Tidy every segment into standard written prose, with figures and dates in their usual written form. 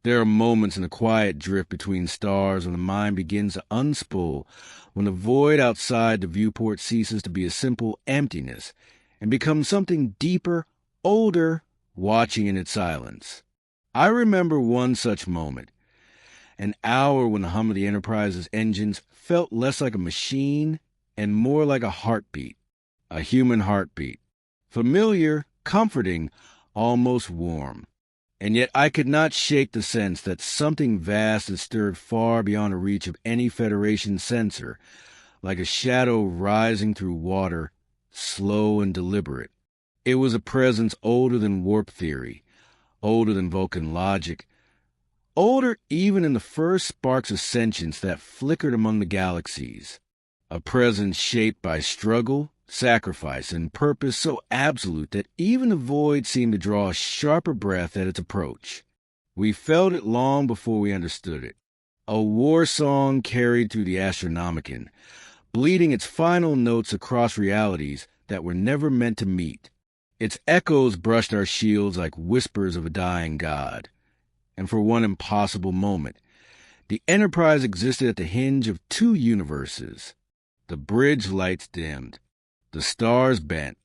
There are moments in the quiet drift between stars when the mind begins to unspool, when the void outside the viewport ceases to be a simple emptiness and becomes something deeper, older, watching in its silence. I remember one such moment, an hour when the hum of the Enterprise's engines felt less like a machine and more like a heartbeat, a human heartbeat, familiar, comforting, almost warm. And yet I could not shake the sense that something vast had stirred far beyond the reach of any Federation sensor, like a shadow rising through water, slow and deliberate. It was a presence older than warp theory, older than Vulcan logic, older even in the first sparks of sentience that flickered among the galaxies. A presence shaped by struggle, sacrifice, and purpose so absolute that even the void seemed to draw a sharper breath at its approach. We felt it long before we understood it. A war song carried through the Astronomicon, bleeding its final notes across realities that were never meant to meet. Its echoes brushed our shields like whispers of a dying god. And for one impossible moment, the Enterprise existed at the hinge of two universes. The bridge lights dimmed. The stars bent.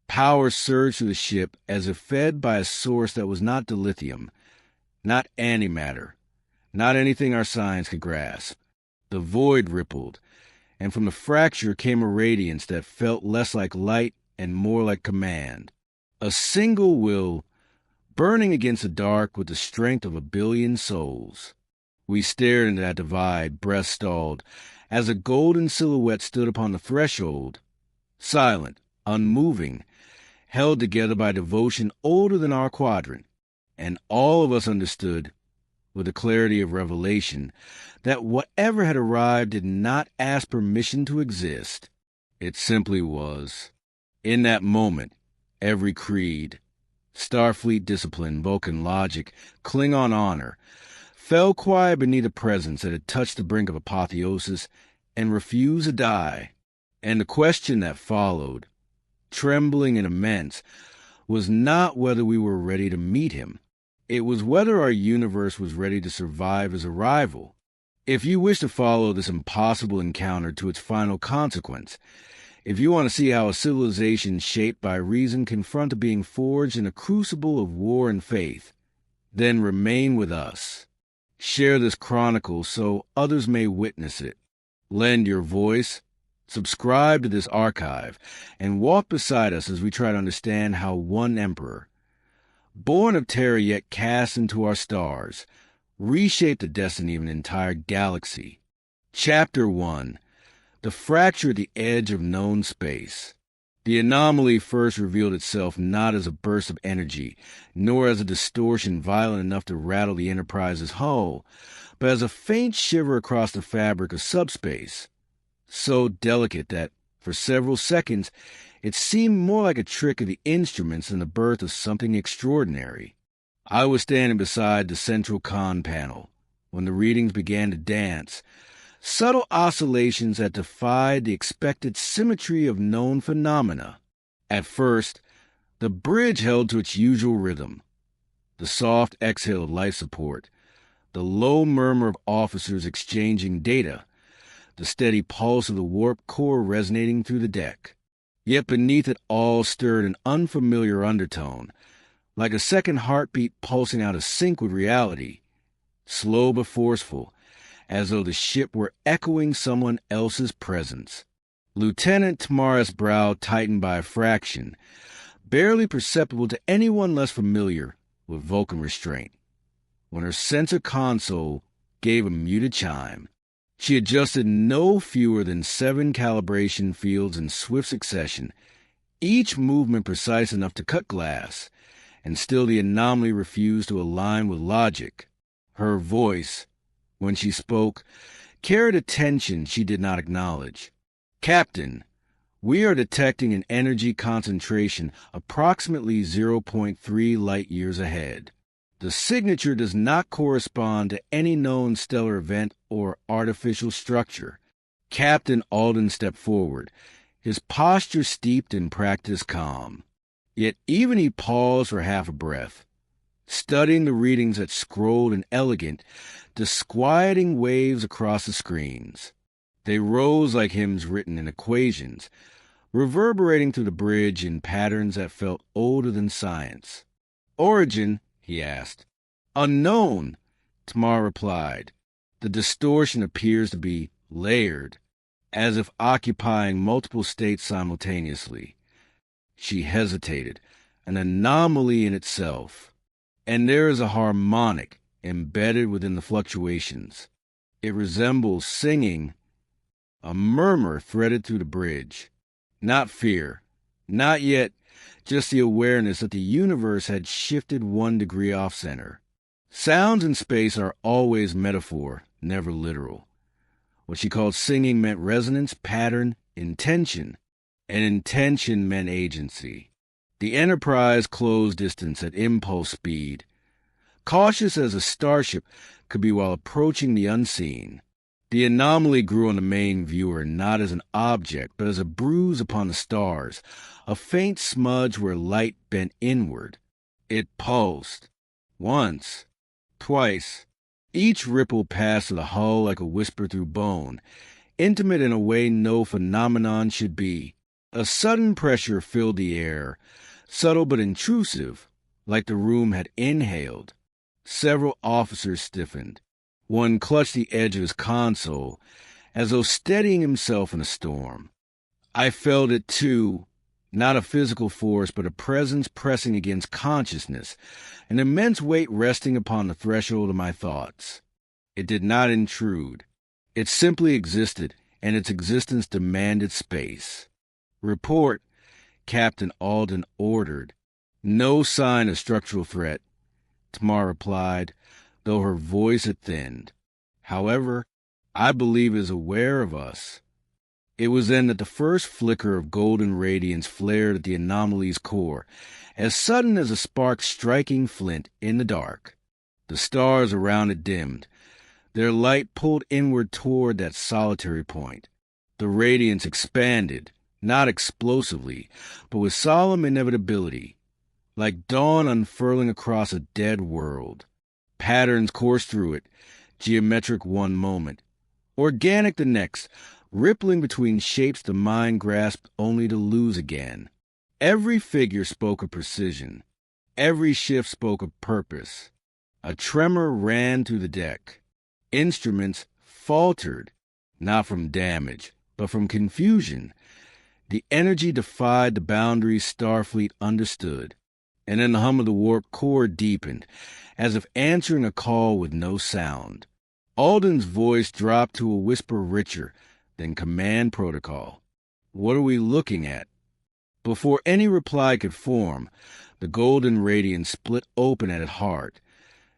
Power surged through the ship as if fed by a source that was not dilithium, not antimatter, not anything our science could grasp. The void rippled, and from the fracture came a radiance that felt less like light and more like command. A single will, burning against the dark with the strength of a billion souls. We stared into that divide, breath stalled, as a golden silhouette stood upon the threshold, silent, unmoving, held together by devotion older than our quadrant. And all of us understood, with the clarity of revelation, that whatever had arrived did not ask permission to exist. It simply was. In that moment, every creed, Starfleet discipline, Vulcan logic, Klingon honor, fell quiet beneath a presence that had touched the brink of apotheosis and refused to die. And the question that followed, trembling and immense, was not whether we were ready to meet him. It was whether our universe was ready to survive his arrival. If you wish to follow this impossible encounter to its final consequence, if you want to see how a civilization shaped by reason confronted being forged in a crucible of war and faith, then remain with us. Share this chronicle so others may witness it. Lend your voice, subscribe to this archive, and walk beside us as we try to understand how one emperor, born of terror yet cast into our stars, reshaped the destiny of an entire galaxy. Chapter 1. The Fracture at the Edge of Known Space. The anomaly first revealed itself not as a burst of energy, nor as a distortion violent enough to rattle the Enterprise's hull, but as a faint shiver across the fabric of subspace, so delicate that, for several seconds, it seemed more like a trick of the instruments than the birth of something extraordinary. I was standing beside the central con panel when the readings began to dance, subtle oscillations that defied the expected symmetry of known phenomena. At first, the bridge held to its usual rhythm, the soft exhale of life support, the low murmur of officers exchanging data, the steady pulse of the warp core resonating through the deck. Yet beneath it all stirred an unfamiliar undertone, like a second heartbeat pulsing out of sync with reality, slow but forceful, as though the ship were echoing someone else's presence. Lieutenant Tamara's brow tightened by a fraction, barely perceptible to anyone less familiar with Vulcan restraint, when her sensor console gave a muted chime. She adjusted no fewer than 7 calibration fields in swift succession, each movement precise enough to cut glass, and still the anomaly refused to align with logic. Her voice, when she spoke, carried a tension she did not acknowledge. "Captain, we are detecting an energy concentration approximately 0.3 light-years ahead. The signature does not correspond to any known stellar event or artificial structure." Captain Alden stepped forward, his posture steeped in practiced calm. Yet even he paused for half a breath. studying the readings that scrolled in elegant, disquieting waves across the screens. They rose like hymns written in equations, reverberating through the bridge in patterns that felt older than science. "Origin?" he asked. "Unknown," Tamar replied. The distortion appears to be layered, as if occupying multiple states simultaneously. She hesitated, an anomaly in itself. And there is a harmonic embedded within the fluctuations. It resembles singing, a murmur threaded through the bridge. Not fear, not yet, just the awareness that the universe had shifted 1 degree off-center. Sounds in space are always metaphor, never literal. What she called singing meant resonance, pattern, intention, and intention meant agency. The Enterprise closed distance at impulse speed, cautious as a starship could be while approaching the unseen. The anomaly grew on the main viewer not as an object, but as a bruise upon the stars, a faint smudge where light bent inward. It pulsed. Once. Twice. Each ripple passed to the hull like a whisper through bone, intimate in a way no phenomenon should be. A sudden pressure filled the air, subtle but intrusive, like the room had inhaled. Several officers stiffened. One clutched the edge of his console, as though steadying himself in a storm. I felt it too, not a physical force, but a presence pressing against consciousness, an immense weight resting upon the threshold of my thoughts. It did not intrude. It simply existed, and its existence demanded space. "Report," Captain Alden ordered. "No sign of structural threat," Tamar replied, though her voice had thinned. "However, I believe it is aware of us." It was then that the first flicker of golden radiance flared at the anomaly's core, as sudden as a spark striking flint in the dark. The stars around it dimmed, their light pulled inward toward that solitary point. The radiance expanded, not explosively, but with solemn inevitability, like dawn unfurling across a dead world. Patterns coursed through it, geometric one moment, organic the next, rippling between shapes the mind grasped only to lose again. Every figure spoke of precision. Every shift spoke of purpose. A tremor ran through the deck. Instruments faltered, not from damage, but from confusion. The energy defied the boundaries Starfleet understood. And then the hum of the warp core deepened, as if answering a call with no sound. Alden's voice dropped to a whisper richer than command protocol. "What are we looking at?" Before any reply could form, the golden radiance split open at its heart,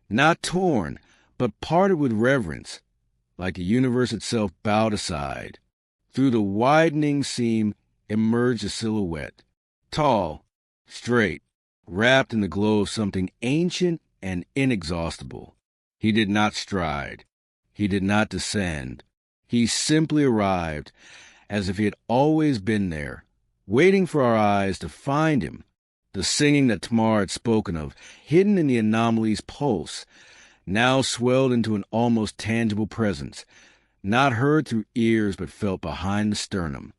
not torn, but parted with reverence, like the universe itself bowed aside. Through the widening seam emerged a silhouette, tall, straight, wrapped in the glow of something ancient and inexhaustible. He did not stride. He did not descend. He simply arrived, as if he had always been there, waiting for our eyes to find him. The singing that Tamar had spoken of, hidden in the anomaly's pulse, now swelled into an almost tangible presence, not heard through ears but felt behind the sternum.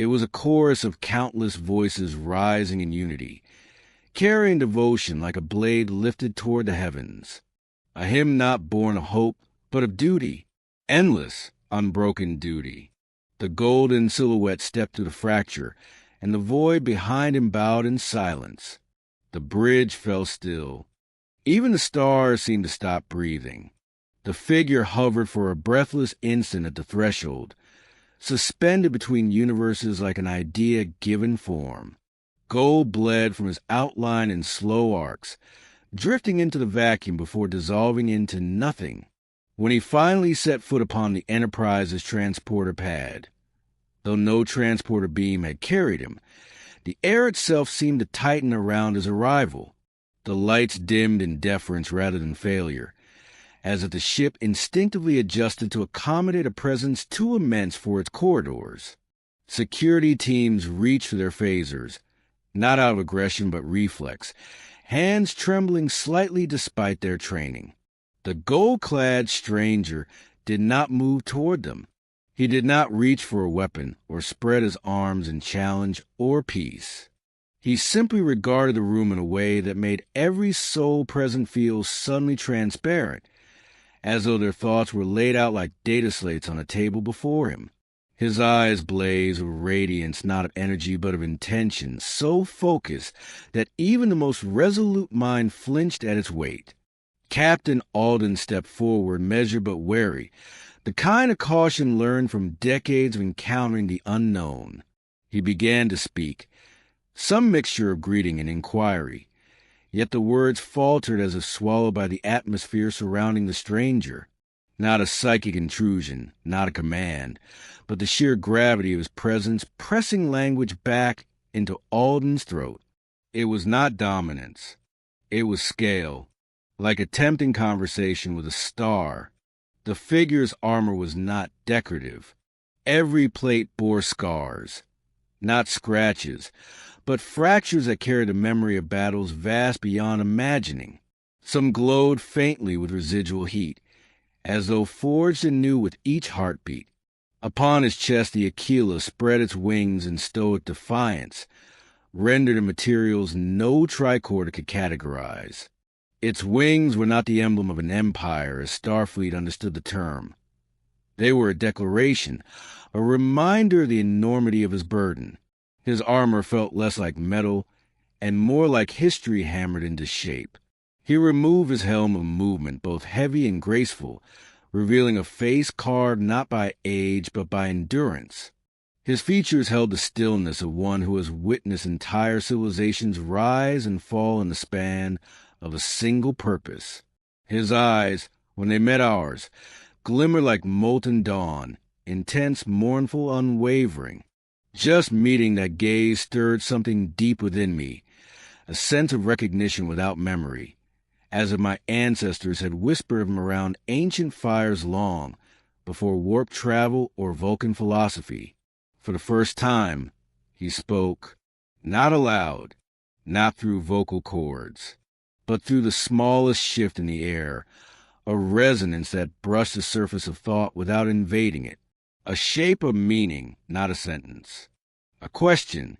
It was a chorus of countless voices rising in unity, carrying devotion like a blade lifted toward the heavens. A hymn not born of hope, but of duty, endless, unbroken duty. The golden silhouette stepped through the fracture, and the void behind him bowed in silence. The bridge fell still. Even the stars seemed to stop breathing. The figure hovered for a breathless instant at the threshold, suspended between universes like an idea given form. Gold bled from his outline in slow arcs, drifting into the vacuum before dissolving into nothing. When he finally set foot upon the Enterprise's transporter pad, though no transporter beam had carried him, the air itself seemed to tighten around his arrival. The lights dimmed in deference rather than failure, as if the ship instinctively adjusted to accommodate a presence too immense for its corridors. Security teams reached for their phasers, not out of aggression but reflex, hands trembling slightly despite their training. The gold-clad stranger did not move toward them. He did not reach for a weapon or spread his arms in challenge or peace. He simply regarded the room in a way that made every soul present feel suddenly transparent, as though their thoughts were laid out like data slates on a table before him. His eyes blazed with radiance not of energy but of intention, so focused that even the most resolute mind flinched at its weight. Captain Alden stepped forward, measured but wary, the kind of caution learned from decades of encountering the unknown. He began to speak, some mixture of greeting and inquiry, yet the words faltered as if swallowed by the atmosphere surrounding the stranger. Not a psychic intrusion, not a command, but the sheer gravity of his presence pressing language back into Alden's throat. It was not dominance. It was scale, like attempting conversation with a star. The figure's armor was not decorative. Every plate bore scars, not scratches, but fractures that carried a memory of battles vast beyond imagining. Some glowed faintly with residual heat, as though forged anew with each heartbeat. Upon his chest the Aquila spread its wings in stoic defiance, rendered in materials no tricorder could categorize. Its wings were not the emblem of an empire, as Starfleet understood the term. They were a declaration, a reminder of the enormity of his burden. His armor felt less like metal and more like history hammered into shape. He removed his helm of movement, both heavy and graceful, revealing a face carved not by age but by endurance. His features held the stillness of one who has witnessed entire civilizations rise and fall in the span of a single purpose. His eyes, when they met ours, glimmered like molten dawn, intense, mournful, unwavering. Just meeting that gaze stirred something deep within me, a sense of recognition without memory, as if my ancestors had whispered of him around ancient fires long before warp travel or Vulcan philosophy. For the first time, he spoke, not aloud, not through vocal cords, but through the smallest shift in the air, a resonance that brushed the surface of thought without invading it, a shape of meaning, not a sentence, a question,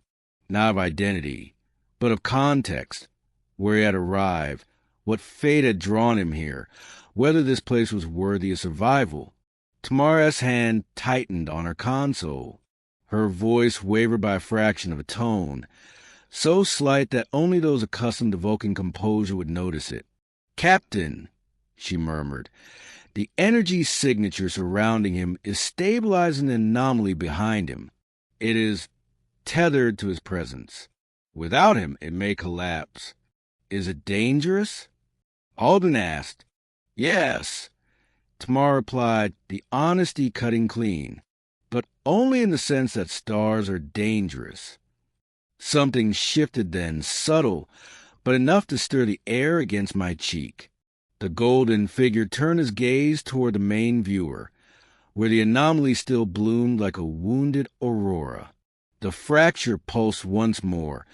not of identity, but of context, where he had arrived, what fate had drawn him here, whether this place was worthy of survival. Tamara's hand tightened on her console. Her voice wavered by a fraction of a tone, so slight that only those accustomed to Vulcan composure would notice it. "Captain," she murmured, "the energy signature surrounding him is stabilizing the anomaly behind him. It is tethered to his presence. Without him, it may collapse. Is it dangerous?" Alden asked. "Yes." Tamara replied, the honesty cutting clean, but only in the sense that stars are dangerous. Something shifted then, subtle, but enough to stir the air against my cheek. The golden figure turned his gaze toward the main viewer, where the anomaly still bloomed like a wounded aurora. The fracture pulsed once more,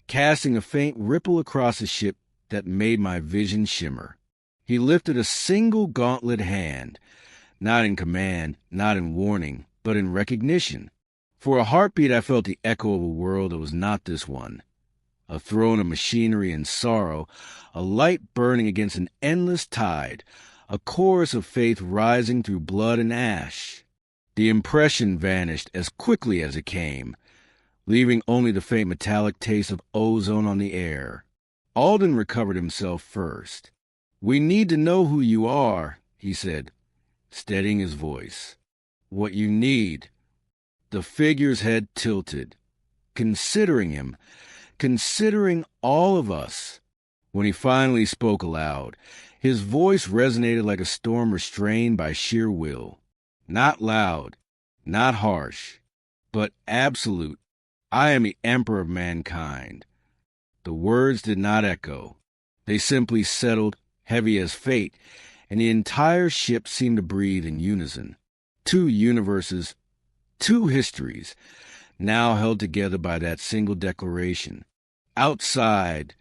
casting a faint ripple across the ship that made my vision shimmer. He lifted a single gauntlet hand, not in command, not in warning, but in recognition. For a heartbeat I felt the echo of a world that was not this one. A throne of machinery and sorrow, a light burning against an endless tide, a chorus of faith rising through blood and ash. The impression vanished as quickly as it came, leaving only the faint metallic taste of ozone on the air. Alden recovered himself first. "We need to know who you are," he said, steadying his voice. "What you need." The figure's head tilted, considering him, considering all of us. When he finally spoke aloud, his voice resonated like a storm restrained by sheer will. Not loud, not harsh, but absolute. "I am the emperor of mankind." The words did not echo. They simply settled, heavy as fate, and the entire ship seemed to breathe in unison. Two universes, two histories, now held together by that single declaration. Outside,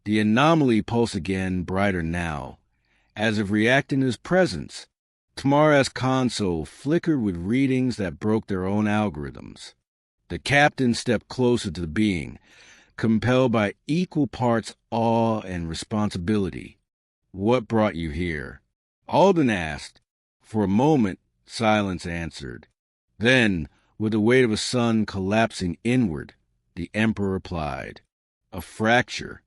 The anomaly pulsed again, brighter now, as if reacting to his presence. Tamara's console flickered with readings that broke their own algorithms. The captain stepped closer to the being, compelled by equal parts awe and responsibility. "What brought you here?" Alden asked. For a moment, silence answered. Then, with the weight of a sun collapsing inward, the Emperor replied. "A fracture,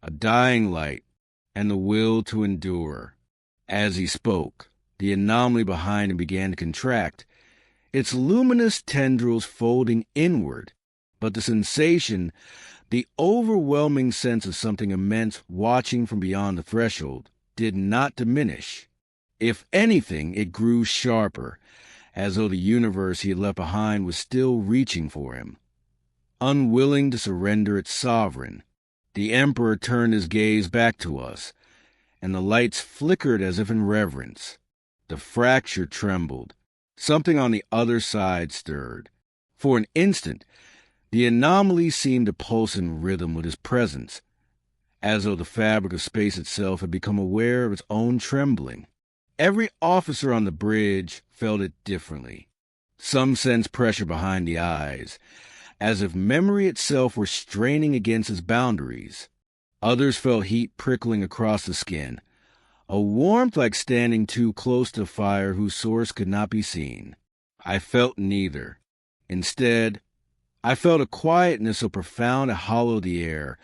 a dying light, and the will to endure." As he spoke, the anomaly behind him began to contract, its luminous tendrils folding inward, but the sensation, the overwhelming sense of something immense watching from beyond the threshold, did not diminish. If anything, it grew sharper, as though the universe he had left behind was still reaching for him. Unwilling to surrender its sovereign, the Emperor turned his gaze back to us, and the lights flickered as if in reverence. The fracture trembled. Something on the other side stirred. For an instant, the anomaly seemed to pulse in rhythm with his presence, as though the fabric of space itself had become aware of its own trembling. Every officer on the bridge felt it differently. Some sensed pressure behind the eyes, as if memory itself were straining against its boundaries. Others felt heat prickling across the skin, a warmth like standing too close to fire whose source could not be seen. I felt neither. Instead, I felt a quietness so profound it hollowed the air,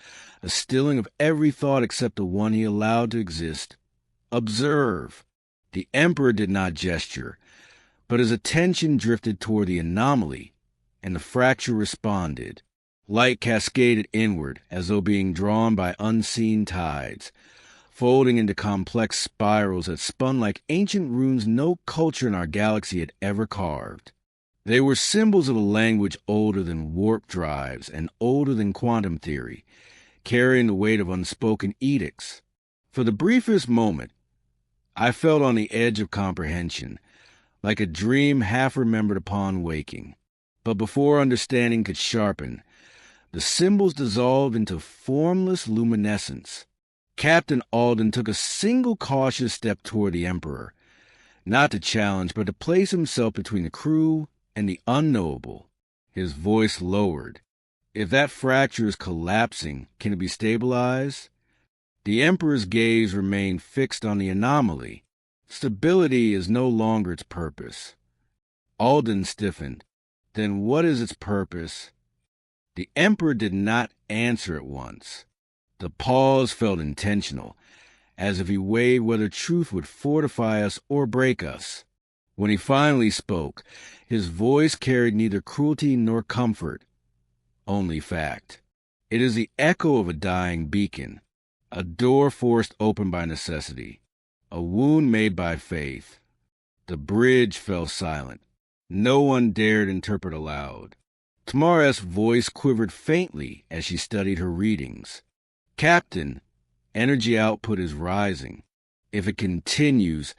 a stilling of every thought except the one he allowed to exist. Observe. The Emperor did not gesture, but his attention drifted toward the anomaly, and the fracture responded. Light cascaded inward, as though being drawn by unseen tides, folding into complex spirals that spun like ancient runes no culture in our galaxy had ever carved. They were symbols of a language older than warp drives and older than quantum theory, carrying the weight of unspoken edicts. For the briefest moment, I felt on the edge of comprehension, like a dream half remembered upon waking. But before understanding could sharpen, the symbols dissolved into formless luminescence. Captain Alden took a single cautious step toward the Emperor, not to challenge, but to place himself between the crew and the unknowable. His voice lowered. "If that fracture is collapsing, can it be stabilized?" The Emperor's gaze remained fixed on the anomaly. Stability is no longer its purpose. Alden stiffened. Then what is its purpose? The Emperor did not answer at once. The pause felt intentional, as if he weighed whether truth would fortify us or break us. When he finally spoke, his voice carried neither cruelty nor comfort, only fact. It is the echo of a dying beacon, a door forced open by necessity, a wound made by faith. The bridge fell silent. No one dared interpret aloud. Tamara's voice quivered faintly as she studied her readings. "Captain, energy output is rising. If it continues,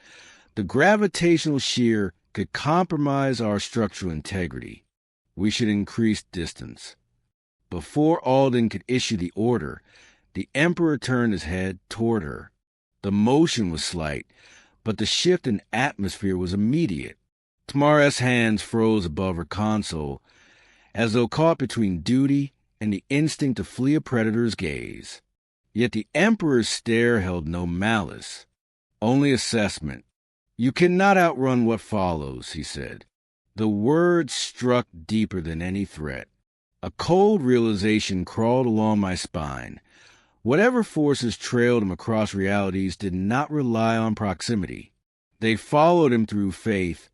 the gravitational shear could compromise our structural integrity. We should increase distance." Before Alden could issue the order, the Emperor turned his head toward her. The motion was slight, but the shift in atmosphere was immediate. Tamara's hands froze above her console, as though caught between duty and the instinct to flee a predator's gaze. Yet the Emperor's stare held no malice, only assessment. "You cannot outrun what follows," he said. The words struck deeper than any threat. A cold realization crawled along my spine. Whatever forces trailed him across realities did not rely on proximity. They followed him through faith,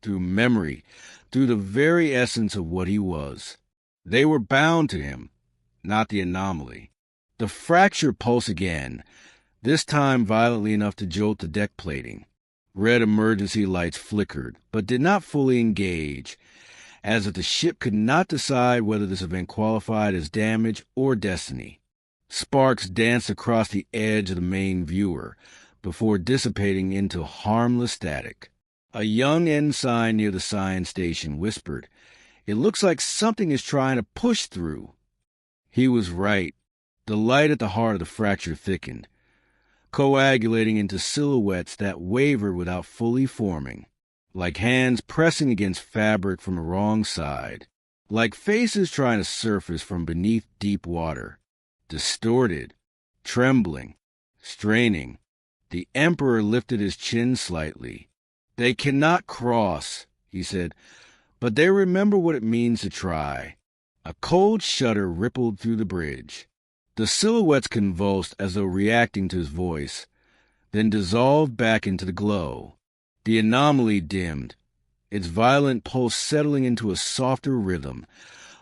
through memory, through the very essence of what he was. They were bound to him, not the anomaly. The fracture pulsed again, this time violently enough to jolt the deck plating. Red emergency lights flickered, but did not fully engage, as if the ship could not decide whether this event qualified as damage or destiny. Sparks danced across the edge of the main viewer, before dissipating into harmless static. A young ensign near the science station whispered, "It looks like something is trying to push through." He was right. The light at the heart of the fracture thickened, coagulating into silhouettes that wavered without fully forming, like hands pressing against fabric from the wrong side, like faces trying to surface from beneath deep water, distorted, trembling, straining. The Emperor lifted his chin slightly. "They cannot cross," he said, "but they remember what it means to try." A cold shudder rippled through the bridge. The silhouettes convulsed as though reacting to his voice, then dissolved back into the glow. The anomaly dimmed, its violent pulse settling into a softer rhythm,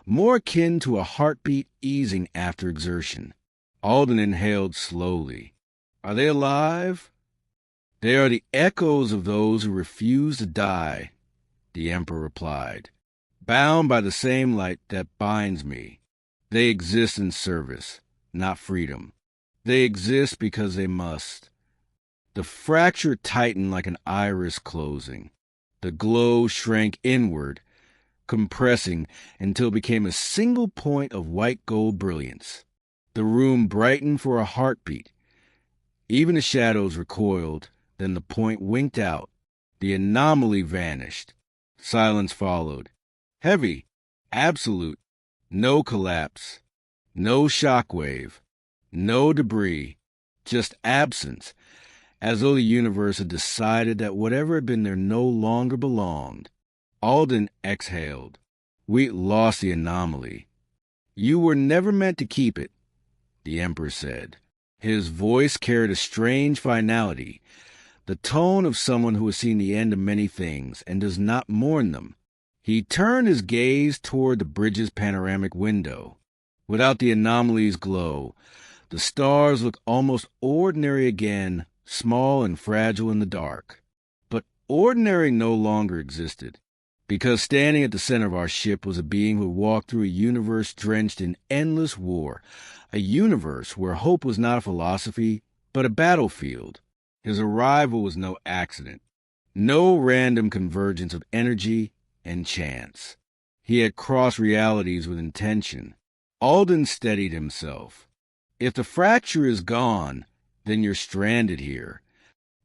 more akin to a heartbeat easing after exertion. Alden inhaled slowly. "Are they alive?" "They are the echoes of those who refuse to die," the Emperor replied, "bound by the same light that binds me. They exist in service, not freedom. They exist because they must." The fracture tightened like an iris closing. The glow shrank inward, compressing until it became a single point of white gold brilliance. The room brightened for a heartbeat. Even the shadows recoiled, then the point winked out. The anomaly vanished. Silence followed. Heavy, absolute, no collapse, no shockwave, no debris, just absence, as though the universe had decided that whatever had been there no longer belonged. Alden exhaled. "We lost the anomaly." "You were never meant to keep it," the Emperor said. His voice carried a strange finality, the tone of someone who has seen the end of many things and does not mourn them. He turned his gaze toward the bridge's panoramic window. Without the anomaly's glow, the stars looked almost ordinary again, small and fragile in the dark. But ordinary no longer existed, because standing at the center of our ship was a being who walked through a universe drenched in endless war, a universe where hope was not a philosophy, but a battlefield. His arrival was no accident, no random convergence of energy and chance. He had crossed realities with intention. Alden steadied himself. "If the fracture is gone, then you're stranded here."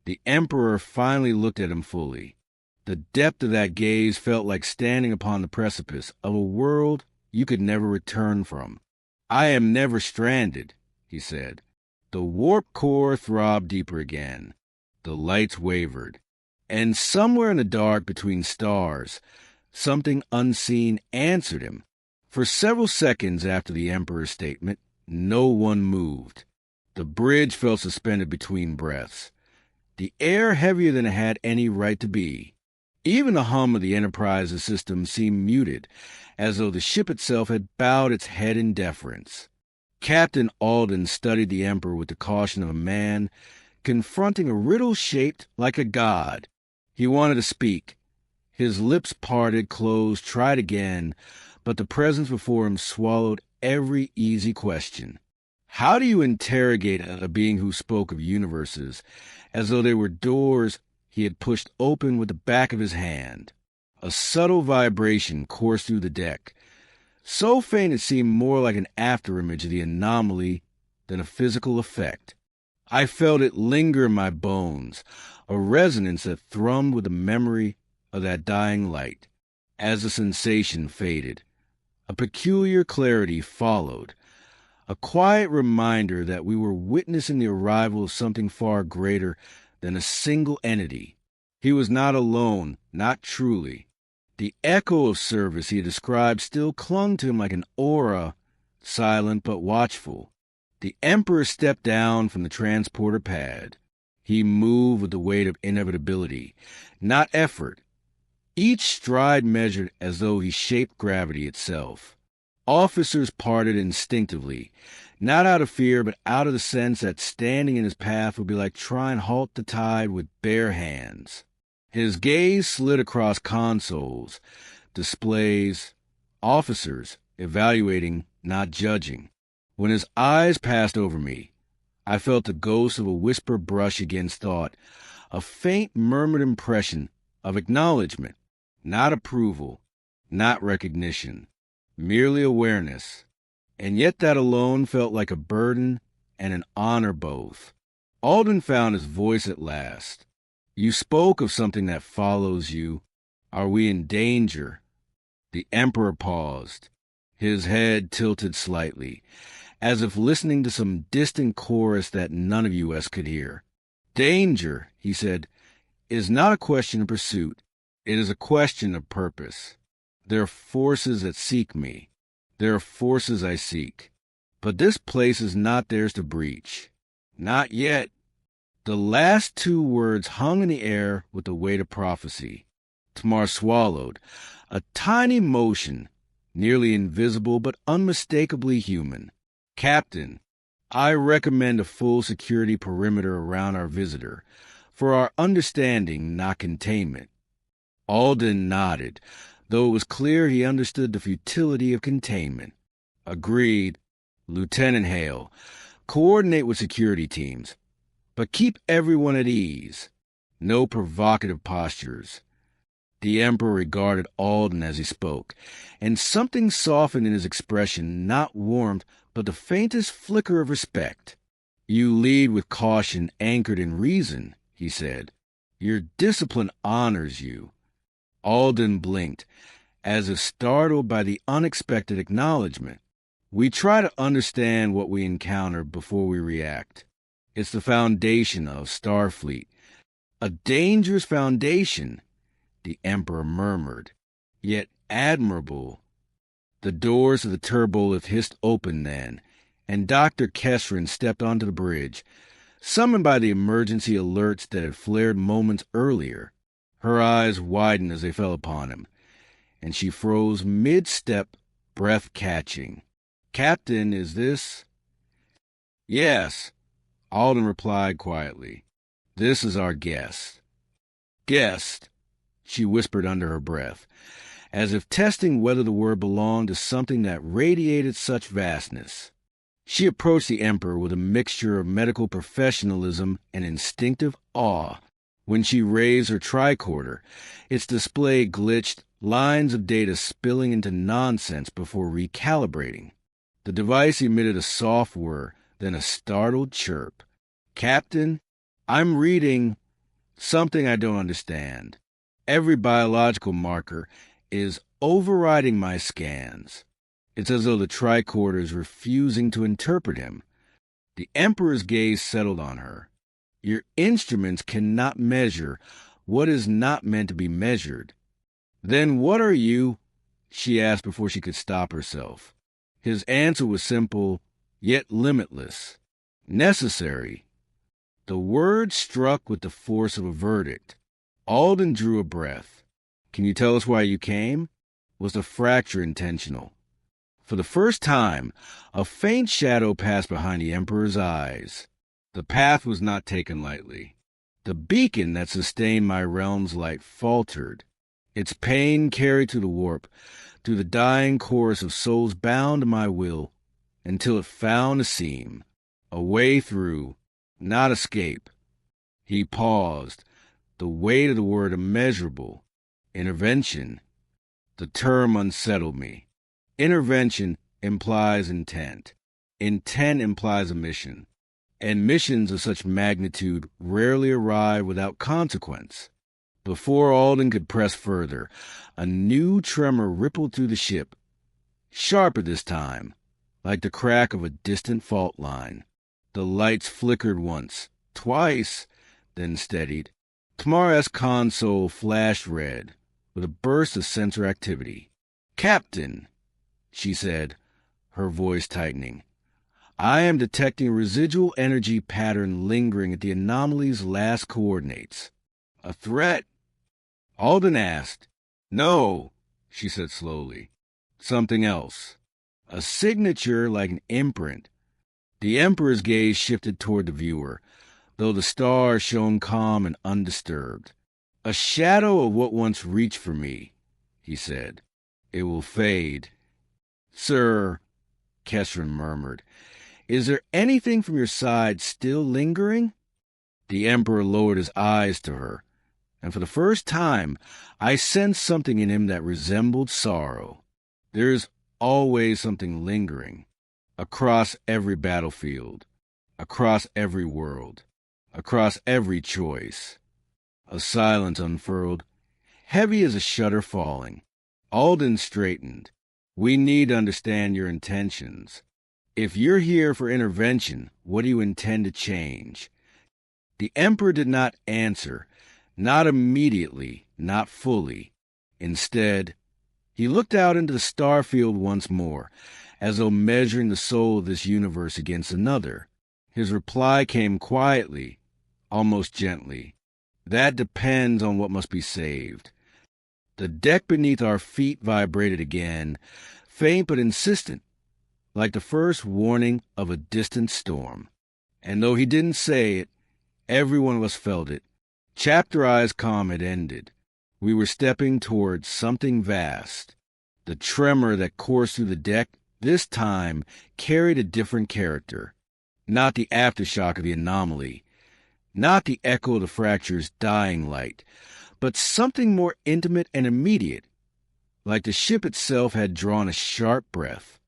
The Emperor finally looked at him fully. The depth of that gaze felt like standing upon the precipice of a world you could never return from. "I am never stranded," he said. The warp core throbbed deeper again. The lights wavered. And somewhere in the dark between stars, something unseen answered him. For several seconds after the Emperor's statement, no one moved. The bridge felt suspended between breaths, the air heavier than it had any right to be. Even the hum of the Enterprise's system seemed muted, as though the ship itself had bowed its head in deference. Captain Alden studied the Emperor with the caution of a man confronting a riddle shaped like a god. He wanted to speak. His lips parted, closed, tried again, but the presence before him swallowed every easy question. How do you interrogate a being who spoke of universes as though they were doors he had pushed open with the back of his hand? A subtle vibration coursed through the deck, so faint it seemed more like an afterimage of the anomaly than a physical effect. I felt it linger in my bones, a resonance that thrummed with the memory of that dying light. As the sensation faded, a peculiar clarity followed, a quiet reminder that we were witnessing the arrival of something far greater than a single entity. He was not alone, not truly. The echo of service he had described still clung to him like an aura, silent but watchful. The Emperor stepped down from the transporter pad. He moved with the weight of inevitability, not effort. Each stride measured as though he shaped gravity itself. Officers parted instinctively, not out of fear, but out of the sense that standing in his path would be like trying to halt the tide with bare hands. His gaze slid across consoles, displays, officers, evaluating, not judging. When his eyes passed over me, I felt the ghost of a whisper brush against thought, a faint murmured impression of acknowledgement, not approval, not recognition, merely awareness. And yet that alone felt like a burden and an honor both. Alden found his voice at last. You spoke of something that follows you. Are we in danger? The Emperor paused, his head tilted slightly, as if listening to some distant chorus that none of us could hear. Danger, he said, is not a question of pursuit. It is a question of purpose. There are forces that seek me. There are forces I seek. But this place is not theirs to breach. Not yet. The last two words hung in the air with the weight of prophecy. Tamar swallowed, a tiny motion, nearly invisible but unmistakably human. Captain, I recommend a full security perimeter around our visitor, for our understanding, not containment. Alden nodded, though it was clear he understood the futility of containment. Agreed. Lieutenant Hale, coordinate with security teams, but keep everyone at ease. No provocative postures. The Emperor regarded Alden as he spoke, and something softened in his expression, not warmth, but the faintest flicker of respect. You lead with caution anchored in reason, he said. Your discipline honors you. Alden blinked, as if startled by the unexpected acknowledgment. We try to understand what we encounter before we react. It's the foundation of Starfleet. A dangerous foundation, the Emperor murmured, yet admirable. The doors of the turbolift hissed open then, and Dr. Kessrin stepped onto the bridge, summoned by the emergency alerts that had flared moments earlier. Her eyes widened as they fell upon him, and she froze mid-step, breath-catching. Captain, is this? Yes, Alden replied quietly. This is our guest. Guest, she whispered under her breath, as if testing whether the word belonged to something that radiated such vastness. She approached the Emperor with a mixture of medical professionalism and instinctive awe. When she raised her tricorder, its display glitched, lines of data spilling into nonsense before recalibrating. The device emitted a soft whir, then a startled chirp. Captain, I'm reading something I don't understand. Every biological marker is overriding my scans. It's as though the tricorder is refusing to interpret him. The Emperor's gaze settled on her. Your instruments cannot measure what is not meant to be measured. Then what are you? She asked before she could stop herself. His answer was simple, yet limitless. Necessary. The word struck with the force of a verdict. Alden drew a breath. Can you tell us why you came? Was the fracture intentional? For the first time, a faint shadow passed behind the Emperor's eyes. The path was not taken lightly. The beacon that sustained my realm's light faltered. Its pain carried through the warp, through the dying chorus of souls bound to my will, until it found a seam, a way through, not escape. He paused, the weight of the word immeasurable. Intervention. The term unsettled me. Intervention implies intent. Intent implies a mission. And missions of such magnitude rarely arrive without consequence. Before Alden could press further, a new tremor rippled through the ship, sharper this time, like the crack of a distant fault line. The lights flickered once, twice, then steadied. Tamara's console flashed red, with a burst of sensor activity. Captain, she said, her voice tightening. I am detecting a residual energy pattern lingering at the anomaly's last coordinates. A threat? Alden asked. No, she said slowly. Something else. A signature like an imprint. The Emperor's gaze shifted toward the viewer, though the stars shone calm and undisturbed. A shadow of what once reached for me, he said. It will fade. Sir, Kessrin murmured, is there anything from your side still lingering? The Emperor lowered his eyes to her, and for the first time I sensed something in him that resembled sorrow. There is always something lingering. across every battlefield, across every world, across every choice. A silence unfurled, heavy as a shutter falling. Alden straightened. We need to understand your intentions. If you're here for intervention, what do you intend to change? The Emperor did not answer, not immediately, not fully. Instead, he looked out into the starfield once more, as though measuring the soul of this universe against another. His reply came quietly, almost gently. That depends on what must be saved. The deck beneath our feet vibrated again, faint but insistent, like the first warning of a distant storm. And though he didn't say it, every one of us felt it. Chapter I's calm had ended. We were stepping towards something vast. The tremor that coursed through the deck this time carried a different character. Not the aftershock of the anomaly, not the echo of the fracture's dying light, but something more intimate and immediate, like the ship itself had drawn a sharp breath.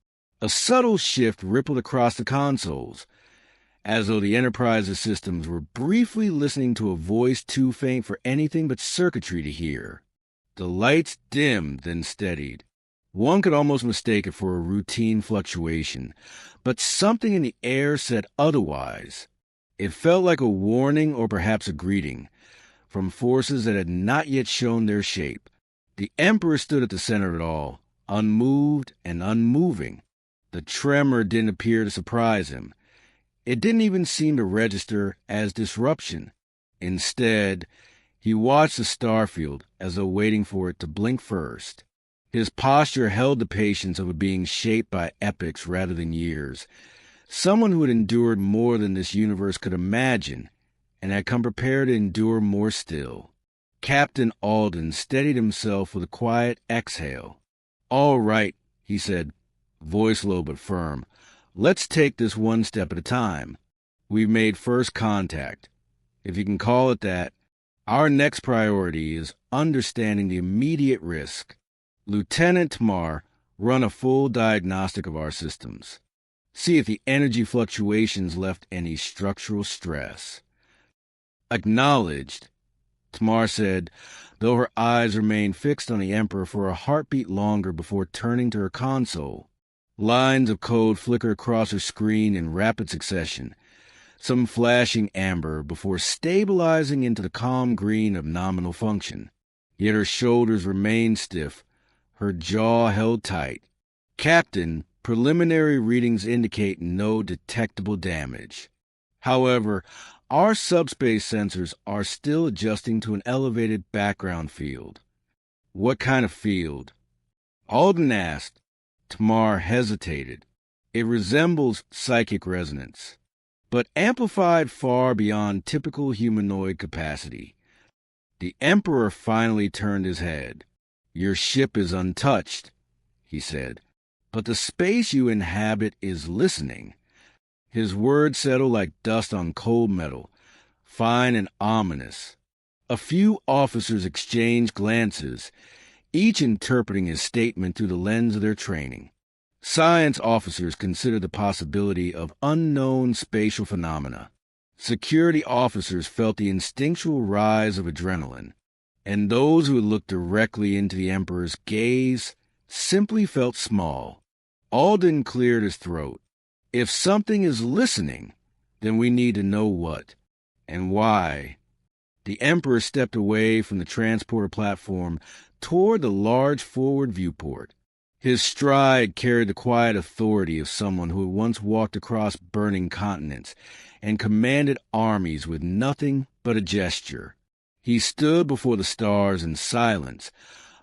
A subtle shift rippled across the consoles, as though the Enterprise's systems were briefly listening to a voice too faint for anything but circuitry to hear. The lights dimmed, then steadied. One could almost mistake it for a routine fluctuation, but something in the air said otherwise. It felt like a warning or perhaps a greeting, from forces that had not yet shown their shape. The Emperor stood at the center of it all, unmoved and unmoving. The tremor didn't appear to surprise him. It didn't even seem to register as disruption. Instead, he watched the starfield as though waiting for it to blink first. His posture held the patience of a being shaped by epochs rather than years, someone who had endured more than this universe could imagine and had come prepared to endure more still. Captain Alden steadied himself with a quiet exhale. "All right," he said, voice low but firm. "Let's take this one step at a time. We've made first contact, if you can call it that. Our next priority is understanding the immediate risk. Lieutenant Tamar, run a full diagnostic of our systems. See if the energy fluctuations left any structural stress." "Acknowledged," Tamar said, though her eyes remained fixed on the Emperor for a heartbeat longer before turning to her console. Lines of code flickered across her screen in rapid succession, some flashing amber before stabilizing into the calm green of nominal function. Yet her shoulders remained stiff, her jaw held tight. "Captain, preliminary readings indicate no detectable damage. However, our subspace sensors are still adjusting to an elevated background field." "What kind of field?" Alden asked. Tamar hesitated. "It resembles psychic resonance, but amplified far beyond typical humanoid capacity." The Emperor finally turned his head. "Your ship is untouched," he said, "but the space you inhabit is listening." His words settled like dust on cold metal, fine and ominous. A few officers exchanged glances, each interpreting his statement through the lens of their training. Science officers considered the possibility of unknown spatial phenomena. Security officers felt the instinctual rise of adrenaline. And those who had looked directly into the Emperor's gaze simply felt small. Alden cleared his throat. "If something is listening, then we need to know what, and why." The Emperor stepped away from the transporter platform toward the large forward viewport. His stride carried the quiet authority of someone who had once walked across burning continents and commanded armies with nothing but a gesture. He stood before the stars in silence,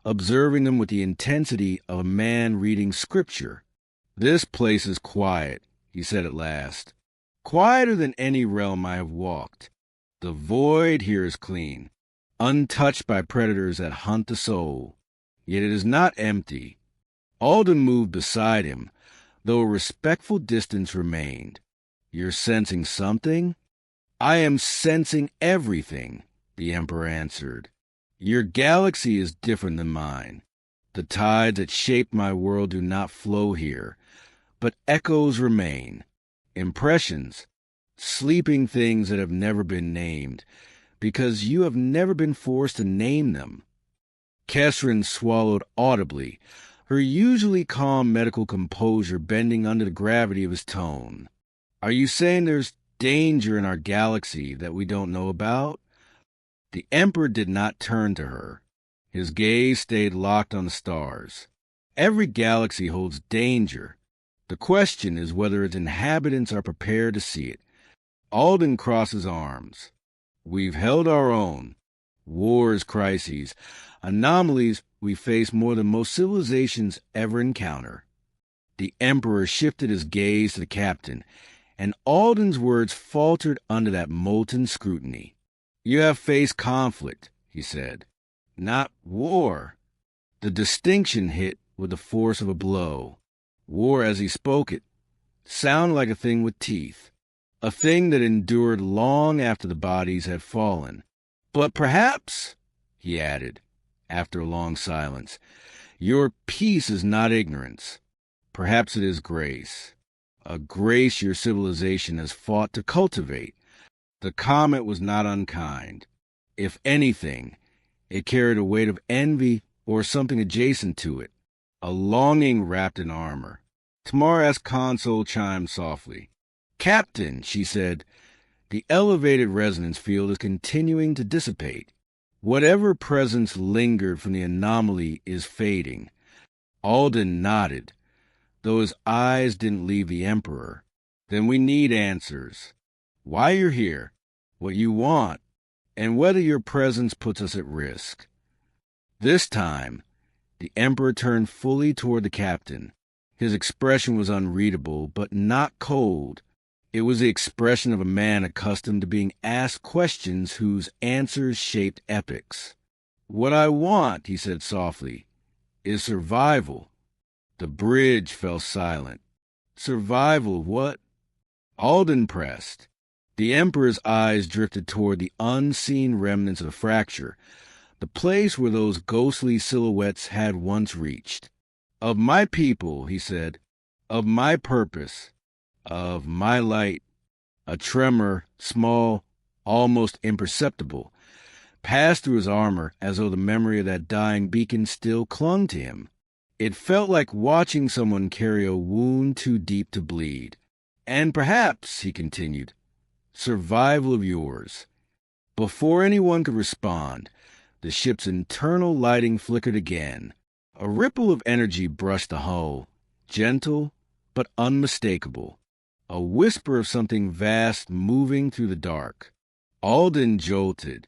observing them with the intensity of a man reading scripture. "This place is quiet," he said at last. "Quieter than any realm I have walked. The void here is clean, untouched by predators that hunt the soul. Yet it is not empty." Alden moved beside him, though a respectful distance remained. "You're sensing something?" "I am sensing everything," the Emperor answered. "Your galaxy is different than mine. The tides that shaped my world do not flow here, But echoes remain. Impressions. Sleeping things that have never been named, because you have never been forced to name them. Kesrin swallowed audibly, her usually calm medical composure bending under the gravity of his tone. Are you saying there's danger in our galaxy that we don't know about? The Emperor did not turn to her. His gaze stayed locked on the stars. Every galaxy holds danger. The question is whether its inhabitants are prepared to see it. Alden crossed his arms. We've held our own. Wars, crises, anomalies we face more than most civilizations ever encounter. The Emperor shifted his gaze to the captain, and Alden's words faltered under that molten scrutiny. You have faced conflict, he said, not war. The distinction hit with the force of a blow. War, as he spoke it, sounded like a thing with teeth, a thing that endured long after the bodies had fallen. But perhaps, he added, after a long silence, your peace is not ignorance. Perhaps it is grace, a grace your civilization has fought to cultivate. The comet was not unkind. If anything, it carried a weight of envy or something adjacent to it, a longing wrapped in armor. Tamara's console chimed softly. Captain, she said, the elevated resonance field is continuing to dissipate. Whatever presence lingered from the anomaly is fading. Alden nodded, though his eyes didn't leave the Emperor. Then we need answers. Why you're here, what you want, and whether your presence puts us at risk. This time, the Emperor turned fully toward the captain. His expression was unreadable, but not cold. It was the expression of a man accustomed to being asked questions whose answers shaped epics. What I want, he said softly, is survival. The bridge fell silent. Survival, what? Alden pressed. The Emperor's eyes drifted toward the unseen remnants of the fracture, the place where those ghostly silhouettes had once reached. Of my people, he said, of my purpose, of my light. A tremor, small, almost imperceptible, passed through his armor as though the memory of that dying beacon still clung to him. It felt like watching someone carry a wound too deep to bleed. And perhaps, he continued, survival of yours. Before anyone could respond, the ship's internal lighting flickered again. A ripple of energy brushed the hull, gentle but unmistakable. A whisper of something vast moving through the dark. Alden jolted.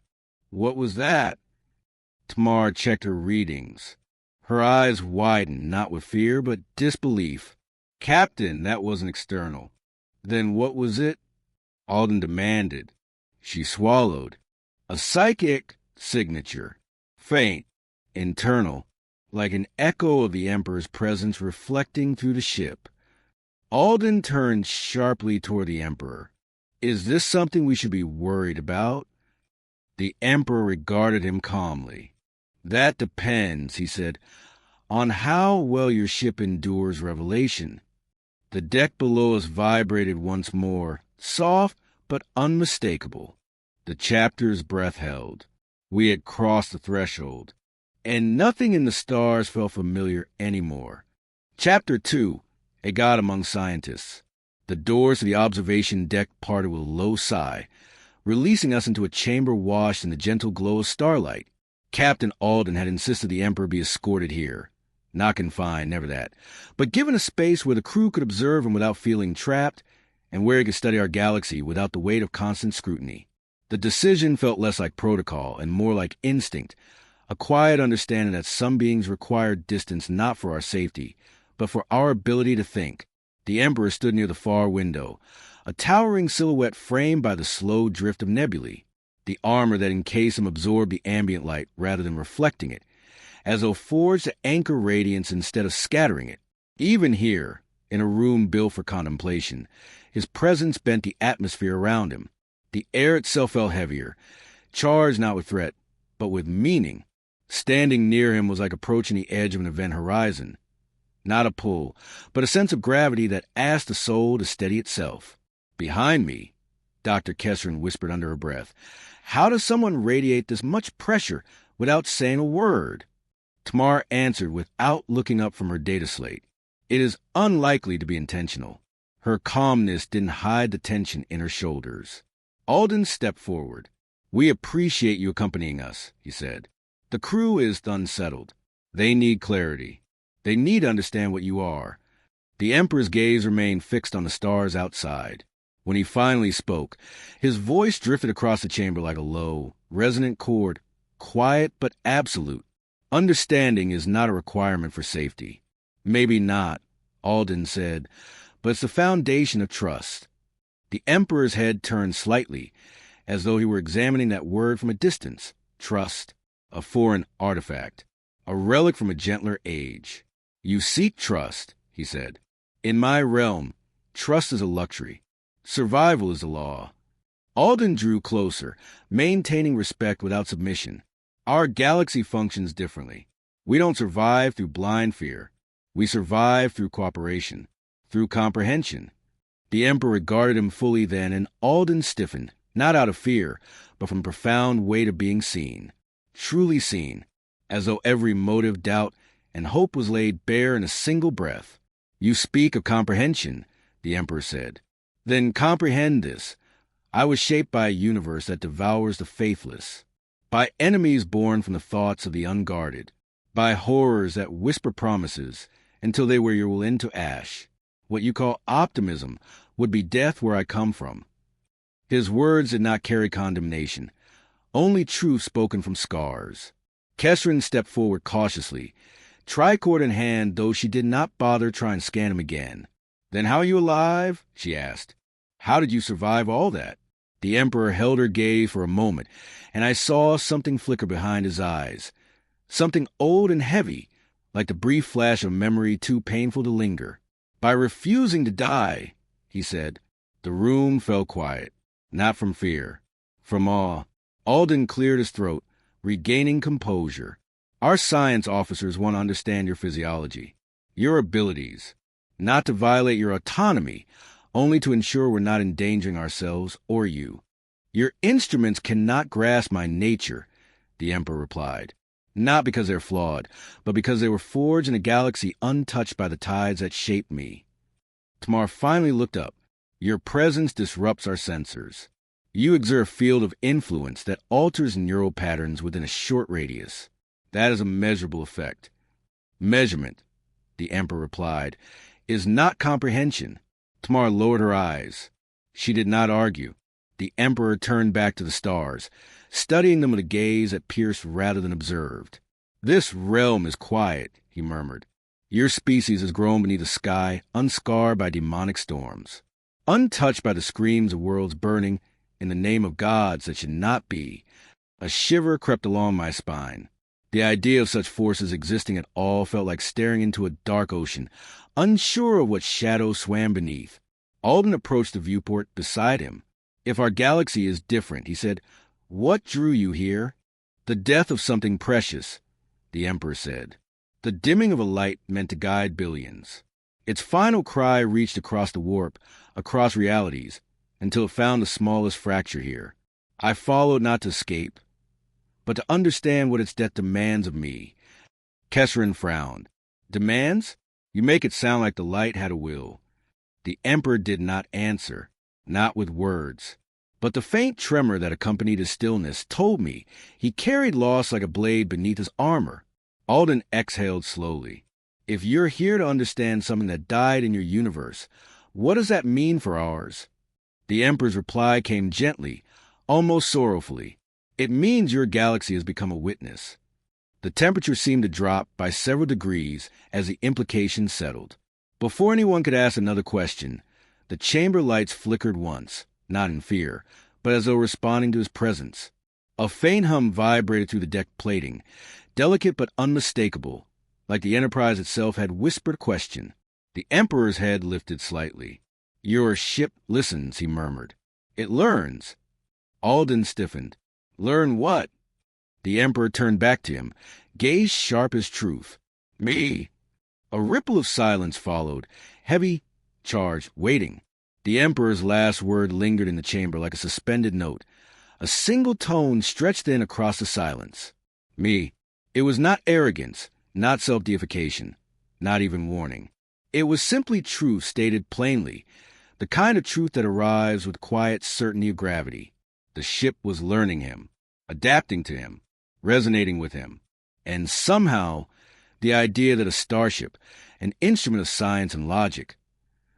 What was that? Tamar checked her readings. Her eyes widened, not with fear, but disbelief. Captain, that wasn't external. Then what was it? Alden demanded. She swallowed. A psychic signature. Faint, internal, like an echo of the Emperor's presence reflecting through the ship. Alden turned sharply toward the Emperor. Is this something we should be worried about? The Emperor regarded him calmly. That depends, he said, on how well your ship endures revelation. The deck below us vibrated once more, soft but unmistakable. The chapter's breath held. We had crossed the threshold, and nothing in the stars felt familiar anymore. Chapter 2. A God Among Scientists. The doors to the observation deck parted with a low sigh, releasing us into a chamber washed in the gentle glow of starlight. Captain Alden had insisted the Emperor be escorted here. Not confined, never that, but given a space where the crew could observe him without feeling trapped, and where he could study our galaxy without the weight of constant scrutiny. The decision felt less like protocol and more like instinct, a quiet understanding that some beings require distance not for our safety, but for our ability to think. The Emperor stood near the far window, a towering silhouette framed by the slow drift of nebulae. The armor that encased him absorbed the ambient light rather than reflecting it, as though forged to anchor radiance instead of scattering it. Even here, in a room built for contemplation, his presence bent the atmosphere around him. The air itself felt heavier, charged not with threat, but with meaning. Standing near him was like approaching the edge of an event horizon. Not a pull, but a sense of gravity that asked the soul to steady itself. Behind me, Dr. Kessrin whispered under her breath. How does someone radiate this much pressure without saying a word? Tamar answered without looking up from her data slate. It is unlikely to be intentional. Her calmness didn't hide the tension in her shoulders. Alden stepped forward. We appreciate you accompanying us, he said. The crew is unsettled. They need clarity. They need to understand what you are. The Emperor's gaze remained fixed on the stars outside. When he finally spoke, his voice drifted across the chamber like a low, resonant chord, quiet but absolute. Understanding is not a requirement for safety. Maybe not, Alden said, but it's the foundation of trust. The Emperor's head turned slightly, as though he were examining that word from a distance. Trust, a foreign artifact, a relic from a gentler age. You seek trust, he said. In my realm, trust is a luxury. Survival is the law. Alden drew closer, maintaining respect without submission. Our galaxy functions differently. We don't survive through blind fear. We survive through cooperation, through comprehension. The Emperor regarded him fully then, and Alden stiffened, not out of fear, but from profound weight of being seen. Truly seen, as though every motive, doubt, and hope was laid bare in a single breath. You speak of comprehension, the Emperor said. Then comprehend this. I was shaped by a universe that devours the faithless, by enemies born from the thoughts of the unguarded, by horrors that whisper promises until they wear your will into ash. What you call optimism would be death where I come from. His words did not carry condemnation, only truth spoken from scars. Kessrin stepped forward cautiously, tricord in hand, though she did not bother trying to scan him again. Then how are you alive? She asked. How did you survive all that? The Emperor held her gaze for a moment, and I saw something flicker behind his eyes. Something old and heavy, like the brief flash of memory too painful to linger. By refusing to die, he said. The room fell quiet, not from fear, from awe. Alden cleared his throat, regaining composure. Our science officers want to understand your physiology, your abilities, not to violate your autonomy, only to ensure we're not endangering ourselves or you. Your instruments cannot grasp my nature, the Emperor replied. Not because they're flawed, but because they were forged in a galaxy untouched by the tides that shaped me. Tamar finally looked up. Your presence disrupts our sensors. You exert a field of influence that alters neural patterns within a short radius. That is a measurable effect. Measurement, the Emperor replied, is not comprehension. Tamar lowered her eyes. She did not argue. The Emperor turned back to the stars, studying them with a gaze that pierced rather than observed. This realm is quiet, he murmured. Your species has grown beneath a sky unscarred by demonic storms, untouched by the screams of worlds burning in the name of gods that should not be. A shiver crept along my spine. The idea of such forces existing at all felt like staring into a dark ocean, unsure of what shadows swam beneath. Alden approached the viewport beside him. If our galaxy is different, he said, what drew you here? The death of something precious, the Emperor said. The dimming of a light meant to guide billions. Its final cry reached across the warp, across realities, until it found the smallest fracture here. I followed not to escape, but to understand what its death demands of me. Kessrin frowned. Demands? You make it sound like the light had a will. The Emperor did not answer, not with words. But the faint tremor that accompanied his stillness told me he carried loss like a blade beneath his armor. Alden exhaled slowly. If you're here to understand something that died in your universe, what does that mean for ours? The Emperor's reply came gently, almost sorrowfully. It means your galaxy has become a witness. The temperature seemed to drop by several degrees as the implications settled. Before anyone could ask another question, the chamber lights flickered once, not in fear, but as though responding to his presence. A faint hum vibrated through the deck plating, delicate but unmistakable, like the Enterprise itself had whispered a question. The Emperor's head lifted slightly. Your ship listens, he murmured. It learns. Alden stiffened. Learn what? The Emperor turned back to him, gaze sharp as truth. Me. A ripple of silence followed, heavy, charged, waiting. The Emperor's last word lingered in the chamber like a suspended note. A single tone stretched in across the silence. Me. It was not arrogance, not self-deification, not even warning. It was simply truth stated plainly, the kind of truth that arrives with quiet certainty of gravity. The ship was learning him, adapting to him, resonating with him. And somehow, the idea that a starship, an instrument of science and logic,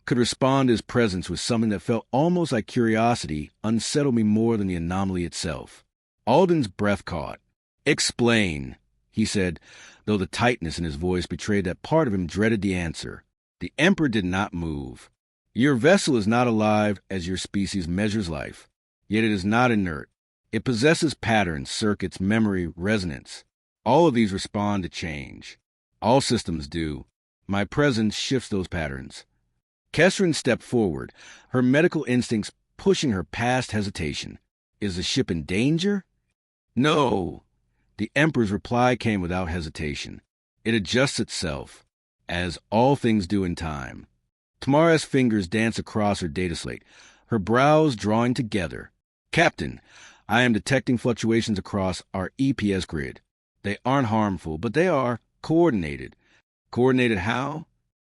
could respond to his presence with something that felt almost like curiosity unsettled me more than the anomaly itself. Alden's breath caught. "Explain," he said, though the tightness in his voice betrayed that part of him dreaded the answer. The Emperor did not move. "Your vessel is not alive as your species measures life, yet it is not inert. It possesses patterns, circuits, memory, resonance. All of these respond to change. All systems do. My presence shifts those patterns." Kesrin stepped forward, her medical instincts pushing her past hesitation. "Is the ship in danger?" "No." The Emperor's reply came without hesitation. "It adjusts itself, as all things do in time." Tamara's fingers danced across her data slate, her brows drawing together. "Captain, I am detecting fluctuations across our EPS grid. They aren't harmful, but they are coordinated." "Coordinated how?"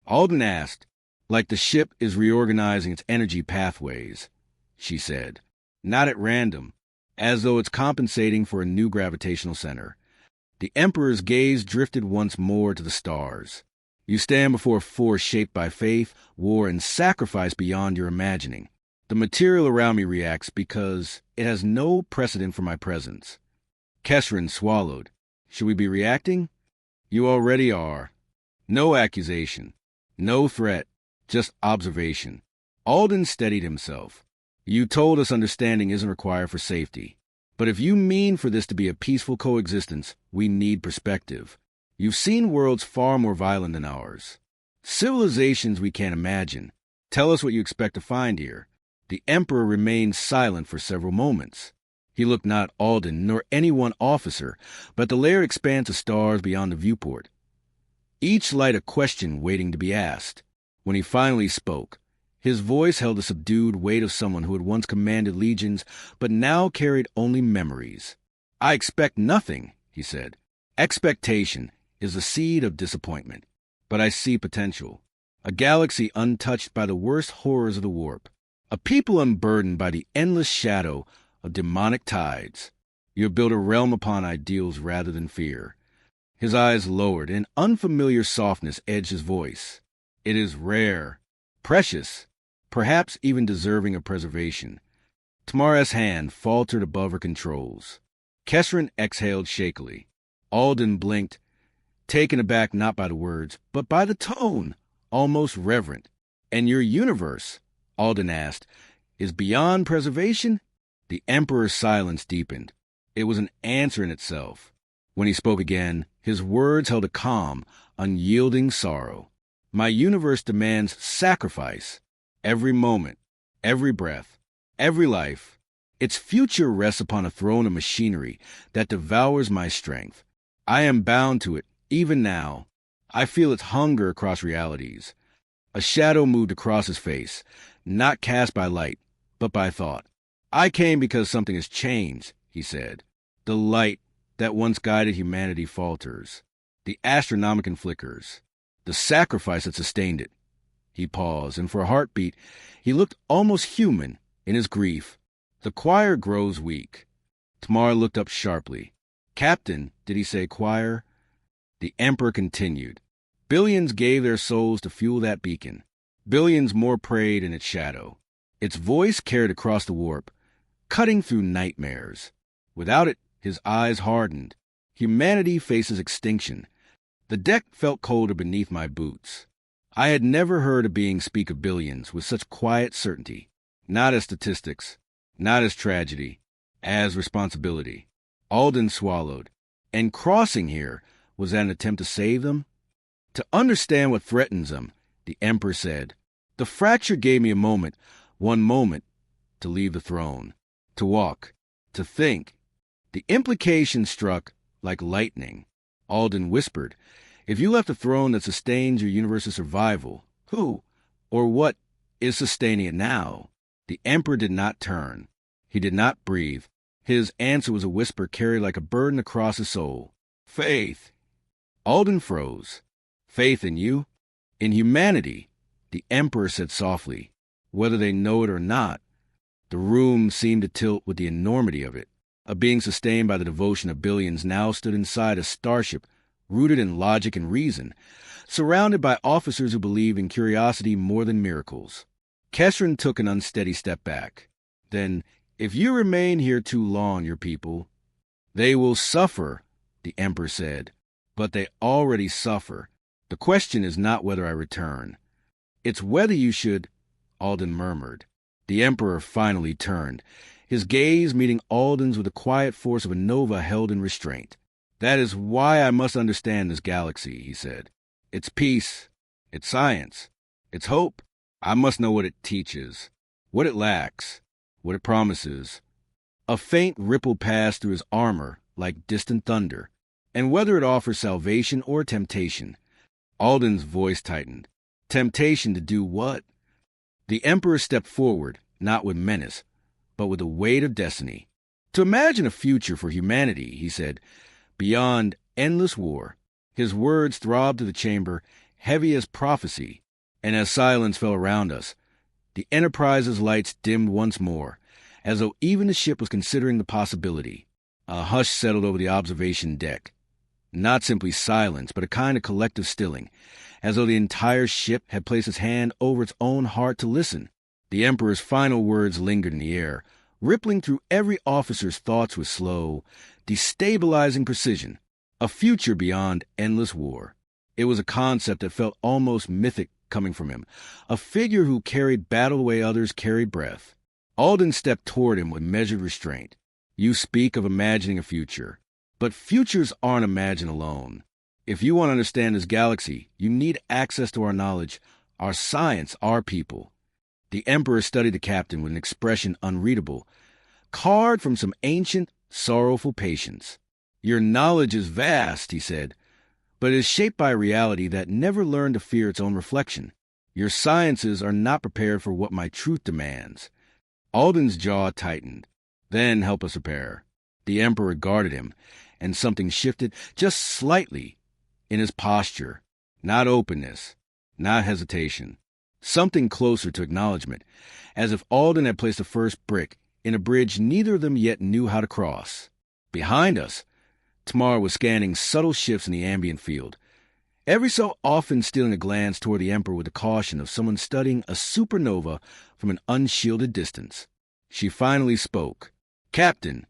Alden asked. "Like the ship is reorganizing its energy pathways," she said. "Not at random, as though it's compensating for a new gravitational center." The Emperor's gaze drifted once more to the stars. "You stand before a force shaped by faith, war, and sacrifice beyond your imagining. The material around me reacts because it has no precedent for my presence." Kesrin swallowed. "Should we be reacting?" "You already are. No accusation, no threat, just observation." Alden steadied himself. "You told us understanding isn't required for safety. But if you mean for this to be a peaceful coexistence, we need perspective. You've seen worlds far more violent than ours. Civilizations we can't imagine. Tell us what you expect to find here." The Emperor remained silent for several moments. He looked not at Alden nor any one officer, but at the layered expanse of stars beyond the viewport. Each light a question waiting to be asked. When he finally spoke, his voice held the subdued weight of someone who had once commanded legions, but now carried only memories. "I expect nothing," he said. "Expectation is the seed of disappointment. But I see potential. A galaxy untouched by the worst horrors of the warp. A people unburdened by the endless shadow of demonic tides. You build a realm upon ideals rather than fear." His eyes lowered, and unfamiliar softness edged his voice. "It is rare, precious, perhaps even deserving of preservation." Tamara's hand faltered above her controls. Kesrin exhaled shakily. Alden blinked, taken aback not by the words, but by the tone, almost reverent. "And your universe," Alden asked, "is beyond preservation?" The Emperor's silence deepened. It was an answer in itself. When he spoke again, his words held a calm, unyielding sorrow. "My universe demands sacrifice. Every moment, every breath, every life. Its future rests upon a throne of machinery that devours my strength. I am bound to it, even now. I feel its hunger across realities." A shadow moved across his face, not cast by light, but by thought. "I came because something has changed," he said. "The light that once guided humanity falters. The Astronomicon flickers. The sacrifice that sustained it." He paused, and for a heartbeat, he looked almost human in his grief. "The choir grows weak." Tamara looked up sharply. "Captain, did he say choir?" The Emperor continued. "Billions gave their souls to fuel that beacon. Billions more prayed in its shadow. Its voice carried across the warp, cutting through nightmares. Without it, his eyes hardened. Humanity faces extinction. The deck felt colder beneath my boots. I had never heard a being speak of billions with such quiet certainty. Not as statistics, not as tragedy, as responsibility." Alden swallowed. "And crossing here, was that an attempt to save them?" "To understand what threatens them," the Emperor said. "The fracture gave me a moment, one moment, to leave the throne, to walk, to think." The implication struck like lightning. Alden whispered, If you left a throne that sustains your universe's survival, who or what is sustaining it now? The Emperor did not turn. He did not breathe. His answer was a whisper carried like a burden across his soul. Faith. Alden froze. Faith in you? In humanity, the Emperor said softly. Whether they know it or not, the room seemed to tilt with the enormity of it. A being sustained by the devotion of billions now stood inside a starship rooted in logic and reason, surrounded by officers who believed in curiosity more than miracles. Kesrin took an unsteady step back. Then, if you remain here too long, your people, they will suffer, the Emperor said. But they already suffer. The question is not whether I return. It's whether you should, Alden murmured. The Emperor finally turned, his gaze meeting Alden's with the quiet force of a nova held in restraint. That is why I must understand this galaxy, he said. Its peace, its science, its hope. I must know what it teaches, what it lacks, what it promises. A faint ripple passed through his armor like distant thunder, and whether it offers salvation or temptation. Alden's voice tightened. Temptation to do what? The Emperor stepped forward, not with menace, but with the weight of destiny. To imagine a future for humanity, he said, beyond endless war. His words throbbed through the chamber, heavy as prophecy, and as silence fell around us, the Enterprise's lights dimmed once more, as though even the ship was considering the possibility. A hush settled over the observation deck. Not simply silence, but a kind of collective stilling, as though the entire ship had placed its hand over its own heart to listen. The Emperor's final words lingered in the air, rippling through every officer's thoughts with slow, destabilizing precision. A future beyond endless war. It was a concept that felt almost mythic coming from him, a figure who carried battle the way others carried breath. Alden stepped toward him with measured restraint. You speak of imagining a future, but futures aren't imagined alone. If you want to understand this galaxy, you need access to our knowledge, our science, our people. The Emperor studied the captain with an expression unreadable, carved from some ancient, sorrowful patience. Your knowledge is vast, he said, but it is shaped by a reality that never learned to fear its own reflection. Your sciences are not prepared for what my truth demands. Alden's jaw tightened. Then help us prepare. The Emperor regarded him, and something shifted just slightly in his posture. Not openness, not hesitation. Something closer to acknowledgement, as if Alden had placed the first brick in a bridge neither of them yet knew how to cross. Behind us, Tamar was scanning subtle shifts in the ambient field, every so often stealing a glance toward the Emperor with the caution of someone studying a supernova from an unshielded distance. She finally spoke. Captain,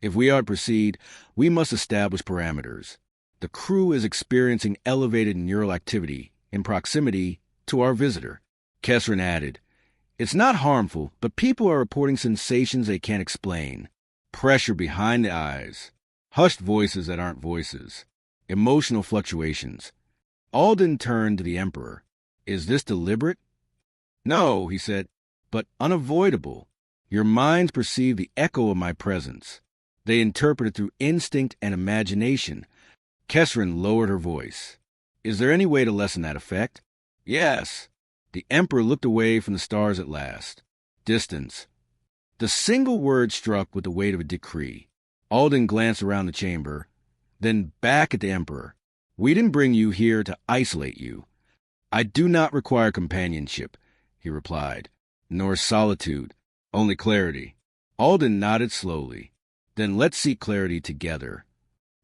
if we are to proceed, we must establish parameters. The crew is experiencing elevated neural activity in proximity to our visitor. Kesrin added, It's not harmful, but people are reporting sensations they can't explain. Pressure behind the eyes. Hushed voices that aren't voices. Emotional fluctuations. Alden turned to the Emperor. Is this deliberate? No, he said, but unavoidable. Your minds perceive the echo of my presence. They interpret it through instinct and imagination. Kesrin lowered her voice. Is there any way to lessen that effect? Yes. The Emperor looked away from the stars at last. Distance. The single word struck with the weight of a decree. Alden glanced around the chamber, then back at the Emperor. We didn't bring you here to isolate you. I do not require companionship, he replied, nor solitude, only clarity. Alden nodded slowly. Then let's seek clarity together.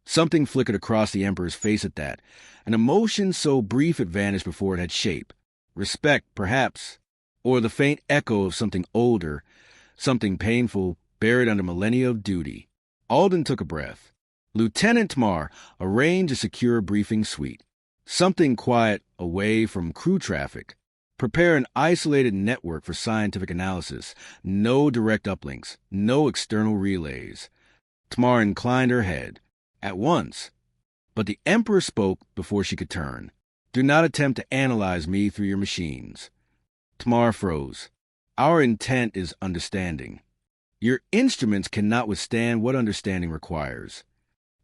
Something flickered across the Emperor's face at that, an emotion so brief it vanished before it had shape. Respect, perhaps, or the faint echo of something older, something painful, buried under millennia of duty. Alden took a breath. Lieutenant Tamar, arrange a secure briefing suite. Something quiet away from crew traffic. Prepare an isolated network for scientific analysis. No direct uplinks. No external relays. Tamar inclined her head. At once. But the Emperor spoke before she could turn. Do not attempt to analyze me through your machines. Tamar froze. Our intent is understanding. Your instruments cannot withstand what understanding requires.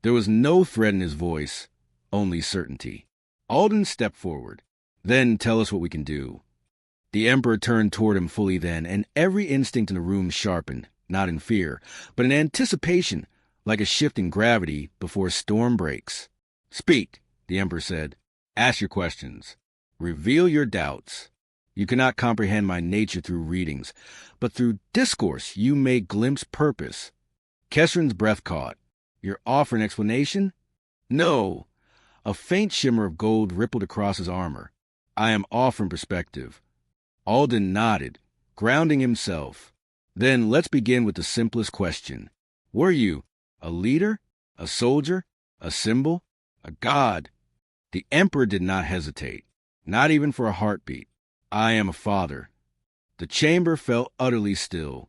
There was no threat in his voice, only certainty. Alden stepped forward. Then tell us what we can do. The Emperor turned toward him fully then, and every instinct in the room sharpened, not in fear, but in anticipation, like a shift in gravity before a storm breaks. Speak, the Emperor said. Ask your questions. Reveal your doubts. You cannot comprehend my nature through readings, but through discourse you may glimpse purpose. Kesrin's breath caught. Your offer an explanation? No. A faint shimmer of gold rippled across his armor. I am offering perspective. Alden nodded, grounding himself. Then let's begin with the simplest question. Were you a leader, a soldier, a symbol, a god? The Emperor did not hesitate, not even for a heartbeat. I am a father. The chamber felt utterly still.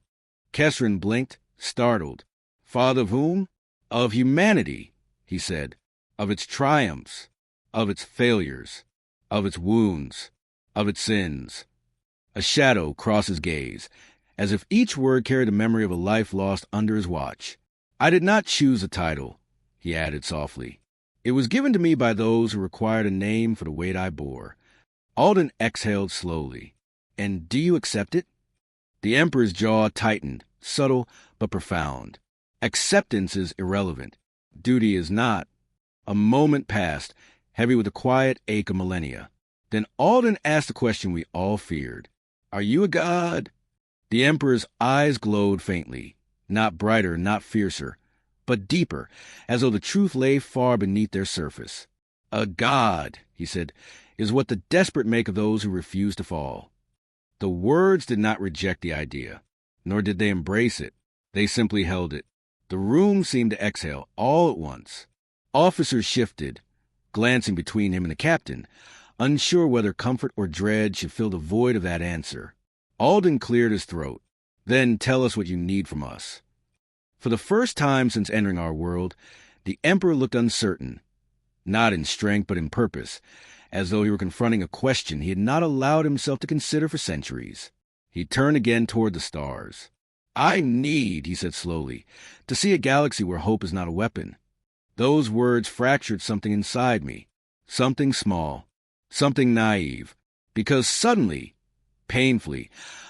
Kesrin blinked, startled. Father of whom? Of humanity, he said. Of its triumphs, of its failures, of its wounds, of its sins. A shadow crossed his gaze, as if each word carried the memory of a life lost under his watch. I did not choose a title, he added softly. It was given to me by those who required a name for the weight I bore. Alden exhaled slowly. And do you accept it? The Emperor's jaw tightened, subtle but profound. Acceptance is irrelevant. Duty is not. A moment passed, heavy with the quiet ache of millennia. Then Alden asked the question we all feared. Are you a god? The Emperor's eyes glowed faintly, not brighter, not fiercer, but deeper, as though the truth lay far beneath their surface. A god, he said, is what the desperate make of those who refuse to fall. The words did not reject the idea, nor did they embrace it. They simply held it. The room seemed to exhale all at once. Officers shifted, glancing between him and the captain, unsure whether comfort or dread should fill the void of that answer. Alden cleared his throat. Then tell us what you need from us. For the first time since entering our world, the Emperor looked uncertain, not in strength but in purpose, as though he were confronting a question he had not allowed himself to consider for centuries. He turned again toward the stars. I need, he said slowly, to see a galaxy where hope is not a weapon. Those words fractured something inside me, something small, something naive, because suddenly, painfully,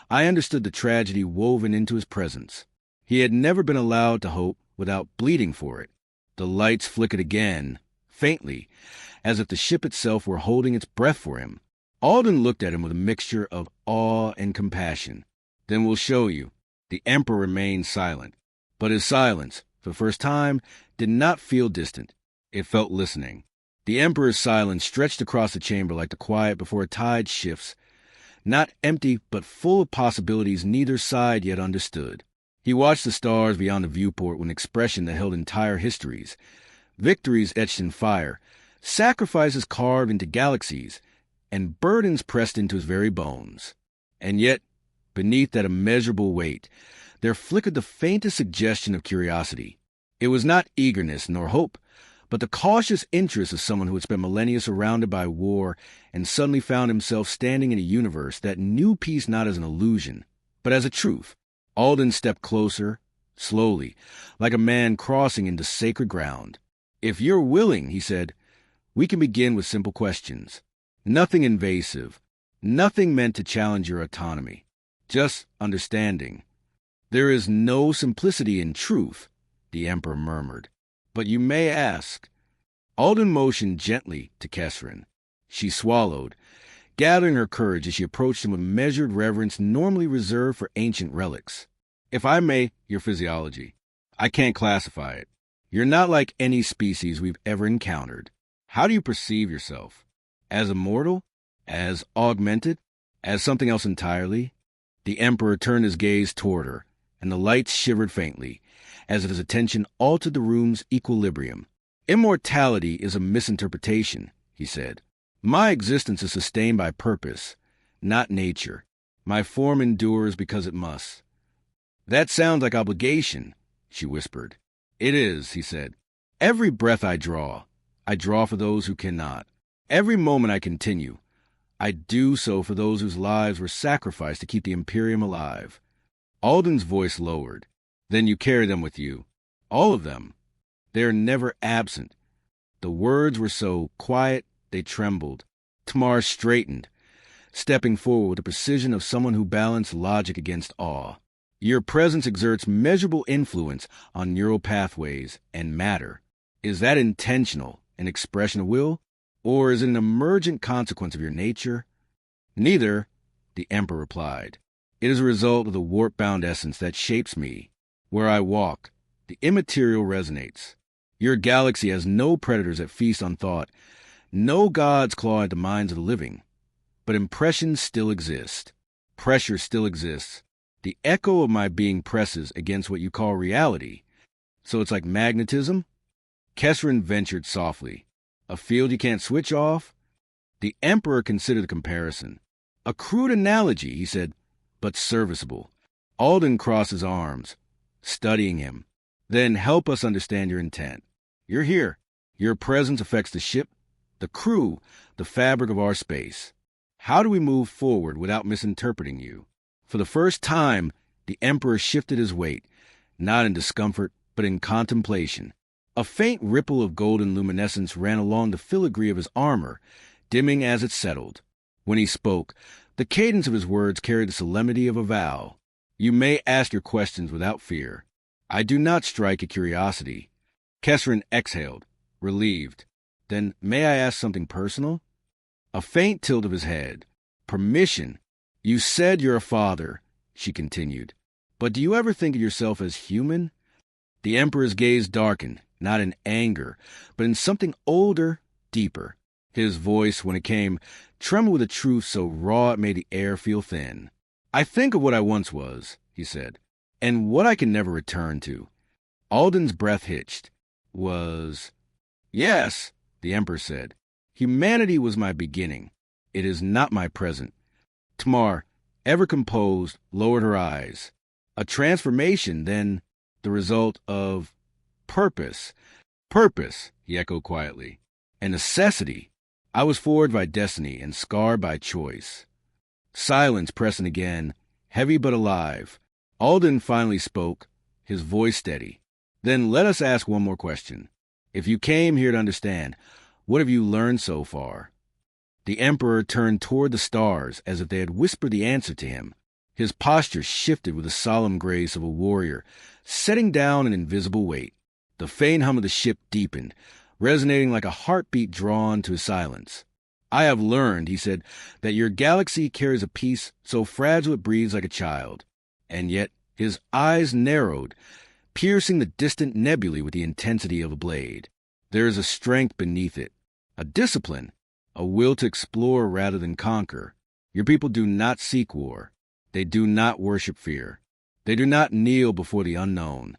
I understood the tragedy woven into his presence. He had never been allowed to hope without bleeding for it. The lights flickered again, faintly, as if the ship itself were holding its breath for him. Alden looked at him with a mixture of awe and compassion. Then we'll show you. The Emperor remained silent, but his silence, for the first time, did not feel distant. It felt listening. The Emperor's silence stretched across the chamber like the quiet before a tide shifts, not empty but full of possibilities neither side yet understood. He watched the stars beyond the viewport with an expression that held entire histories, victories etched in fire, sacrifices carved into galaxies, and burdens pressed into his very bones. And yet, beneath that immeasurable weight, there flickered the faintest suggestion of curiosity. It was not eagerness nor hope, but the cautious interest of someone who had spent millennia surrounded by war and suddenly found himself standing in a universe that knew peace not as an illusion, but as a truth. Alden stepped closer, slowly, like a man crossing into sacred ground. If you're willing, he said, we can begin with simple questions. Nothing invasive, nothing meant to challenge your autonomy, just understanding. There is no simplicity in truth, the Emperor murmured. But you may ask. Alden motioned gently to Kesrin. She swallowed, gathering her courage as she approached him with measured reverence normally reserved for ancient relics. If I may, your physiology. I can't classify it. You're not like any species we've ever encountered. How do you perceive yourself? As immortal? As augmented? As something else entirely? The Emperor turned his gaze toward her, and the lights shivered faintly, as if his attention altered the room's equilibrium. Immortality is a misinterpretation, he said. My existence is sustained by purpose, not nature. My form endures because it must. That sounds like obligation, she whispered. It is, he said. Every breath I draw for those who cannot. Every moment I continue, I do so for those whose lives were sacrificed to keep the Imperium alive. Alden's voice lowered. Then you carry them with you. All of them. They are never absent. The words were so quiet, They trembled. Tamar straightened, stepping forward with the precision of someone who balanced logic against awe. Your presence exerts measurable influence on neural pathways and matter. Is that intentional, an expression of will, or is it an emergent consequence of your nature? Neither, the Emperor replied. It is a result of the warp-bound essence that shapes me. Where I walk, the immaterial resonates. Your galaxy has no predators that feast on thought, no gods claw at the minds of the living. But impressions still exist. Pressure still exists. The echo of my being presses against what you call reality. So it's like magnetism? Kesrin ventured softly. A field you can't switch off? The Emperor considered the comparison. A crude analogy, he said, but serviceable. Alden crossed his arms, studying him. Then help us understand your intent. You're here. Your presence affects the ship, the crew, the fabric of our space. How do we move forward without misinterpreting you? For the first time, the Emperor shifted his weight, not in discomfort, but in contemplation. A faint ripple of golden luminescence ran along the filigree of his armor, dimming as it settled. When he spoke, the cadence of his words carried the solemnity of a vow. You may ask your questions without fear. I do not strike at curiosity. Kesrin exhaled, relieved. Then may I ask something personal? A faint tilt of his head. Permission. You said you're a father, she continued. But do you ever think of yourself as human? The Emperor's gaze darkened, not in anger, but in something older, deeper. His voice, when it came, trembled with a truth so raw it made the air feel thin. I think of what I once was, he said, and what I can never return to. Alden's breath hitched. Yes, the Emperor said. Humanity was my beginning. It is not my present. Tamar, ever composed, lowered her eyes. A transformation, then, the result of purpose. Purpose, he echoed quietly. A necessity. I was forged by destiny and scarred by choice. Silence pressing again, heavy but alive. Alden finally spoke, his voice steady. Then let us ask one more question. If you came here to understand, what have you learned so far? The Emperor turned toward the stars as if they had whispered the answer to him. His posture shifted with the solemn grace of a warrior, setting down an invisible weight. The faint hum of the ship deepened, resonating like a heartbeat drawn to his silence. I have learned, he said, that your galaxy carries a peace so fragile it breathes like a child. And yet his eyes narrowed, piercing the distant nebulae with the intensity of a blade. There is a strength beneath it, a discipline, a will to explore rather than conquer. Your people do not seek war. They do not worship fear. They do not kneel before the unknown.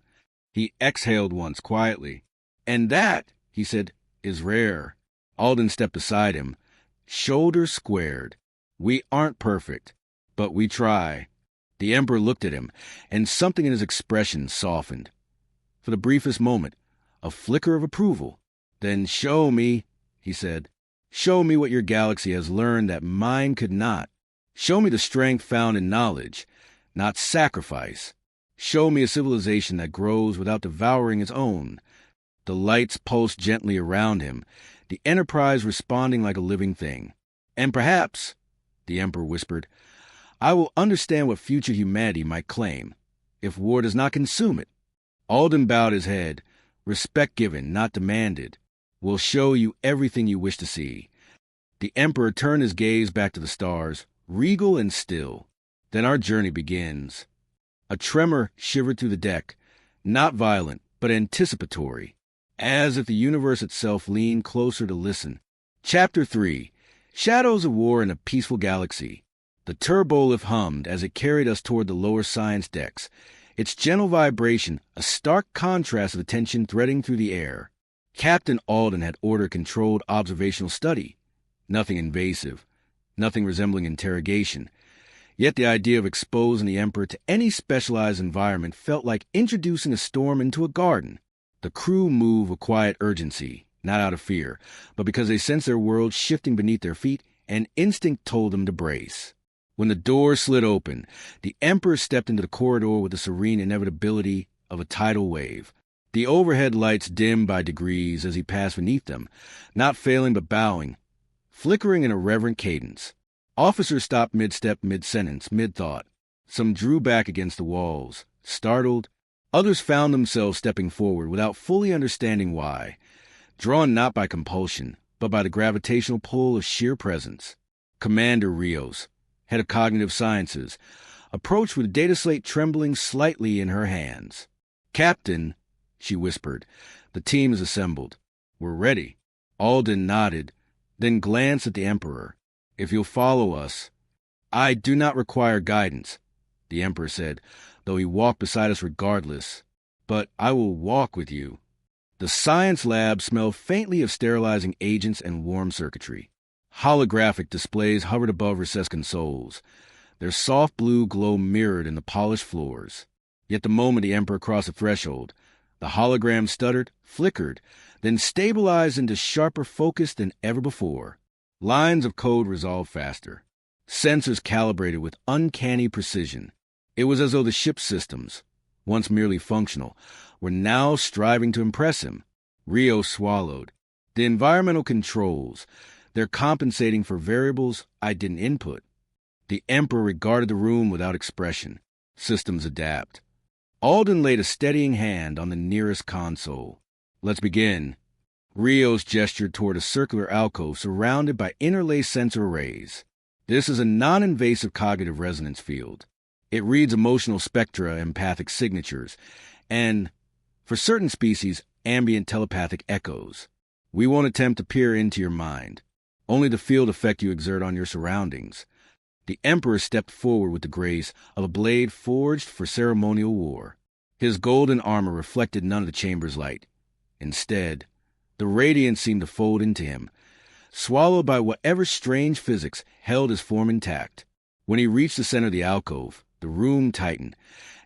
He exhaled once quietly. And that, he said, is rare. Alden stepped beside him, shoulders squared. We aren't perfect, but we try. The Emperor looked at him, and something in his expression softened. For the briefest moment, a flicker of approval. Then show me, he said. Show me what your galaxy has learned that mine could not. Show me the strength found in knowledge, not sacrifice. Show me a civilization that grows without devouring its own. The lights pulsed gently around him, the Enterprise responding like a living thing. And perhaps, the Emperor whispered, I will understand what future humanity might claim, if war does not consume it. Alden bowed his head, respect given, not demanded. Will show you everything you wish to see. The Emperor turned his gaze back to the stars, regal and still. Then our journey begins. A tremor shivered through the deck, not violent, but anticipatory, as if the universe itself leaned closer to listen. Chapter 3. Shadows of War in a Peaceful Galaxy. The turbolift hummed as it carried us toward the lower science decks, its gentle vibration a stark contrast of the tension threading through the air. Captain Alden had ordered controlled observational study. Nothing invasive, nothing resembling interrogation. Yet the idea of exposing the Emperor to any specialized environment felt like introducing a storm into a garden. The crew moved with quiet urgency, not out of fear, but because they sensed their world shifting beneath their feet, and instinct told them to brace. When the door slid open, the Emperor stepped into the corridor with the serene inevitability of a tidal wave. The overhead lights dimmed by degrees as he passed beneath them, not failing but bowing, flickering in a reverent cadence. Officers stopped mid-step, mid-sentence, mid-thought. Some drew back against the walls, startled. Others found themselves stepping forward without fully understanding why, drawn not by compulsion, but by the gravitational pull of sheer presence. Commander Rios, head of cognitive sciences, approached with data slate trembling slightly in her hands. "Captain," she whispered, "the team is assembled. We're ready." Alden nodded, then glanced at the Emperor. "If you'll follow us." "I do not require guidance," the Emperor said, though he walked beside us regardless. "But I will walk with you." The science lab smelled faintly of sterilizing agents and warm circuitry. Holographic displays hovered above recessed consoles, their soft blue glow mirrored in the polished floors. Yet the moment the Emperor crossed the threshold, the hologram stuttered, flickered, then stabilized into sharper focus than ever before. Lines of code resolved faster. Sensors calibrated with uncanny precision. It was as though the ship's systems, once merely functional, were now striving to impress him. Rio swallowed. The environmental controls, they're compensating for variables I didn't input. The Emperor regarded the room without expression. Systems adapt. Alden laid a steadying hand on the nearest console. "Let's begin." Rios gestured toward a circular alcove surrounded by interlaced sensor arrays. "This is a non-invasive cognitive resonance field. It reads emotional spectra, empathic signatures, and, for certain species, ambient telepathic echoes. We won't attempt to peer into your mind, only the field effect you exert on your surroundings." The Emperor stepped forward with the grace of a blade forged for ceremonial war. His golden armor reflected none of the chamber's light. Instead, the radiance seemed to fold into him, swallowed by whatever strange physics held his form intact. When he reached the center of the alcove, the room tightened,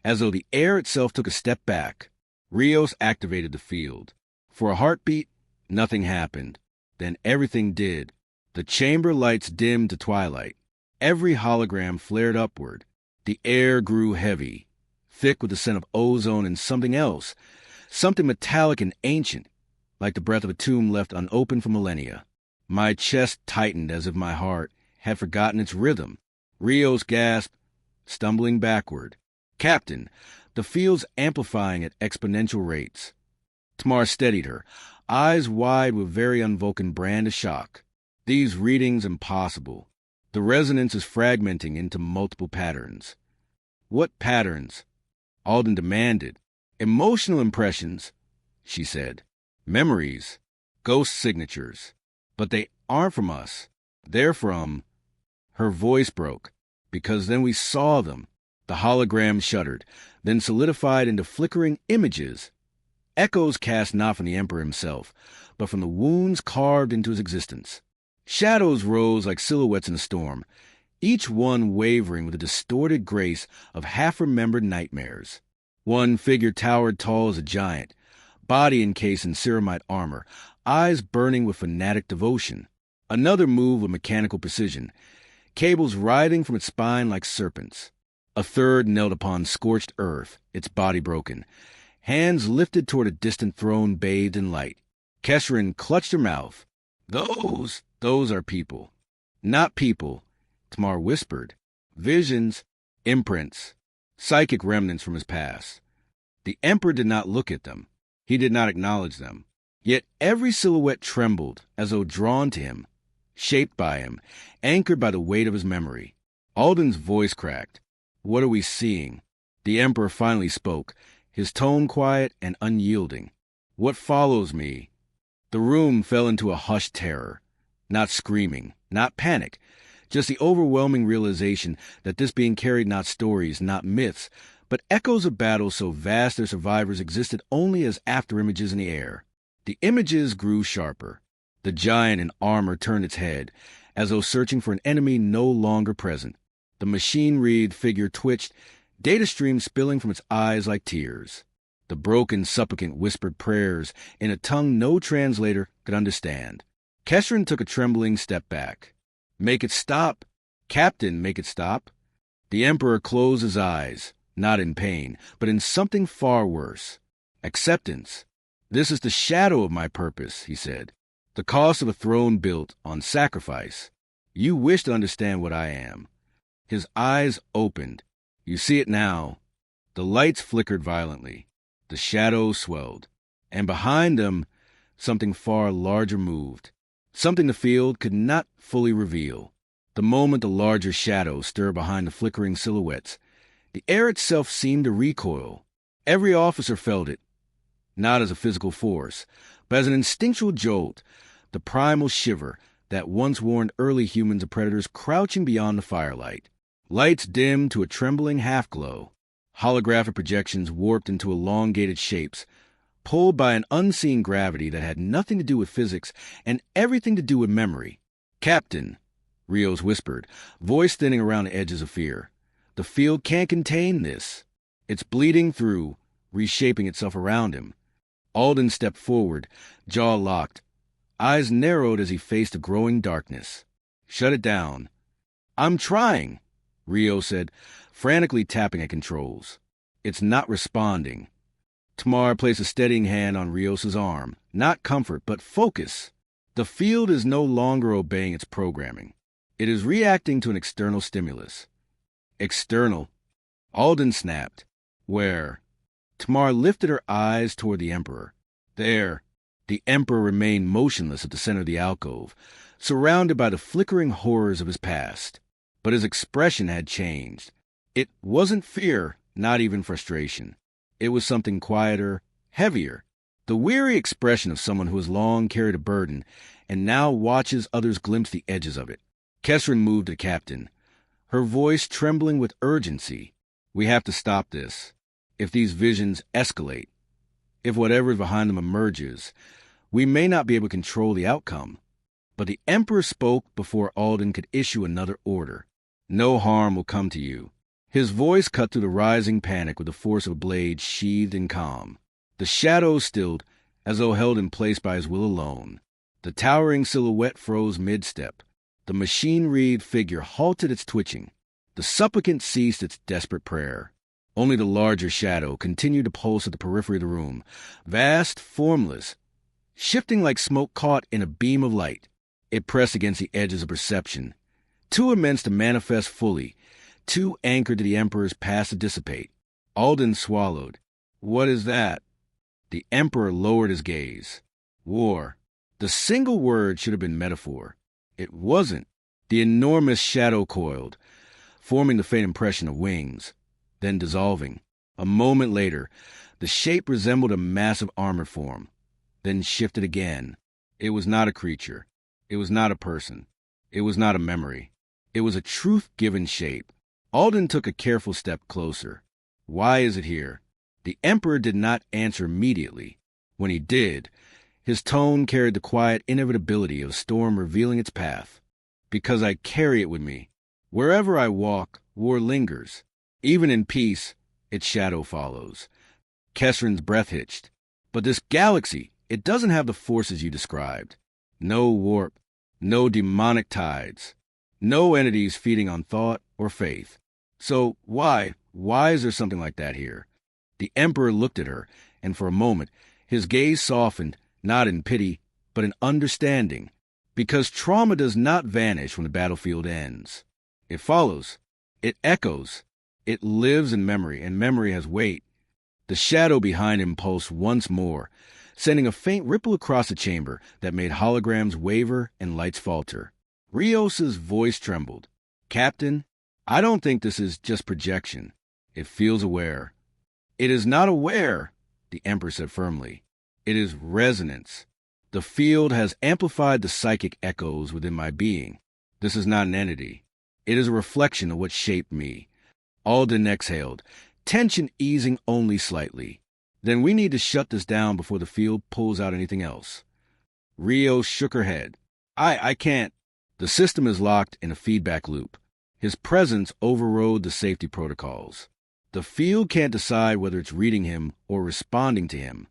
as though the air itself took a step back. Rios activated the field. For a heartbeat, nothing happened. Then everything did. The chamber lights dimmed to twilight. Every hologram flared upward. The air grew heavy, thick with the scent of ozone and something else, something metallic and ancient, like the breath of a tomb left unopened for millennia. My chest tightened as if my heart had forgotten its rhythm. Rios gasped, stumbling backward. "Captain, the field's amplifying at exponential rates." Tamar steadied her, eyes wide with very un-Vulcan brand of shock. "These readings impossible. The resonance is fragmenting into multiple patterns." "What patterns?" Alden demanded. "Emotional impressions," she said. "Memories. Ghost signatures. But they aren't from us. They're from—" Her voice broke, "because then we saw them." The hologram shuddered, then solidified into flickering images. Echoes cast not from the Emperor himself, but from the wounds carved into his existence. Shadows rose like silhouettes in a storm, each one wavering with the distorted grace of half-remembered nightmares. One figure towered tall as a giant, body encased in ceramite armor, eyes burning with fanatic devotion. Another moved with mechanical precision, cables writhing from its spine like serpents. A third knelt upon scorched earth, its body broken, hands lifted toward a distant throne bathed in light. Kesharin clutched her mouth. Those are people." "Not people," Tamar whispered. "Visions, imprints, psychic remnants from his past." The Emperor did not look at them. He did not acknowledge them. Yet every silhouette trembled as though drawn to him, shaped by him, anchored by the weight of his memory. Alden's voice cracked. "What are we seeing?" The Emperor finally spoke, his tone quiet and unyielding. "What follows me?" The room fell into a hushed terror. Not screaming, not panic, just the overwhelming realization that this being carried not stories, not myths, but echoes of battles so vast their survivors existed only as afterimages in the air. The images grew sharper. The giant in armor turned its head, as though searching for an enemy no longer present. The machine-read figure twitched, data streams spilling from its eyes like tears. The broken supplicant whispered prayers in a tongue no translator could understand. Kesharin took a trembling step back. "Make it stop. Captain, make it stop." The Emperor closed his eyes, not in pain, but in something far worse. "Acceptance. This is the shadow of my purpose," he said. The cost of a throne built on sacrifice. You wish to understand what I am. His eyes opened. You see it now. The lights flickered violently. The shadows swelled. And behind them, something far larger moved. Something the field could not fully reveal. The moment the larger shadows stirred behind the flickering silhouettes, the air itself seemed to recoil. Every officer felt it, not as a physical force, but as an instinctual jolt, the primal shiver that once warned early humans of predators crouching beyond the firelight. Lights dimmed to a trembling half-glow. Holographic projections warped into elongated shapes, pulled by an unseen gravity that had nothing to do with physics and everything to do with memory. "Captain," Rios whispered, voice thinning around the edges of fear. "The field can't contain this. It's bleeding through, reshaping itself around him." Alden stepped forward, jaw locked, eyes narrowed as he faced the growing darkness. "Shut it down." "I'm trying," Rio said, frantically tapping at controls. "It's not responding." Tamar placed a steadying hand on Rios' arm. Not comfort, but focus. The field is no longer obeying its programming. It is reacting to an external stimulus. External. Alden snapped. "Where?" Tamar lifted her eyes toward the Emperor. There. The Emperor remained motionless at the center of the alcove, surrounded by the flickering horrors of his past. But his expression had changed. It wasn't fear, not even frustration. It was something quieter, heavier. The weary expression of someone who has long carried a burden and now watches others glimpse the edges of it. Kesrin moved to the captain, her voice trembling with urgency. "We have to stop this. If these visions escalate, if whatever is behind them emerges, we may not be able to control the outcome." But the Emperor spoke before Alden could issue another order. "No harm will come to you." His voice cut through the rising panic with the force of a blade sheathed in calm. The shadows stilled, as though held in place by his will alone. The towering silhouette froze mid-step. The machine-reed figure halted its twitching. The supplicant ceased its desperate prayer. Only the larger shadow continued to pulse at the periphery of the room, vast, formless, shifting like smoke caught in a beam of light. It pressed against the edges of perception, too immense to manifest fully, too anchored to the Emperor's past to dissipate. Alden swallowed. "What is that?" The Emperor lowered his gaze. "War." The single word should have been metaphor. It wasn't. The enormous shadow coiled, forming the faint impression of wings, then dissolving. A moment later, the shape resembled a massive armored form, then shifted again. It was not a creature. It was not a person. It was not a memory. It was a truth-given shape. Alden took a careful step closer. "Why is it here?" The Emperor did not answer immediately. When he did, his tone carried the quiet inevitability of a storm revealing its path. "Because I carry it with me. Wherever I walk, war lingers. Even in peace, its shadow follows." Kesrin's breath hitched. "But this galaxy, it doesn't have the forces you described. No warp, no demonic tides, no entities feeding on thought or faith. So why is there something like that here?" The Emperor looked at her, and for a moment, his gaze softened, not in pity, but in understanding. Because trauma does not vanish when the battlefield ends. It follows. It echoes. It lives in memory, and memory has weight. The shadow behind him pulsed once more, sending a faint ripple across the chamber that made holograms waver and lights falter. Rios's voice trembled. "Captain, I don't think this is just projection. It feels aware." "It is not aware," the Emperor said firmly. "It is resonance. The field has amplified the psychic echoes within my being. This is not an entity. It is a reflection of what shaped me." Alden exhaled, tension easing only slightly. "Then we need to shut this down before the field pulls out anything else." Rio shook her head. I can't." The system is locked in a feedback loop. His presence overrode the safety protocols. The field can't decide whether it's reading him or responding to him.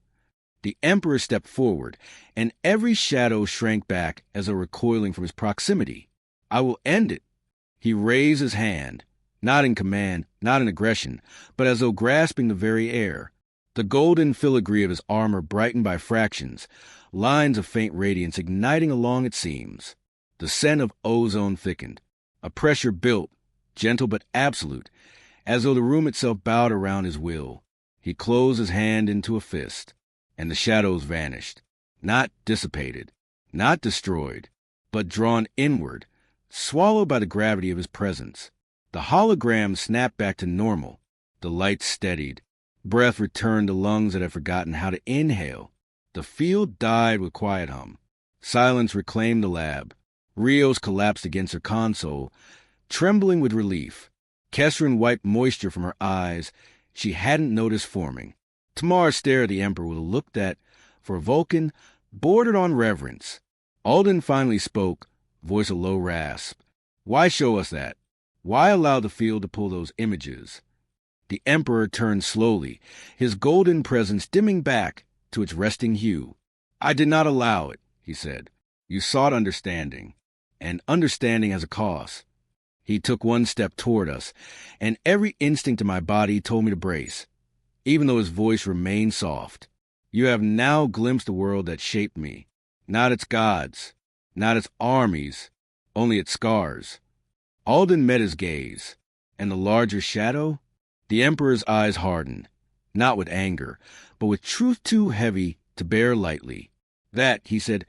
The Emperor stepped forward, and every shadow shrank back as though recoiling from his proximity. "I will end it." He raised his hand, not in command, not in aggression, but as though grasping the very air. The golden filigree of his armor brightened by fractions, lines of faint radiance igniting along its seams. The scent of ozone thickened. A pressure built, gentle but absolute, as though the room itself bowed around his will. He closed his hand into a fist, and the shadows vanished. Not dissipated, not destroyed, but drawn inward, swallowed by the gravity of his presence. The hologram snapped back to normal. The light steadied. Breath returned to lungs that had forgotten how to inhale. The field died with quiet hum. Silence reclaimed the lab. Rios collapsed against her console, trembling with relief. Kesrin wiped moisture from her eyes she hadn't noticed forming. Tamar stared at the Emperor with a look that, for Vulcan, bordered on reverence. Alden finally spoke, voice a low rasp. Why show us that? Why allow the field to pull those images? The Emperor turned slowly, his golden presence dimming back to its resting hue. I did not allow it, he said. You sought understanding, and understanding has a cost. He took one step toward us, and every instinct in my body told me to brace, even though his voice remained soft. You have now glimpsed the world that shaped me, not its gods, not its armies, only its scars. Alden met his gaze, and the larger shadow? The Emperor's eyes hardened, not with anger, but with truth too heavy to bear lightly. That, he said,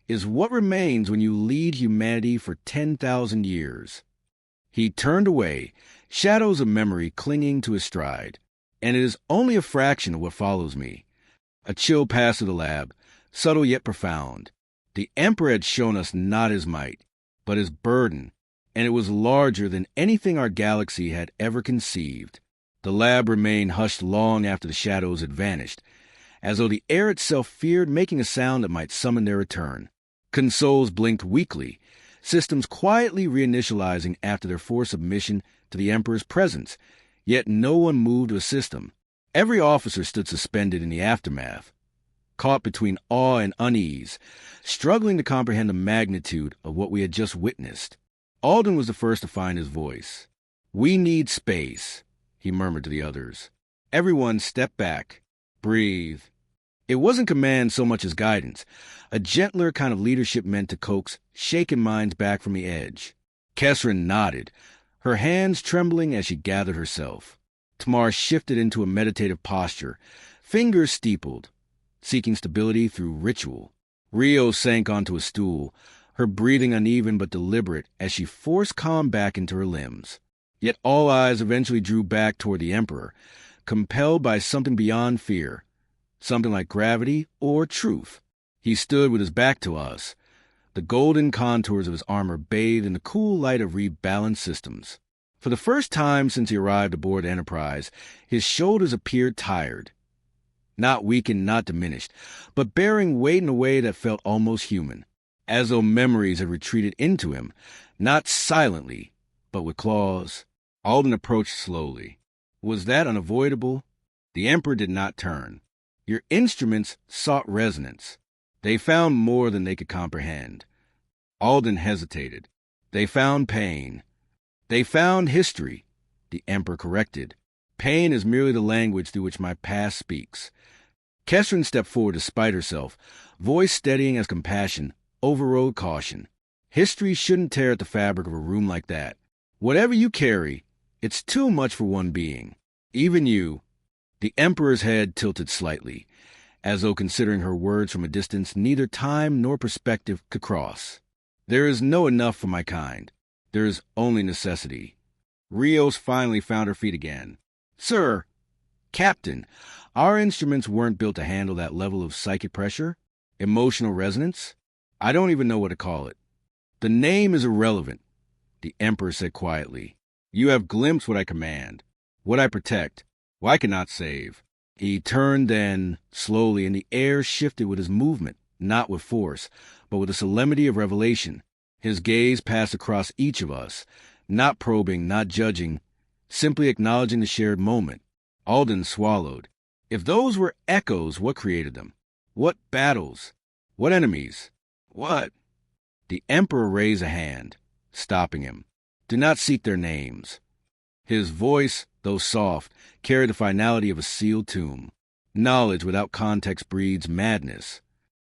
is what remains when you lead humanity for 10,000 years. He turned away, shadows of memory clinging to his stride. And it is only a fraction of what follows me. A chill passed through the lab, subtle yet profound. The Emperor had shown us not his might, but his burden, and it was larger than anything our galaxy had ever conceived. The lab remained hushed long after the shadows had vanished, as though the air itself feared making a sound that might summon their return. Consoles blinked weakly, systems quietly reinitializing after their forced submission to the Emperor's presence, yet no one moved to assist him. Every officer stood suspended in the aftermath, caught between awe and unease, struggling to comprehend the magnitude of what we had just witnessed. Alden was the first to find his voice. We need space, he murmured to the others. Everyone step back. Breathe. It wasn't command so much as guidance, a gentler kind of leadership meant to coax shaken minds back from the edge. Kesrin nodded, her hands trembling as she gathered herself. Tamar shifted into a meditative posture, fingers steepled, seeking stability through ritual. Rio sank onto a stool, her breathing uneven but deliberate as she forced calm back into her limbs. Yet all eyes eventually drew back toward the Emperor, compelled by something beyond fear, something like gravity or truth. He stood with his back to us, the golden contours of his armor bathed in the cool light of rebalanced systems. For the first time since he arrived aboard the Enterprise, his shoulders appeared tired. Not weakened, not diminished, but bearing weight in a way that felt almost human, as though memories had retreated into him, not silently, but with claws. Alden approached slowly. Was that unavoidable? The Emperor did not turn. Your instruments sought resonance. They found more than they could comprehend. Alden hesitated. They found pain. They found history, the Emperor corrected. Pain is merely the language through which my past speaks. Kesrin stepped forward despite herself, voice steadying as compassion overrode caution. History shouldn't tear at the fabric of a room like that. Whatever you carry, it's too much for one being. Even you. The Emperor's head tilted slightly, as though considering her words from a distance neither time nor perspective could cross. There is no enough for my kind. There is only necessity. Rios finally found her feet again. Sir, Captain, our instruments weren't built to handle that level of psychic pressure, emotional resonance. I don't even know what to call it. The name is irrelevant, the Emperor said quietly. You have glimpsed what I command, what I protect, what I cannot save. He turned then, slowly, and the air shifted with his movement, not with force, but with the solemnity of revelation. His gaze passed across each of us, not probing, not judging, simply acknowledging the shared moment. Alden swallowed. If those were echoes, what created them? What battles? What enemies? What? The Emperor raised a hand, stopping him. Do not seek their names. His voice, though soft, carried the finality of a sealed tomb. Knowledge without context breeds madness.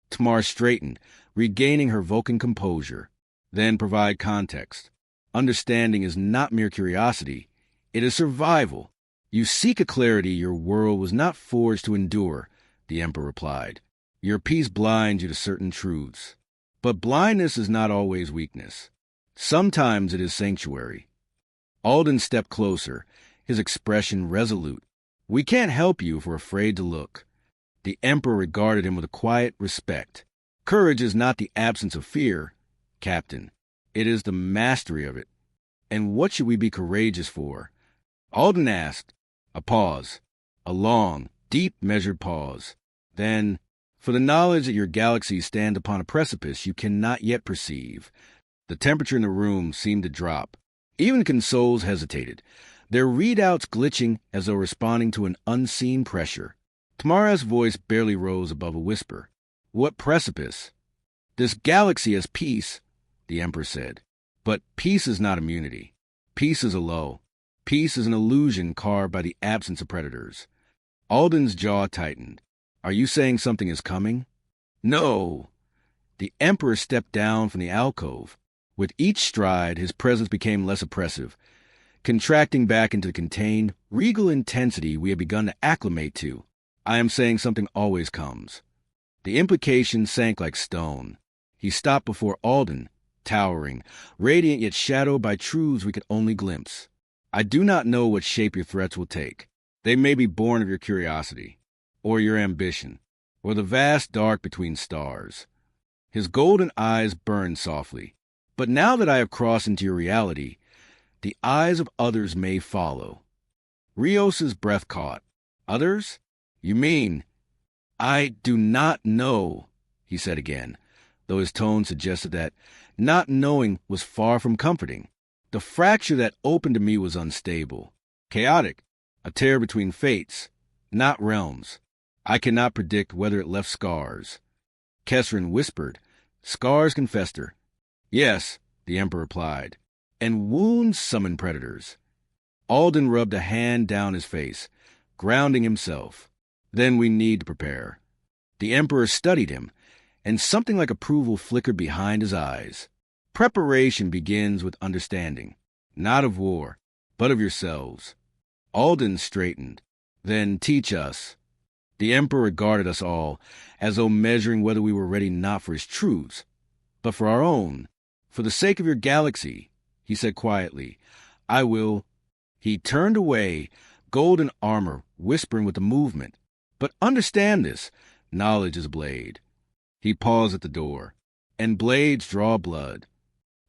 Tamar straightened, regaining her Vulcan composure. Then provide context. Understanding is not mere curiosity. It is survival. You seek a clarity your world was not forged to endure, the Emperor replied. Your peace blinds you to certain truths. But blindness is not always weakness. Sometimes it is sanctuary. Alden stepped closer, his expression resolute. We can't help you if we're afraid to look. The Emperor regarded him with a quiet respect. Courage is not the absence of fear, Captain. It is the mastery of it. And what should we be courageous for? Alden asked. A pause. A long, deep, measured pause. Then, for the knowledge that your galaxies stand upon a precipice you cannot yet perceive. The temperature in the room seemed to drop. Even consoles hesitated, their readouts glitching as though responding to an unseen pressure. Tamara's voice barely rose above a whisper. What precipice? This galaxy has peace, the Emperor said. But peace is not immunity. Peace is a low. Peace is an illusion carved by the absence of predators. Alden's jaw tightened. Are you saying something is coming? No. The Emperor stepped down from the alcove. With each stride, his presence became less oppressive, contracting back into the contained, regal intensity we had begun to acclimate to. I am saying something always comes. The implication sank like stone. He stopped before Alden, towering, radiant yet shadowed by truths we could only glimpse. I do not know what shape your threats will take. They may be born of your curiosity, or your ambition, or the vast dark between stars. His golden eyes burned softly. But now that I have crossed into your reality, the eyes of others may follow. Rios's breath caught. Others? You mean? I do not know, he said again, though his tone suggested that not knowing was far from comforting. The fracture that opened to me was unstable, chaotic, a tear between fates, not realms. I cannot predict whether it left scars. Kesrin whispered. Scars can fester. Yes, the Emperor replied, and wounds summon predators. Alden rubbed a hand down his face, grounding himself. Then we need to prepare. The Emperor studied him, and something like approval flickered behind his eyes. Preparation begins with understanding, not of war, but of yourselves. Alden straightened. Then teach us. The Emperor regarded us all, as though measuring whether we were ready not for his truths, but for our own. For the sake of your galaxy, he said quietly, I will. He turned away, golden armor whispering with the movement. But understand this, knowledge is a blade. He paused at the door, and blades draw blood.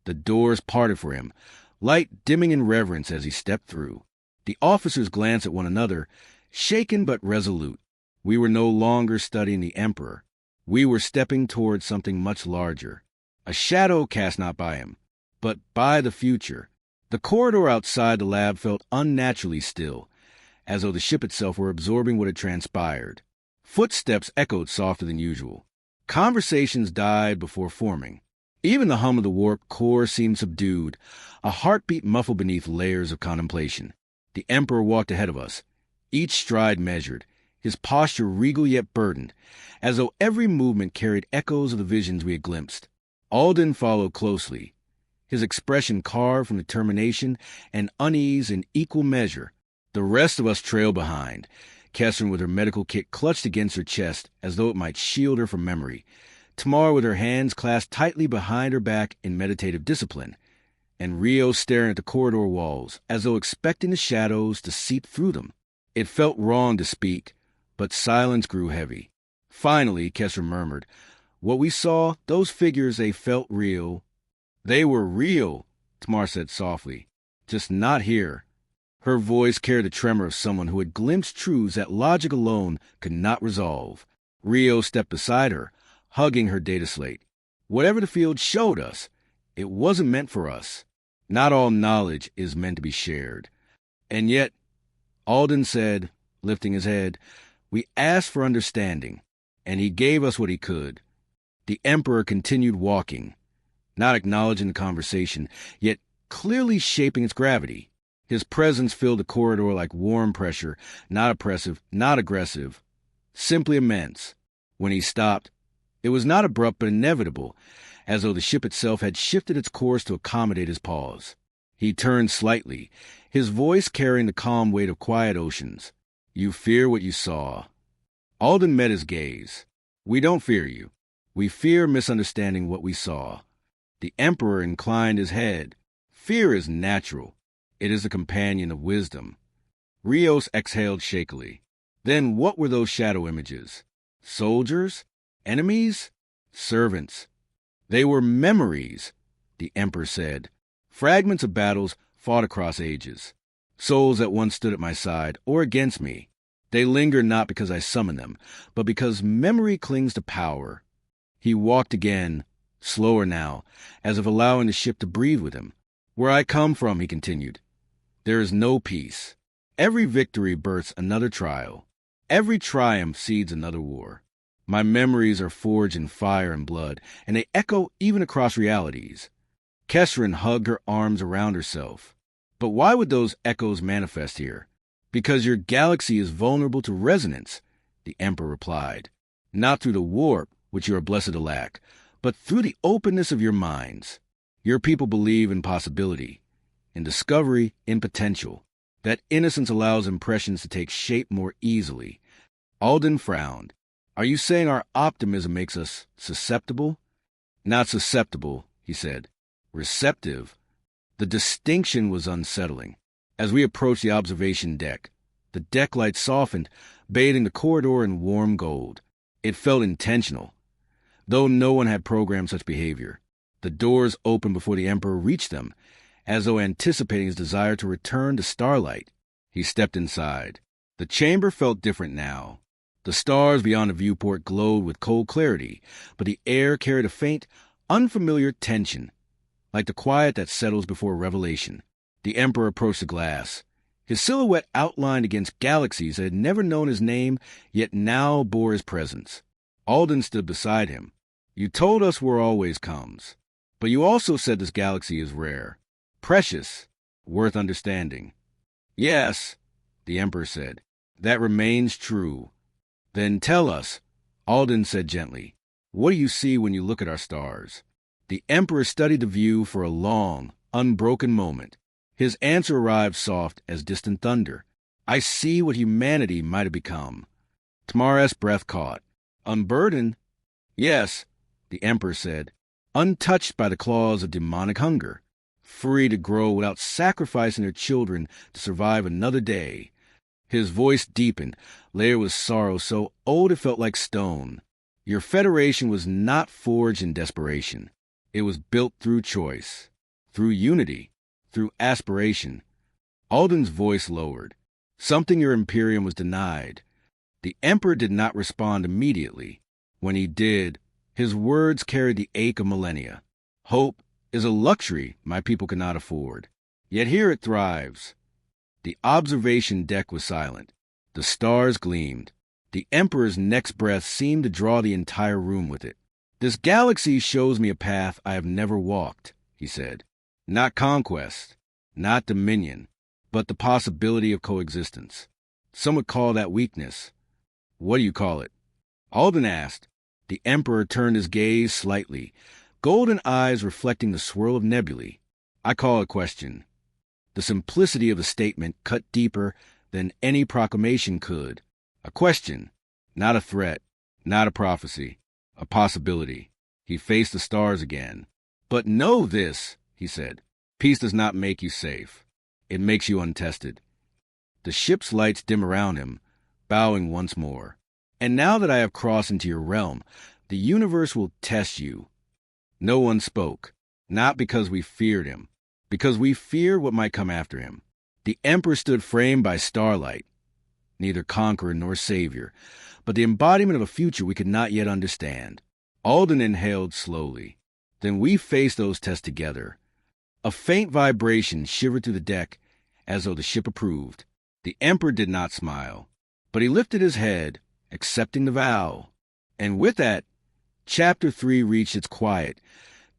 The doors parted for him, light dimming in reverence as he stepped through. The officers glanced at one another, shaken but resolute. We were no longer studying the Emperor. We were stepping towards something much larger. A shadow cast not by him, but by the future. The corridor outside the lab felt unnaturally still, as though the ship itself were absorbing what had transpired. Footsteps echoed softer than usual. Conversations died before forming. Even the hum of the warp core seemed subdued, a heartbeat muffled beneath layers of contemplation. The Emperor walked ahead of us, each stride measured, his posture regal yet burdened, as though every movement carried echoes of the visions we had glimpsed. Alden followed closely, his expression carved from determination and unease in equal measure. The rest of us trailed behind, Kesrin with her medical kit clutched against her chest as though it might shield her from memory, Tamar with her hands clasped tightly behind her back in meditative discipline, and Rio staring at the corridor walls as though expecting the shadows to seep through them. It felt wrong to speak, but silence grew heavy. Finally, Kesrin murmured, What we saw, those figures, they felt real. They were real, Tamar said softly. Just not here. Her voice carried the tremor of someone who had glimpsed truths that logic alone could not resolve. Rio stepped beside her, hugging her data slate. Whatever the field showed us, it wasn't meant for us. Not all knowledge is meant to be shared. And yet, Alden said, lifting his head, we asked for understanding, and he gave us what he could. The Emperor continued walking, not acknowledging the conversation, yet clearly shaping its gravity. His presence filled the corridor like warm pressure, not oppressive, not aggressive, simply immense. When he stopped, it was not abrupt but inevitable, as though the ship itself had shifted its course to accommodate his pause. He turned slightly, his voice carrying the calm weight of quiet oceans. "You fear what you saw." Alden met his gaze. "We don't fear you. We fear misunderstanding what we saw." The Emperor inclined his head. "Fear is natural. It is the companion of wisdom." Rios exhaled shakily. "Then what were those shadow images? Soldiers? Enemies? Servants?" "They were memories," the Emperor said. "Fragments of battles fought across ages. Souls that once stood at my side or against me. They linger not because I summon them, but because memory clings to power." He walked again, slower now, as if allowing the ship to breathe with him. "Where I come from," he continued, "there is no peace. Every victory births another trial. Every triumph seeds another war. My memories are forged in fire and blood, and they echo even across realities." Kesrin hugged her arms around herself. "But why would those echoes manifest here?" "Because your galaxy is vulnerable to resonance," the Emperor replied. "Not through the warp, which you are blessed to lack, but through the openness of your minds. Your people believe in possibility, in discovery, in potential. That innocence allows impressions to take shape more easily." Alden frowned. "Are you saying our optimism makes us susceptible?" "Not susceptible," he said. "Receptive." The distinction was unsettling. As we approached the observation deck, the deck light softened, bathing the corridor in warm gold. It felt intentional, though no one had programmed such behavior. The doors opened before the Emperor reached them, as though anticipating his desire to return to starlight. He stepped inside. The chamber felt different now. The stars beyond the viewport glowed with cold clarity, but the air carried a faint, unfamiliar tension, like the quiet that settles before revelation. The Emperor approached the glass. His silhouette outlined against galaxies that had never known his name, yet now bore his presence. Alden stood beside him. "You told us war always comes, but you also said this galaxy is rare, precious, worth understanding." "Yes," the Emperor said. "That remains true." "Then tell us," Alden said gently, "what do you see when you look at our stars?" The Emperor studied the view for a long, unbroken moment. His answer arrived soft as distant thunder. "I see what humanity might have become." Tamaras' breath caught. "Unburdened?" "Yes," the Emperor said, "untouched by the claws of demonic hunger. Free to grow without sacrificing their children to survive another day." His voice deepened, layered with sorrow so old it felt like stone. "Your federation was not forged in desperation. It was built through choice, through unity, through aspiration." Alden's voice lowered. "Something your Imperium was denied." The Emperor did not respond immediately. When he did, his words carried the ache of millennia. "Hope is a luxury my people cannot afford. Yet here it thrives." The observation deck was silent. The stars gleamed. The Emperor's next breath seemed to draw the entire room with it. "This galaxy shows me a path I have never walked," he said. "Not conquest, not dominion, but the possibility of coexistence. Some would call that weakness. What do you call it?" Alden asked. The Emperor turned his gaze slightly, golden eyes reflecting the swirl of nebulae. "I call it question." The simplicity of the statement cut deeper than any proclamation could. A question, not a threat, not a prophecy, a possibility. He faced the stars again. "But know this," he said. "Peace does not make you safe. It makes you untested." The ship's lights dim around him, bowing once more. "And now that I have crossed into your realm, the universe will test you." No one spoke, not because we feared him, because we feared what might come after him. The Emperor stood framed by starlight, neither conqueror nor savior, but the embodiment of a future we could not yet understand. Alden inhaled slowly. "Then we faced those tests together." A faint vibration shivered through the deck, as though the ship approved. The Emperor did not smile, but he lifted his head, accepting the vow. And with that, Chapter 3 reached its quiet,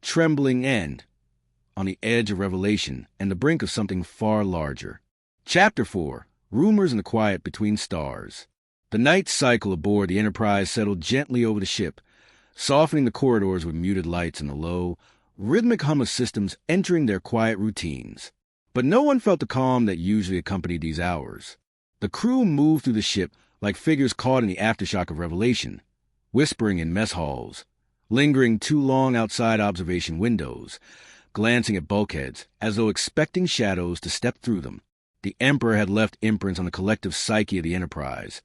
trembling end, on the edge of revelation and the brink of something far larger. Chapter 4, Rumors in the Quiet Between Stars. The night cycle aboard the Enterprise settled gently over the ship, softening the corridors with muted lights and the low, rhythmic hum of systems entering their quiet routines. But no one felt the calm that usually accompanied these hours. The crew moved through the ship like figures caught in the aftershock of revelation, whispering in mess halls, lingering too long outside observation windows, glancing at bulkheads as though expecting shadows to step through them. The Emperor had left imprints on the collective psyche of the Enterprise,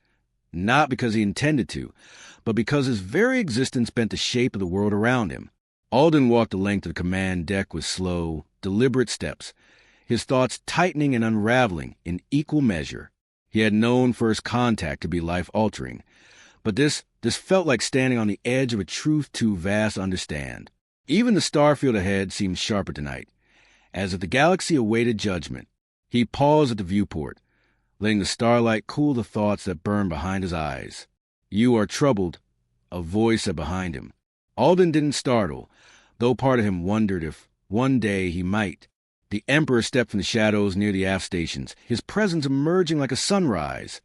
not because he intended to, but because his very existence bent the shape of the world around him. Alden walked the length of the command deck with slow, deliberate steps, his thoughts tightening and unraveling in equal measure. He had known first contact to be life-altering, but this felt like standing on the edge of a truth too vast to understand. Even the starfield ahead seemed sharper tonight, as if the galaxy awaited judgment. He paused at the viewport, letting the starlight cool the thoughts that burned behind his eyes. "You are troubled," a voice said behind him. Alden didn't startle, though part of him wondered if one day he might. The Emperor stepped from the shadows near the aft stations, his presence emerging like a sunrise,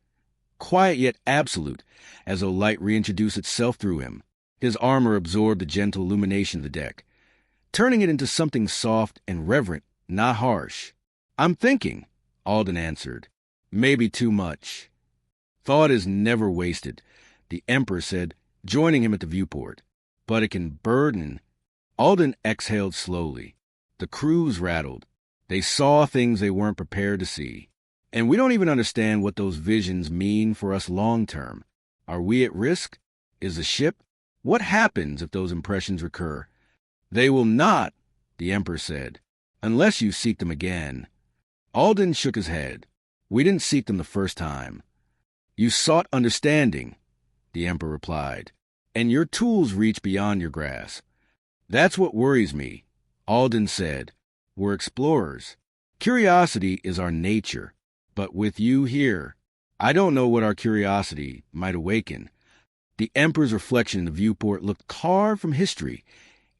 quiet yet absolute, as though light reintroduced itself through him. His armor absorbed the gentle illumination of the deck, turning it into something soft and reverent, not harsh. "I'm thinking," Alden answered. "Maybe too much." "Thought is never wasted," the Emperor said, joining him at the viewport. "But it can burden." Alden exhaled slowly. The crews rattled. They saw things they weren't prepared to see. And we don't even understand what those visions mean for us long term. Are we at risk? Is the ship? What happens if those impressions recur? "They will not," the Emperor said, "unless you seek them again." Alden shook his head. "We didn't seek them the first time." "You sought understanding," the Emperor replied, "and your tools reach beyond your grasp." "That's what worries me," Alden said. "We're explorers. Curiosity is our nature. But with you here, I don't know what our curiosity might awaken." The Emperor's reflection in the viewport looked carved from history,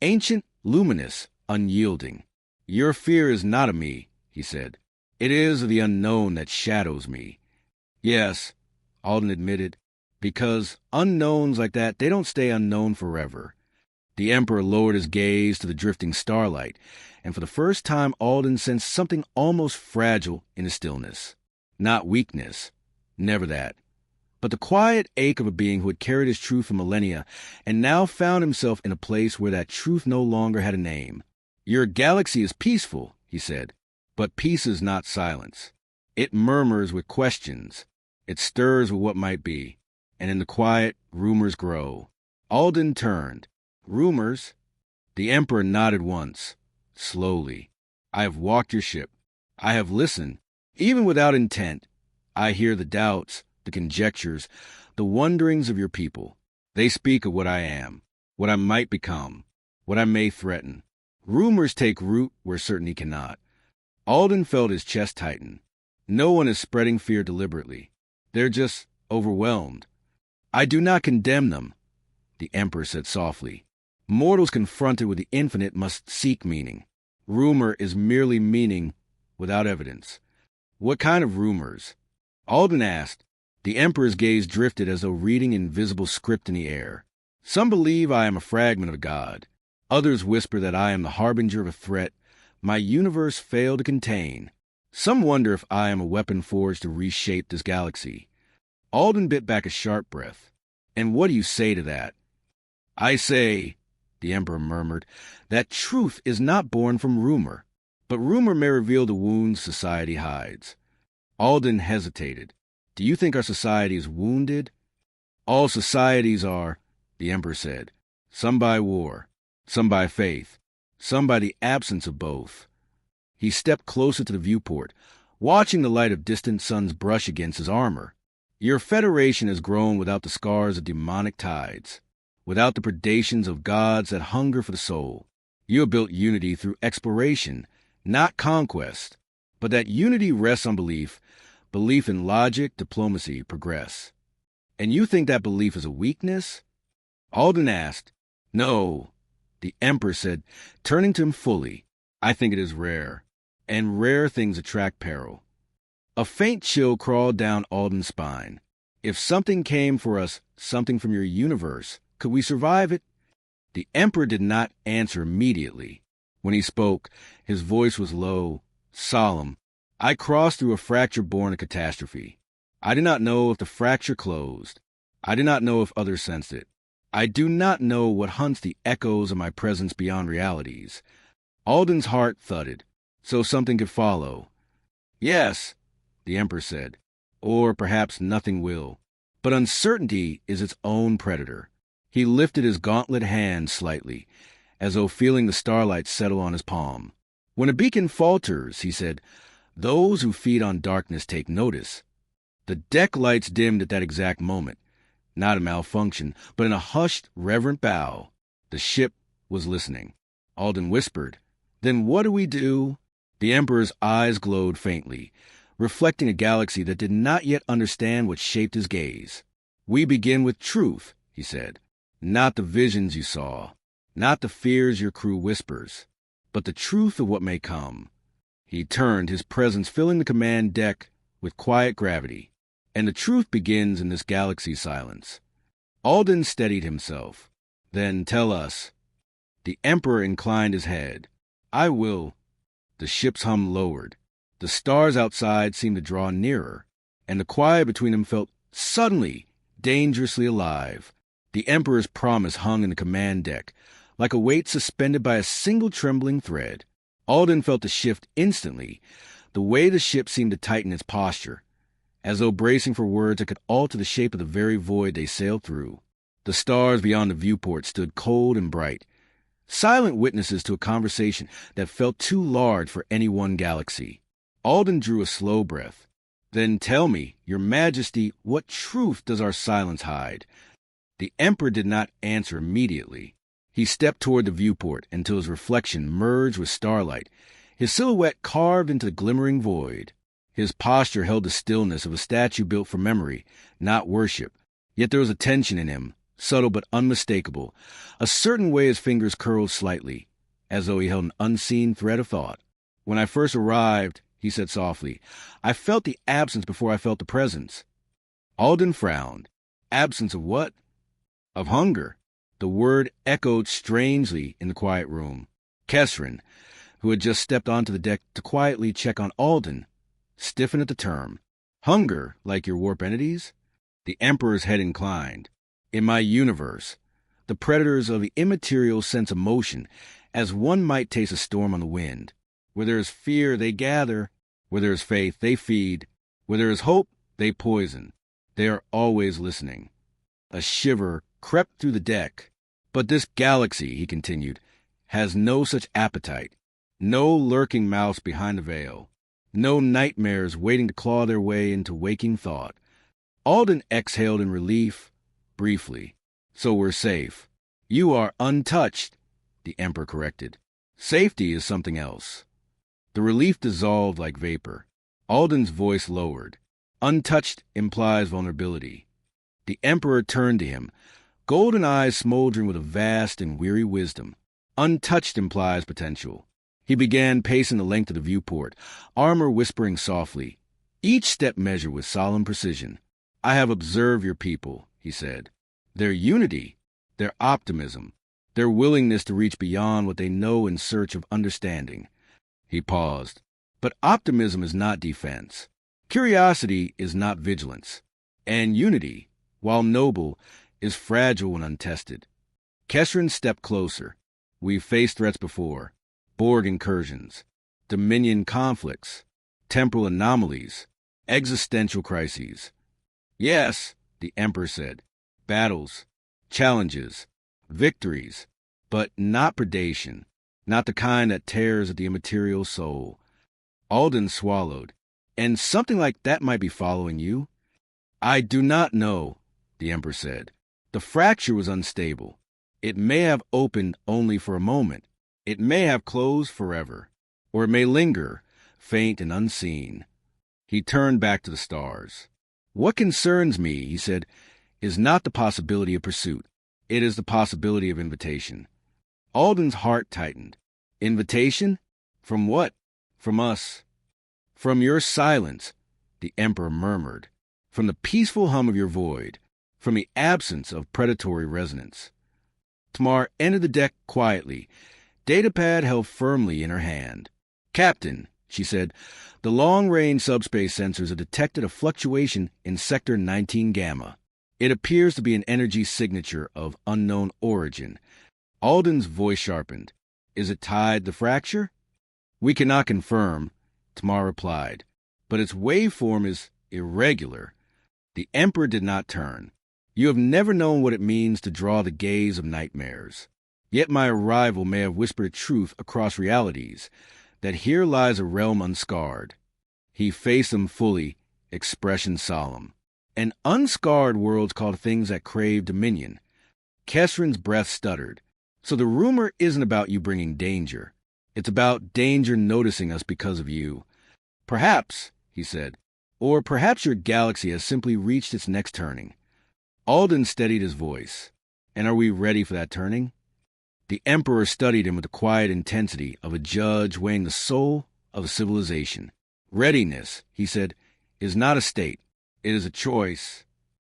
ancient, luminous, unyielding. "Your fear is not of me," he said. "It is of the unknown that shadows me." "Yes," Alden admitted, "because unknowns like that, they don't stay unknown forever." The Emperor lowered his gaze to the drifting starlight, and for the first time Alden sensed something almost fragile in the stillness. Not weakness, never that, but the quiet ache of a being who had carried his truth for millennia and now found himself in a place where that truth no longer had a name. "Your galaxy is peaceful," he said, "but peace is not silence. It murmurs with questions. It stirs with what might be, and in the quiet, rumors grow." Alden turned. "Rumors?" The Emperor nodded once, slowly. "I have walked your ship. I have listened, even without intent. I hear the doubts, the conjectures, the wonderings of your people. They speak of what I am, what I might become, what I may threaten. Rumors take root where certainty cannot." Alden felt his chest tighten. No one is spreading fear deliberately. They're just overwhelmed. "I do not condemn them," the Emperor said softly. "Mortals confronted with the infinite must seek meaning. Rumor is merely meaning without evidence." "What kind of rumors?" Alden asked. The Emperor's gaze drifted as though reading invisible script in the air. "Some believe I am a fragment of a god. Others whisper that I am the harbinger of a threat my universe failed to contain. Some wonder if I am a weapon forged to reshape this galaxy." Alden bit back a sharp breath. "And what do you say to that?" "I say," the Emperor murmured, "that truth is not born from rumor, but rumor may reveal the wounds society hides." Alden hesitated. "Do you think our society is wounded?" "All societies are," the Emperor said. "Some by war, some by faith, some by the absence of both." He stepped closer to the viewport, watching the light of distant suns brush against his armor. "Your Federation has grown without the scars of demonic tides, without the predations of gods that hunger for the soul. You have built unity through exploration, not conquest. But that unity rests on belief in logic, diplomacy, progress. And you think that belief is a weakness?" Alden asked. "No," the Emperor said, turning to him fully. "I think it is rare, and rare things attract peril." A faint chill crawled down Alden's spine. If something came for us, something from your universe, could we survive it? The Emperor did not answer immediately. When he spoke, his voice was low, solemn. I crossed through a fracture born of catastrophe. I did not know if the fracture closed. I did not know if others sensed it. I do not know what hunts the echoes of my presence beyond realities. Alden's heart thudded, so something could follow. Yes, the Emperor said, or perhaps nothing will. But uncertainty is its own predator. He lifted his gauntlet hand slightly, as though feeling the starlight settle on his palm. When a beacon falters, he said, those who feed on darkness take notice. The deck lights dimmed at that exact moment. Not a malfunction, but in a hushed, reverent bow. The ship was listening. Alden whispered, Then what do we do? The Emperor's eyes glowed faintly, reflecting a galaxy that did not yet understand what shaped his gaze. We begin with truth, he said. Not the visions you saw, not the fears your crew whispers, but the truth of what may come. He turned, his presence filling the command deck with quiet gravity. And the truth begins in this galaxy silence. Alden steadied himself. Then tell us. The Emperor inclined his head. I will. The ship's hum lowered. The stars outside seemed to draw nearer, and the quiet between them felt suddenly dangerously alive. The Emperor's promise hung in the command deck, like a weight suspended by a single trembling thread. Alden felt the shift instantly, the way the ship seemed to tighten its posture, as though bracing for words that could alter the shape of the very void they sailed through. The stars beyond the viewport stood cold and bright, silent witnesses to a conversation that felt too large for any one galaxy. Alden drew a slow breath. Then tell me, Your Majesty, what truth does our silence hide? The Emperor did not answer immediately. He stepped toward the viewport until his reflection merged with starlight, his silhouette carved into the glimmering void. His posture held the stillness of a statue built for memory, not worship. Yet there was a tension in him, subtle but unmistakable, a certain way his fingers curled slightly, as though he held an unseen thread of thought. When I first arrived, he said softly, I felt the absence before I felt the presence. Alden frowned. Absence of what? Of hunger. The word echoed strangely in the quiet room. Kesrin, who had just stepped onto the deck to quietly check on Alden, stiffened at the term. Hunger, like your warp entities? The Emperor's head inclined. In my universe, the predators of the immaterial sense emotion, as one might taste a storm on the wind. Where there is fear, they gather. Where there is faith, they feed. Where there is hope, they poison. They are always listening. A shiver crept through the deck. But this galaxy, he continued, has no such appetite. No lurking mouse behind the veil. No nightmares waiting to claw their way into waking thought. Alden exhaled in relief, briefly. So we're safe. You are untouched, the Emperor corrected. Safety is something else. The relief dissolved like vapor. Alden's voice lowered. Untouched implies vulnerability. The Emperor turned to him, golden eyes smoldering with a vast and weary wisdom. Untouched implies potential. He began pacing the length of the viewport, armor whispering softly, each step measured with solemn precision. I have observed your people, he said. Their unity, their optimism, their willingness to reach beyond what they know in search of understanding. He paused. But optimism is not defense. Curiosity is not vigilance. And unity, while noble, is fragile when untested. Kesrin stepped closer. We've faced threats before. Borg incursions, Dominion conflicts, temporal anomalies, existential crises. Yes, the Emperor said. Battles, challenges, victories, but not predation, not the kind that tears at the immaterial soul. Alden swallowed. And something like that might be following you. I do not know, the Emperor said. The fracture was unstable. It may have opened only for a moment. It may have closed forever. Or it may linger, faint and unseen. He turned back to the stars. What concerns me, he said, is not the possibility of pursuit. It is the possibility of invitation. Alden's heart tightened. Invitation? From what? From us. From your silence, the Emperor murmured. from the peaceful hum of your void, from the absence of predatory resonance. Tamar entered the deck quietly, datapad held firmly in her hand. "Captain," she said, "the long-range subspace sensors have detected a fluctuation in Sector 19 Gamma. It appears to be an energy signature of unknown origin." Alden's voice sharpened. "Is it tied to fracture?" "We cannot confirm," Tamar replied, "but its waveform is irregular." The Emperor did not turn. "You have never known what it means to draw the gaze of nightmares. Yet my arrival may have whispered a truth across realities, that here lies a realm unscarred." He faced them fully, expression solemn. "An unscarred world's called things that crave dominion." Kesrin's breath stuttered. "So the rumor isn't about you bringing danger. It's about danger noticing us because of you." "Perhaps," he said, "or perhaps your galaxy has simply reached its next turning." Alden steadied his voice. "And are we ready for that turning?" The Emperor studied him with the quiet intensity of a judge weighing the soul of a civilization. "Readiness," he said, "is not a state. It is a choice."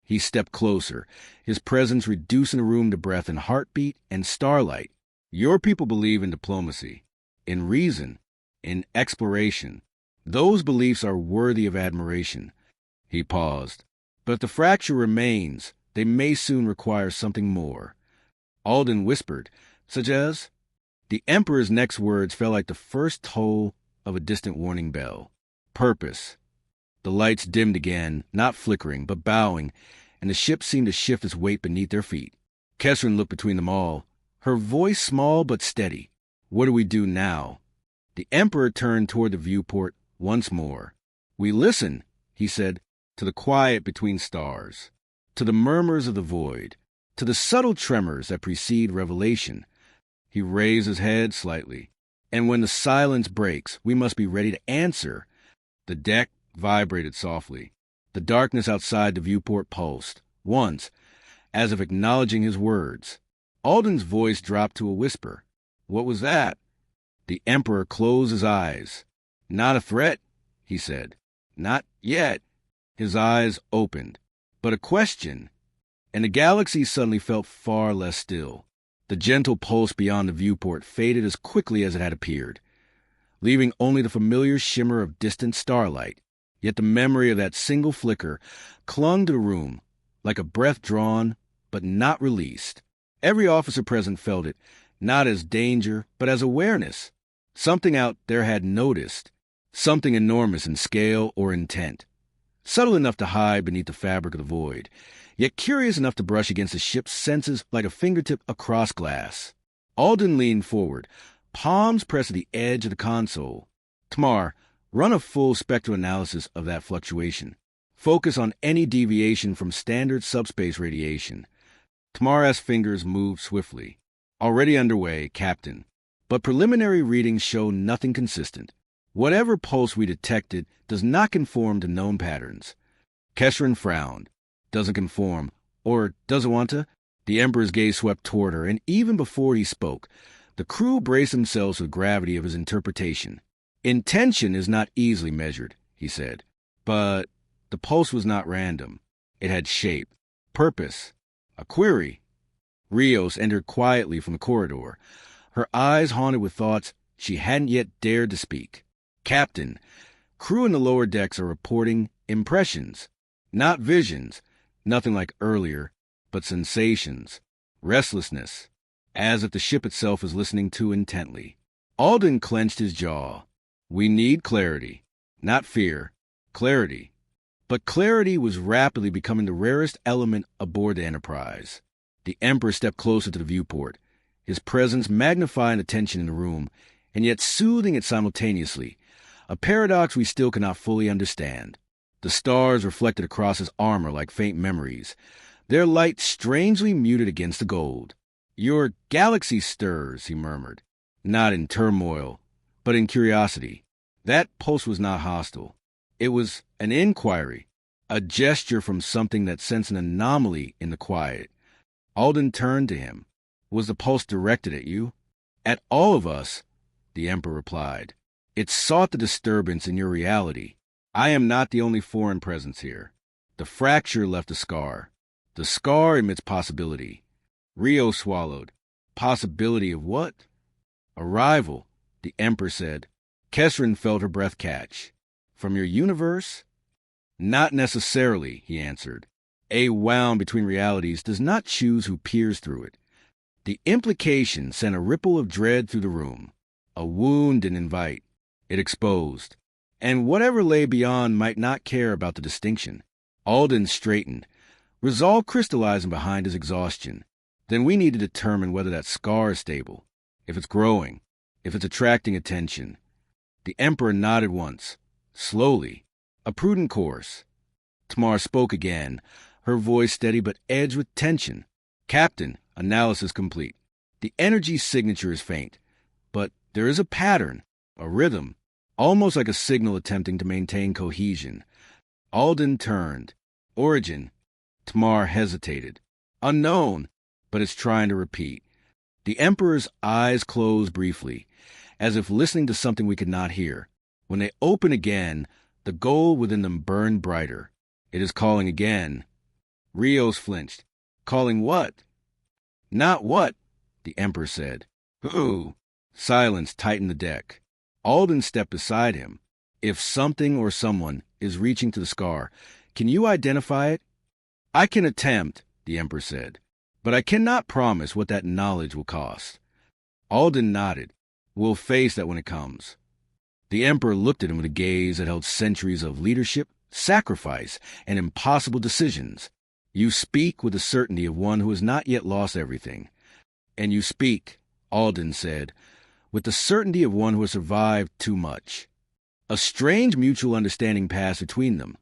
He stepped closer, his presence reducing the room to breath and heartbeat and starlight. "Your people believe in diplomacy, in reason, in exploration. Those beliefs are worthy of admiration." He paused. "But if the fracture remains, they may soon require something more." Alden whispered, "Such as?" The Emperor's next words fell like the first toll of a distant warning bell. "Purpose." The lights dimmed again, not flickering, but bowing, and the ship seemed to shift its weight beneath their feet. Kesrin looked between them all, her voice small but steady. "What do we do now?" The Emperor turned toward the viewport once more. "We listen," he said, "to the quiet between stars, to the murmurs of the void, to the subtle tremors that precede revelation." He raised his head slightly. "And when the silence breaks, we must be ready to answer." The deck vibrated softly. The darkness outside the viewport pulsed, once, as if acknowledging his words. Alden's voice dropped to a whisper. "What was that?" The Emperor closed his eyes. "Not a threat," he said. "Not yet." His eyes opened. "But a question." And the galaxy suddenly felt far less still. The gentle pulse beyond the viewport faded as quickly as it had appeared, leaving only the familiar shimmer of distant starlight. Yet the memory of that single flicker clung to the room, like a breath drawn but not released. Every officer present felt it, not as danger, but as awareness. Something out there had noticed, something enormous in scale or intent, subtle enough to hide beneath the fabric of the void, yet curious enough to brush against the ship's senses like a fingertip across glass. Alden leaned forward, palms pressed to the edge of the console. "Tamar, run a full spectral analysis of that fluctuation. Focus on any deviation from standard subspace radiation." Tamar's fingers moved swiftly. "Already underway, Captain. But preliminary readings show nothing consistent. Whatever pulse we detected does not conform to known patterns." Kesrin frowned. "Doesn't conform, or doesn't want to?" The Emperor's gaze swept toward her, and even before he spoke, the crew braced themselves with the gravity of his interpretation. "Intention is not easily measured," he said. "But the pulse was not random. It had shape, purpose, a query." Rios entered quietly from the corridor, her eyes haunted with thoughts she hadn't yet dared to speak. "Captain, crew in the lower decks are reporting impressions, not visions, nothing like earlier, but sensations, restlessness, as if the ship itself is listening too intently." Alden clenched his jaw. "We need clarity, not fear, clarity." But clarity was rapidly becoming the rarest element aboard the Enterprise. The Emperor stepped closer to the viewport, his presence magnifying the tension in the room, and yet soothing it simultaneously, a paradox we still cannot fully understand. The stars reflected across his armor like faint memories, their light strangely muted against the gold. "Your galaxy stirs," he murmured, "not in turmoil, but in curiosity." That pulse was not hostile. It was an inquiry, a gesture from something that sensed an anomaly in the quiet. Alden turned to him. "Was the pulse directed at you?" "At all of us," the Emperor replied. "It sought the disturbance in your reality. I am not the only foreign presence here." The fracture left a scar. The scar emits possibility. Rio swallowed. Possibility of what? Arrival, the Emperor said. Kesrin felt her breath catch. From your universe? Not necessarily, he answered. A wound between realities does not choose who peers through it. The implication sent a ripple of dread through the room. A wound didn't invite. It exposed. And whatever lay beyond might not care about the distinction. Alden straightened, resolve crystallizing behind his exhaustion. Then we need to determine whether that scar is stable, if it's growing, if it's attracting attention. The Emperor nodded once, slowly, a prudent course. Tamar spoke again, her voice steady but edged with tension. Captain, analysis complete. The energy signature is faint, but there is a pattern, a rhythm, almost like a signal attempting to maintain cohesion. Alden turned. Origin. Tamar hesitated. Unknown, but it's trying to repeat. The Emperor's eyes closed briefly, as if listening to something we could not hear. When they opened again, the gold within them burned brighter. It is calling again. Rios flinched. Calling what? Not what, the Emperor said. Who? Silence tightened the deck. Alden stepped beside him. If something or someone is reaching to the scar, can you identify it? I can attempt, the Emperor said, but I cannot promise what that knowledge will cost. Alden nodded. We'll face that when it comes. The Emperor looked at him with a gaze that held centuries of leadership, sacrifice, and impossible decisions. You speak with the certainty of one who has not yet lost everything. And you speak, Alden said, with the certainty of one who has survived too much. A strange mutual understanding passed between them.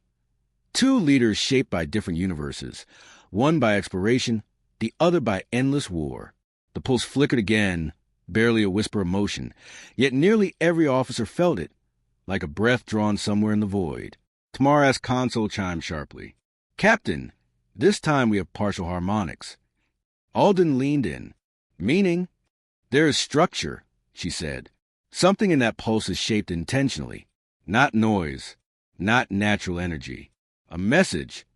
Two leaders shaped by different universes, one by exploration, the other by endless war. The pulse flickered again, barely a whisper of motion, yet nearly every officer felt it, like a breath drawn somewhere in the void. Tamara's console chimed sharply. Captain, this time we have partial harmonics. Alden leaned in. Meaning? There is structure, she said. Something in that pulse is shaped intentionally. Not noise, not natural energy. A message.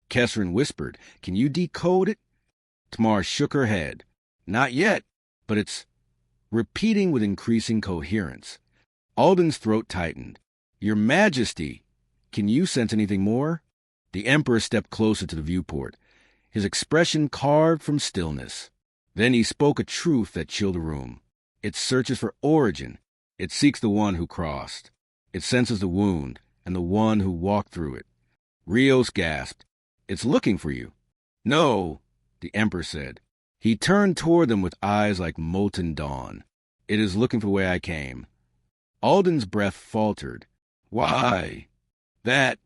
Kesrin whispered. Can you decode it? Tamar shook her head. Not yet, but it's repeating with increasing coherence. Alden's throat tightened. Your Majesty, can you sense anything more? The Emperor stepped closer to the viewport, his expression carved from stillness. Then he spoke a truth that chilled the room. It searches for origin. It seeks the one who crossed. It senses the wound and the one who walked through it. Rios gasped. It's looking for you. No, the Emperor said. He turned toward them with eyes like molten dawn. It is looking for the way I came. Alden's breath faltered. Why? That,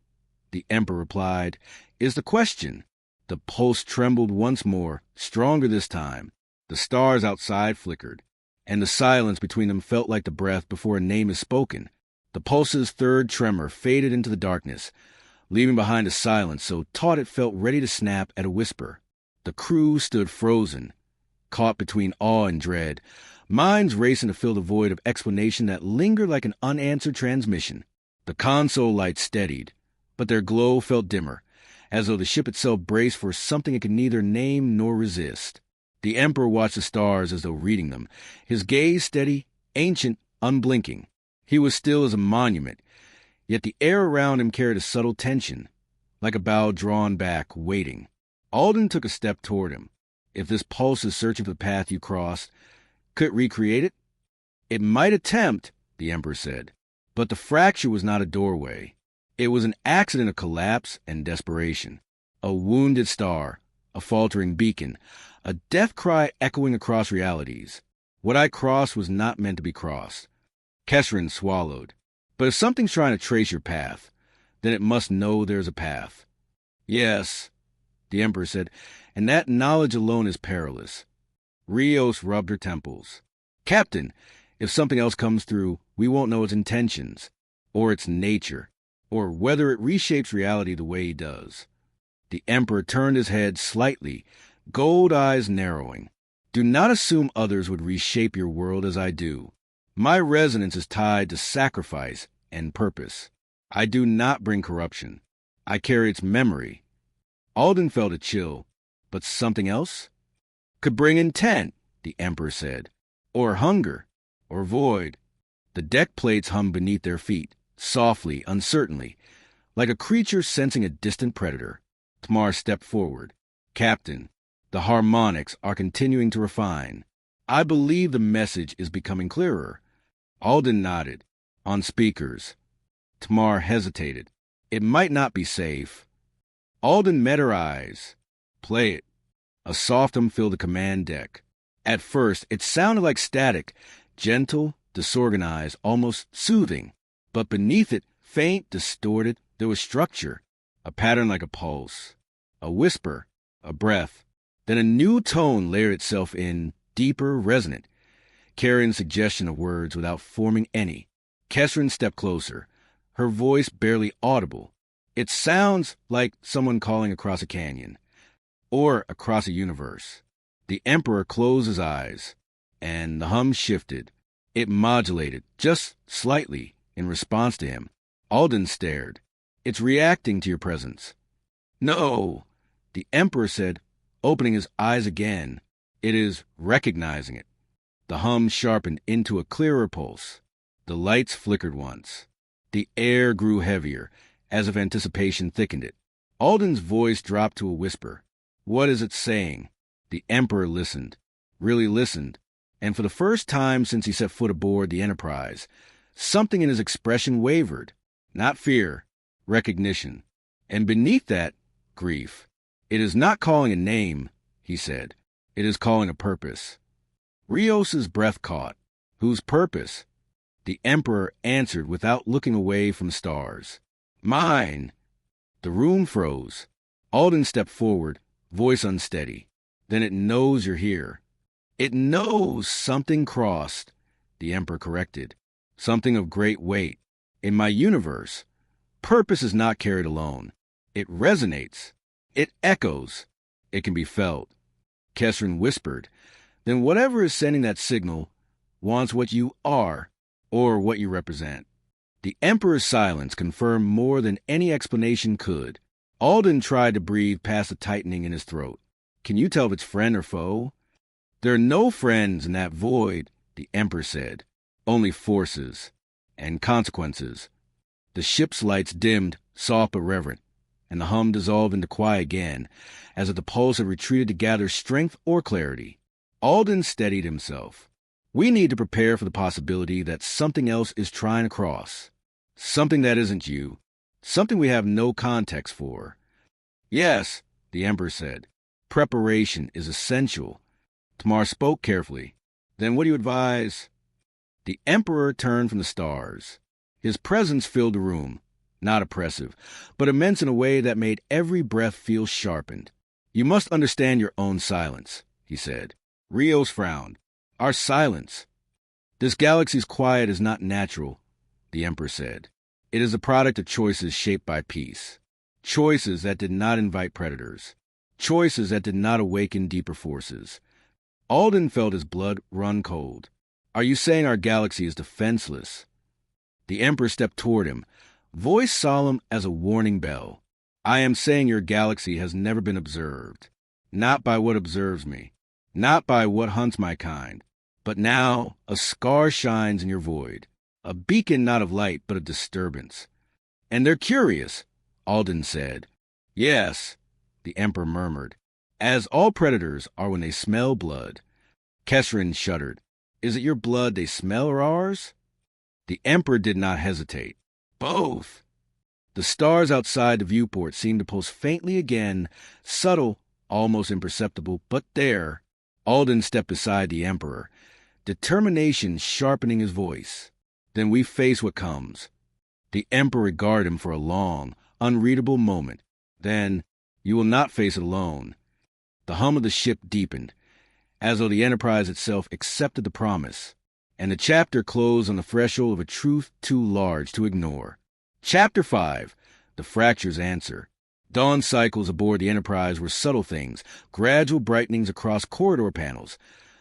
the Emperor replied, is the question. The pulse trembled once more, stronger this time. The stars outside flickered, and the silence between them felt like the breath before a name is spoken. The pulse's third tremor faded into the darkness, leaving behind a silence so taut it felt ready to snap at a whisper. The crew stood frozen, caught between awe and dread, minds racing to fill the void of explanation that lingered like an unanswered transmission. The console lights steadied, but their glow felt dimmer, as though the ship itself braced for something it could neither name nor resist. The Emperor watched the stars as though reading them, his gaze steady, ancient, unblinking. He was still as a monument, yet the air around him carried a subtle tension, like a bow drawn back, waiting. Alden took a step toward him. If this pulse is searching for the path you crossed, could it recreate it? It might attempt, the Emperor said, but the fracture was not a doorway. It was an accident of collapse and desperation. A wounded star, a faltering beacon, a death cry echoing across realities. What I crossed was not meant to be crossed. Kesrin swallowed. But if something's trying to trace your path, then it must know there's a path. Yes, the Emperor said, and that knowledge alone is perilous. Rios rubbed her temples. Captain, if something else comes through, we won't know its intentions, or its nature, or whether it reshapes reality the way he does. The Emperor turned his head slightly, gold eyes narrowing. Do not assume others would reshape your world as I do. My resonance is tied to sacrifice and purpose. I do not bring corruption. I carry its memory. Alden felt a chill. But something else? Could bring intent, the Emperor said. Or hunger. Or void. The deck plates hummed beneath their feet, softly, uncertainly, like a creature sensing a distant predator. Tamar stepped forward. Captain, the harmonics are continuing to refine. I believe the message is becoming clearer. Alden nodded. On speakers. Tamar hesitated. It might not be safe. Alden met her eyes. Play it. A soft hum filled the command deck. At first, it sounded like static, gentle, disorganized, almost soothing. But beneath it, faint, distorted, there was structure, a pattern like a pulse, a whisper, a breath. Then a new tone layered itself in, deeper, resonant, carrying suggestion of words without forming any. Kesrin stepped closer, her voice barely audible. It sounds like someone calling across a canyon, or across a universe. The Emperor closed his eyes, and the hum shifted. It modulated, just slightly, in response to him. Alden stared. It's reacting to your presence. No, the Emperor said, opening his eyes again. It is recognizing it. The hum sharpened into a clearer pulse. The lights flickered once. The air grew heavier, as if anticipation thickened it. Alden's voice dropped to a whisper. What is it saying? The Emperor listened, really listened, and for the first time since he set foot aboard the Enterprise, something in his expression wavered. Not fear, recognition. And beneath that, grief. It is not calling a name, he said. It is calling a purpose. Rios's breath caught. Whose purpose? The Emperor answered without looking away from the stars. Mine. The room froze. Alden stepped forward, voice unsteady. Then it knows you're here. It knows something crossed, the Emperor corrected. Something of great weight. In my universe, purpose is not carried alone. It resonates. It echoes. It can be felt. Kesrin whispered. Then whatever is sending that signal wants what you are, or what you represent. The Emperor's silence confirmed more than any explanation could. Alden tried to breathe past the tightening in his throat. Can you tell if it's friend or foe? There are no friends in that void, the Emperor said. Only forces. And consequences. The ship's lights dimmed, soft but reverent, and the hum dissolved into quiet again, as if the pulse had retreated to gather strength or clarity. Alden steadied himself. We need to prepare for the possibility that something else is trying to cross. Something that isn't you. Something we have no context for. Yes, the Emperor said. Preparation is essential. Tamar spoke carefully. Then what do you advise? The Emperor turned from the stars. His presence filled the room, not oppressive, but immense in a way that made every breath feel sharpened. You must understand your own silence, he said. Rios frowned. Our silence. This galaxy's quiet is not natural, the Emperor said. It is a product of choices shaped by peace. Choices that did not invite predators. Choices that did not awaken deeper forces. Alden felt his blood run cold. Are you saying our galaxy is defenseless? The Emperor stepped toward him, voice solemn as a warning bell. I am saying your galaxy has never been observed. Not by what observes me. Not by what hunts my kind. But now a scar shines in your void. A beacon not of light, but of disturbance. And they're curious, Alden said. Yes, the Emperor murmured, as all predators are when they smell blood. Kesrin shuddered. Is it your blood they smell or ours? The Emperor did not hesitate. Both. The stars outside the viewport seemed to pulse faintly again, subtle, almost imperceptible, but there. Alden stepped beside the Emperor, determination sharpening his voice. Then we face what comes. The Emperor regarded him for a long, unreadable moment. Then, you will not face it alone. The hum of the ship deepened, as though the Enterprise itself accepted the promise, and the chapter closed on the threshold of a truth too large to ignore. Chapter 5, The Fracture's Answer. Dawn cycles aboard the Enterprise were subtle things, gradual brightenings across corridor panels,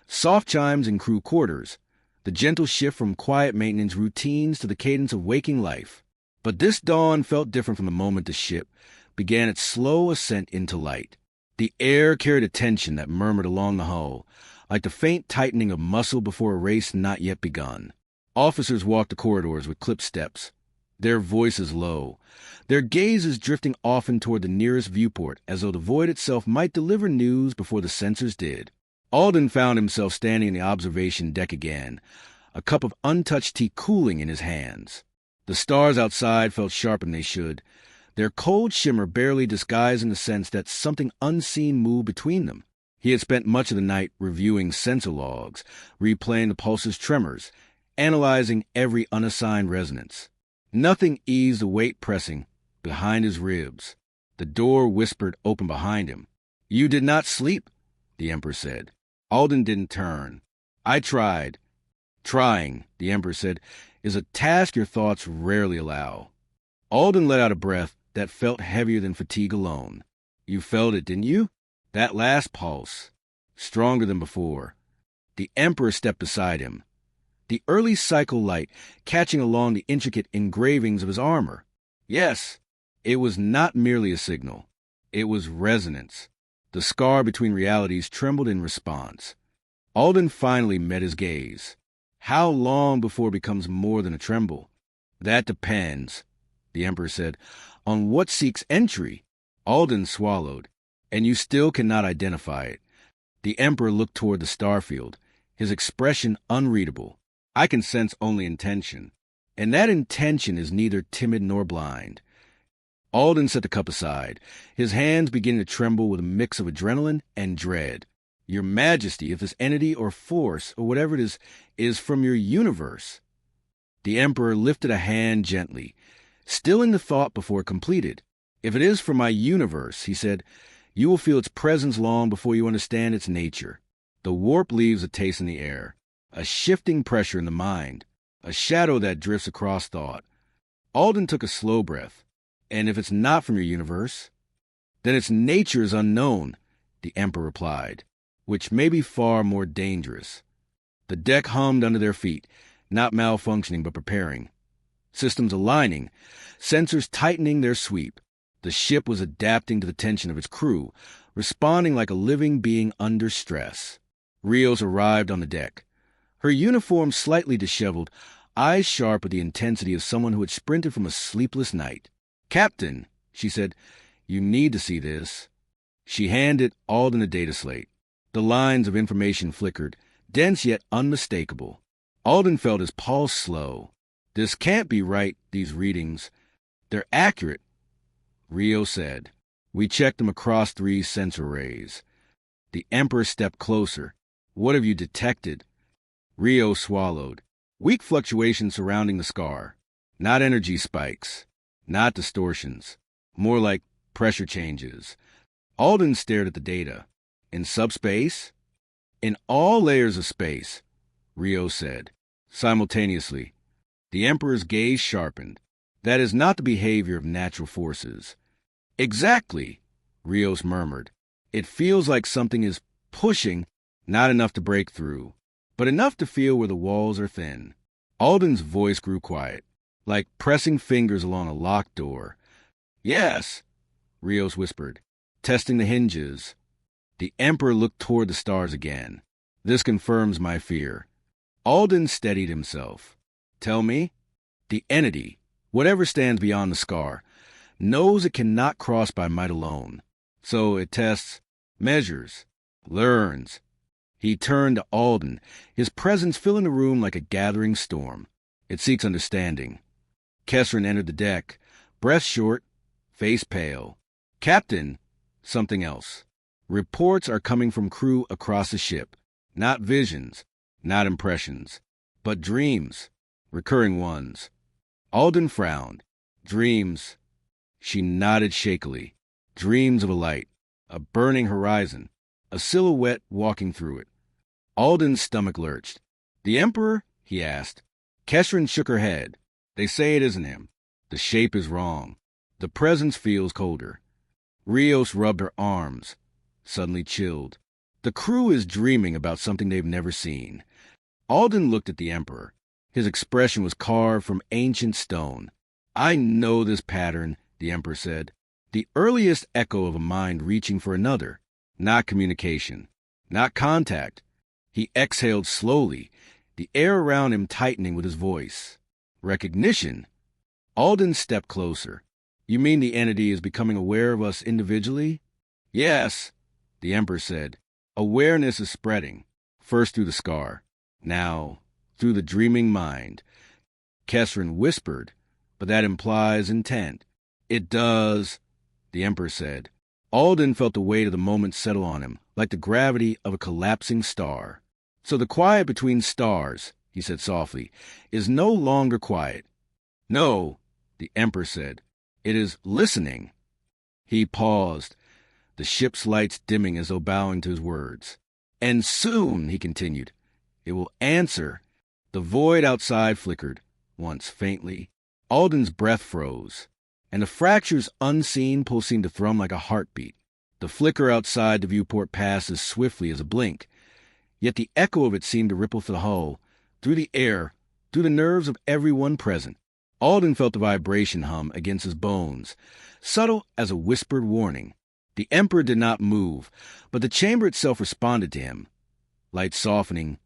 soft chimes in crew quarters, the gentle shift from quiet maintenance routines to the cadence of waking life. But this dawn felt different from the moment the ship began its slow ascent into light. The air carried a tension that murmured along the hull, like the faint tightening of muscle before a race not yet begun. Officers walked the corridors with clipped steps, their voices low, their gazes drifting often toward the nearest viewport, as though the void itself might deliver news before the sensors did. Alden found himself standing in the observation deck again, a cup of untouched tea cooling in his hands. The stars outside felt sharper than they should, their cold shimmer barely disguising the sense that something unseen moved between them. He had spent much of the night reviewing sensor logs, replaying the pulse's tremors, analyzing every unassigned resonance. Nothing eased the weight pressing behind his ribs. The door whispered open behind him. "You did not sleep," the Emperor said. Alden didn't turn. "I tried." "Trying," the Emperor said, "is a task your thoughts rarely allow." Alden let out a breath that felt heavier than fatigue alone. "You felt it, didn't you? That last pulse. Stronger than before." The Emperor stepped beside him, the early cycle light catching along the intricate engravings of his armor. Yes, it was not merely a signal. It was resonance. The scar between realities trembled in response. Alden finally met his gaze. "How long before it becomes more than a tremble?" "That depends," the Emperor said, "on what seeks entry." Alden swallowed. "And you still cannot identify it." The Emperor looked toward the starfield, his expression unreadable. "I can sense only intention, and that intention is neither timid nor blind." Alden set the cup aside, his hands beginning to tremble with a mix of adrenaline and dread. "Your Majesty, if this entity or force, or whatever it is from your universe." The Emperor lifted a hand gently, stilling the thought before it completed. "If it is from my universe," he said, "you will feel its presence long before you understand its nature. The warp leaves a taste in the air, a shifting pressure in the mind, a shadow that drifts across thought." Alden took a slow breath. "And if it's not from your universe?" "Then its nature is unknown," the Emperor replied, "which may be far more dangerous." The deck hummed under their feet, not malfunctioning but preparing. Systems aligning, sensors tightening their sweep. The ship was adapting to the tension of its crew, responding like a living being under stress. Rios arrived on the deck, her uniform slightly disheveled, eyes sharp with the intensity of someone who had sprinted from a sleepless night. "Captain," she said, "you need to see this." She handed Alden a data slate. The lines of information flickered, dense yet unmistakable. Alden felt his pulse slow. "This can't be right, these readings. They're accurate," Rio said. "We checked them across 3 sensor arrays." The Emperor stepped closer. "What have you detected?" Rio swallowed. "Weak fluctuations surrounding the scar. Not energy spikes. Not distortions. More like pressure changes." Alden stared at the data. "In subspace?" "In all layers of space," Rio said. Simultaneously, the Emperor's gaze sharpened. "That is not the behavior of natural forces." "Exactly," Rios murmured. "It feels like something is pushing, not enough to break through, but enough to feel where the walls are thin." Alden's voice grew quiet, like pressing fingers along a locked door. "Yes," Rios whispered, testing the hinges. The Emperor looked toward the stars again. "This confirms my fear." Alden steadied himself. "Tell me." "The entity, whatever stands beyond the scar, knows it cannot cross by might alone. So it tests, measures, learns." He turned to Alden, his presence filling the room like a gathering storm. "It seeks understanding." Kesrin entered the deck, breath short, face pale. "Captain," something else. "Reports are coming from crew across the ship. Not visions, not impressions, but dreams, recurring ones." Alden frowned. "Dreams." She nodded shakily. "Dreams of a light, a burning horizon, a silhouette walking through it." Alden's stomach lurched. "The Emperor?" he asked. Kesrin shook her head. "They say it isn't him. The shape is wrong. The presence feels colder." Rios rubbed her arms, suddenly chilled. "The crew is dreaming about something they've never seen." Alden looked at the Emperor. His expression was carved from ancient stone. I know this pattern, the Emperor said. The earliest echo of a mind reaching for another. Not communication. Not contact. He exhaled slowly, the air around him tightening with his voice. Recognition. Alden stepped closer. You mean the entity is becoming aware of us individually? Yes, the Emperor said. Awareness is spreading, first through the scar, now through the dreaming mind. Kesrin whispered, but that implies intent. It does, the Emperor said. Alden felt the weight of the moment settle on him, like the gravity of a collapsing star. So the quiet between stars, he said softly, is no longer quiet. No, the Emperor said. It is listening. He paused, the ship's lights dimming as though bowing to his words. And soon, he continued, it will answer. The void outside flickered, once faintly. Alden's breath froze, and the fracture's unseen pulse seemed to thrum like a heartbeat. The flicker outside the viewport passed as swiftly as a blink, yet the echo of it seemed to ripple through the hull, through the air, through the nerves of everyone present. Alden felt the vibration hum against his bones, subtle as a whispered warning. The Emperor did not move, but the chamber itself responded to him. Lights softening,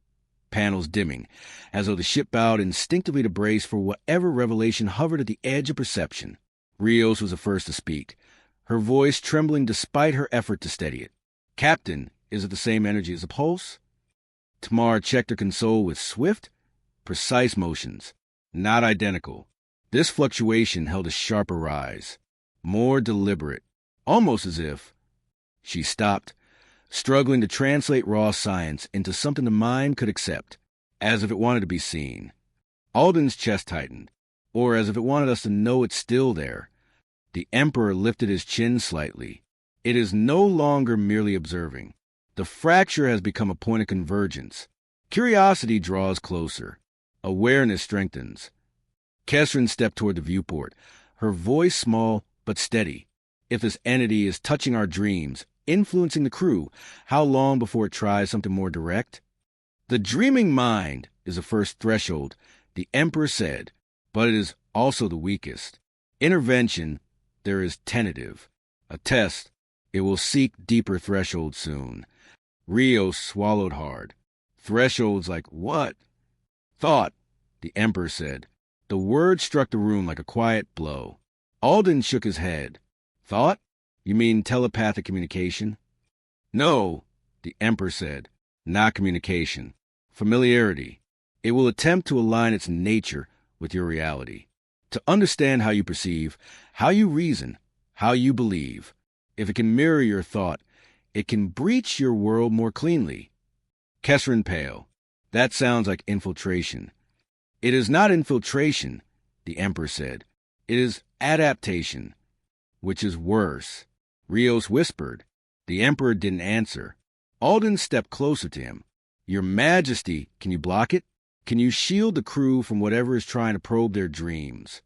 panels dimming, as though the ship bowed instinctively to brace for whatever revelation hovered at the edge of perception. Rios was the first to speak, her voice trembling despite her effort to steady it. Captain, is it the same energy as a pulse? Tamar checked her console with swift, precise motions. Not identical. This fluctuation held a sharper rise, more deliberate, almost as if... She stopped, struggling to translate raw science into something the mind could accept, as if it wanted to be seen. Alden's chest tightened, or as if it wanted us to know it's still there. The Emperor lifted his chin slightly. It is no longer merely observing. The fracture has become a point of convergence. Curiosity draws closer. Awareness strengthens. Kesrin stepped toward the viewport, her voice small but steady. If this entity is touching our dreams, influencing the crew, how long before it tries something more direct? The dreaming mind is the first threshold, the Emperor said, but it is also the weakest. Intervention, there is tentative. A test, it will seek deeper thresholds soon. Rios swallowed hard. Thresholds like what? Thought, the Emperor said. The word struck the room like a quiet blow. Alden shook his head. Thought? You mean telepathic communication? No, the Emperor said. Not communication. Familiarity. It will attempt to align its nature with your reality. To understand how you perceive, how you reason, how you believe. If it can mirror your thought, it can breach your world more cleanly. Kesrin pale. That sounds like infiltration. It is not infiltration, the Emperor said. It is adaptation, which is worse. Rios whispered. The Emperor didn't answer. Alden stepped closer to him. Your Majesty, can you block it? Can you shield the crew from whatever is trying to probe their dreams?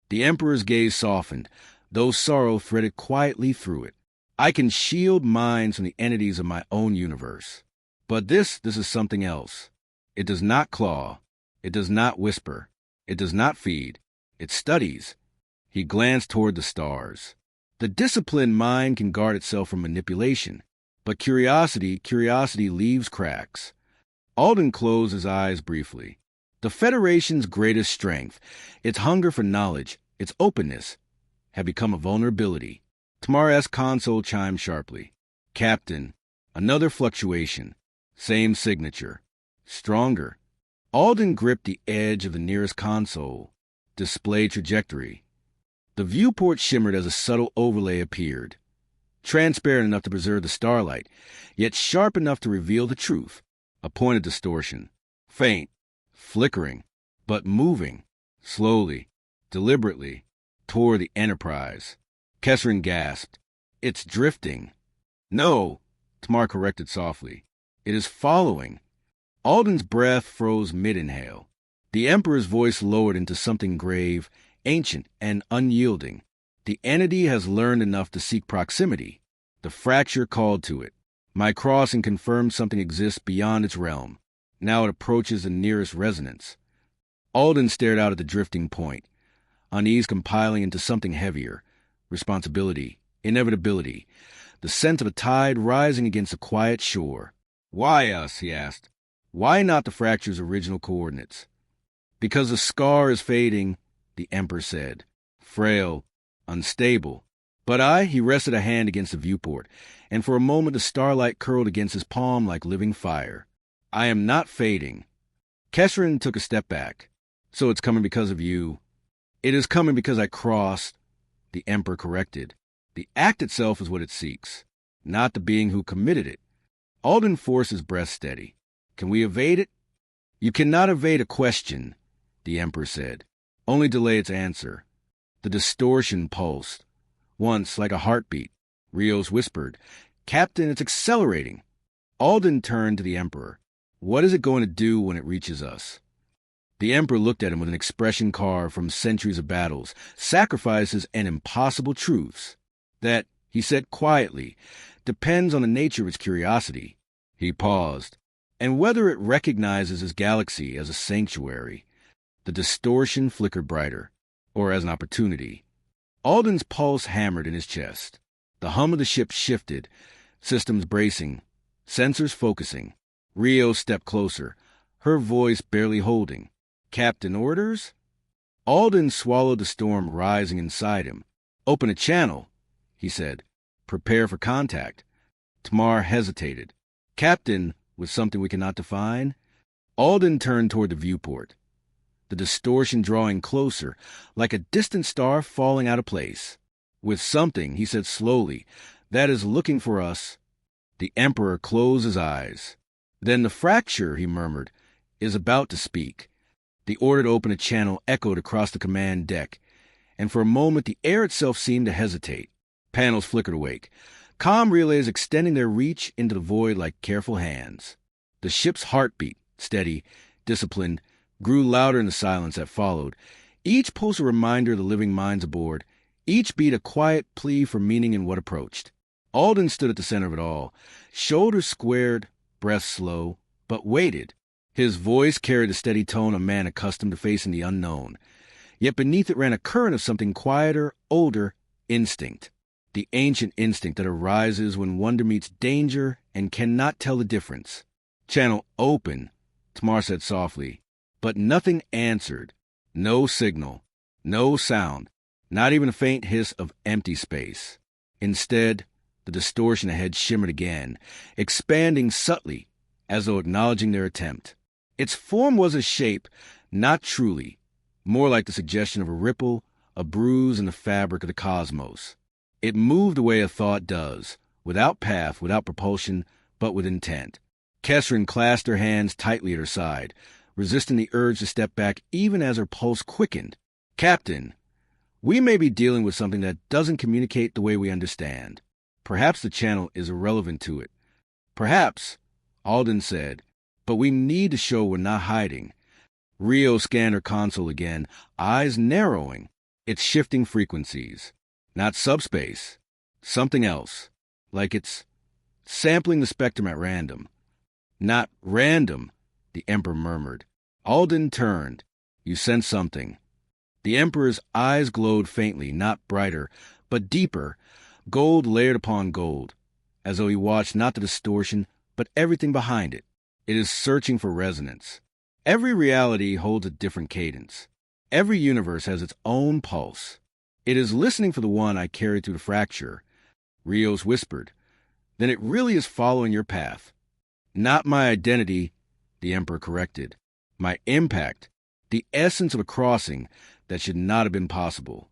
The Emperor's gaze softened, though sorrow threaded quietly through it. I can shield minds from the entities of my own universe. But this is something else. It does not claw. It does not whisper. It does not feed. It studies. He glanced toward the stars. The disciplined mind can guard itself from manipulation, but curiosity leaves cracks. Alden closed his eyes briefly. The Federation's greatest strength, its hunger for knowledge, its openness, had become a vulnerability. Tamara's console chimed sharply. Captain, another fluctuation. Same signature. Stronger. Alden gripped the edge of the nearest console. Display trajectory. The viewport shimmered as a subtle overlay appeared. Transparent enough to preserve the starlight, yet sharp enough to reveal the truth. A point of distortion. Faint. Flickering. But moving. Slowly. Deliberately. Toward the Enterprise. Kesrin gasped. It's drifting. No, Tamar corrected softly. It is following. Alden's breath froze mid-inhale. The Emperor's voice lowered into something grave, ancient, and unyielding. The entity has learned enough to seek proximity. The fracture called to it. My crossing confirmed something exists beyond its realm. Now it approaches the nearest resonance. Alden stared out at the drifting point. unease compiling into something heavier. Responsibility, inevitability, the sense of a tide rising against a quiet shore. Why us, he asked. Why not the fracture's original coordinates? Because the scar is fading, the Emperor said. Frail, unstable. But he rested a hand against the viewport, and for a moment the starlight curled against his palm like living fire. I am not fading. Kesrin took a step back. So it's coming because of you. It is coming because I crossed, the Emperor corrected. The act itself is what it seeks, not the being who committed it. Alden forced his breath steady. Can we evade it? You cannot evade a question, the Emperor said. Only delay its answer. The distortion pulsed. Once, like a heartbeat, Rios whispered, Captain, it's accelerating. Alden turned to the Emperor. What is it going to do when it reaches us? The Emperor looked at him with an expression carved from centuries of battles, sacrifices, and impossible truths. That, he said quietly, depends on the nature of its curiosity. He paused. And whether it recognizes his galaxy as a sanctuary. The distortion flickered brighter, or as an opportunity. Alden's pulse hammered in his chest. The hum of the ship shifted, systems bracing, sensors focusing. Rio stepped closer, her voice barely holding. Captain, orders? Alden swallowed the storm rising inside him. Open a channel, he said. Prepare for contact. Tamar hesitated. Captain, with something we cannot define? Alden turned toward the viewport. The distortion drawing closer, like a distant star falling out of place. With something, he said slowly, that is looking for us. The Emperor closed his eyes. Then the fracture, he murmured, is about to speak. The order to open a channel echoed across the command deck, and for a moment the air itself seemed to hesitate. Panels flickered awake, comm relays extending their reach into the void like careful hands. The ship's heartbeat, steady, disciplined, grew louder in the silence that followed, each pulse a reminder of the living minds aboard, each beat a quiet plea for meaning in what approached. Alden stood at the center of it all, shoulders squared, breath slow, but waited. His voice carried the steady tone of a man accustomed to facing the unknown. Yet beneath it ran a current of something quieter, older, instinct. The ancient instinct that arises when wonder meets danger and cannot tell the difference. Channel open, Tamar said softly, but nothing answered. No signal, no sound, not even a faint hiss of empty space. Instead, the distortion ahead shimmered again, expanding subtly, as though acknowledging their attempt. Its form was a shape, not truly, more like the suggestion of a ripple, a bruise in the fabric of the cosmos. It moved the way a thought does, without path, without propulsion, but with intent. Kesrin clasped her hands tightly at her side, resisting the urge to step back even as her pulse quickened. Captain, we may be dealing with something that doesn't communicate the way we understand. Perhaps the channel is irrelevant to it. Perhaps, Alden said, but we need to show we're not hiding. Rio scanned her console again, eyes narrowing. It's shifting frequencies. Not subspace. Something else. Like it's sampling the spectrum at random. Not random, the Emperor murmured. Alden turned. You sense something. The Emperor's eyes glowed faintly, not brighter, but deeper, gold layered upon gold, as though he watched not the distortion, but everything behind it. It is searching for resonance. Every reality holds a different cadence. Every universe has its own pulse. It is listening for the one I carried through the fracture. Rios whispered. Then it really is following your path. Not my identity, the Emperor corrected. My impact, the essence of a crossing that should not have been possible.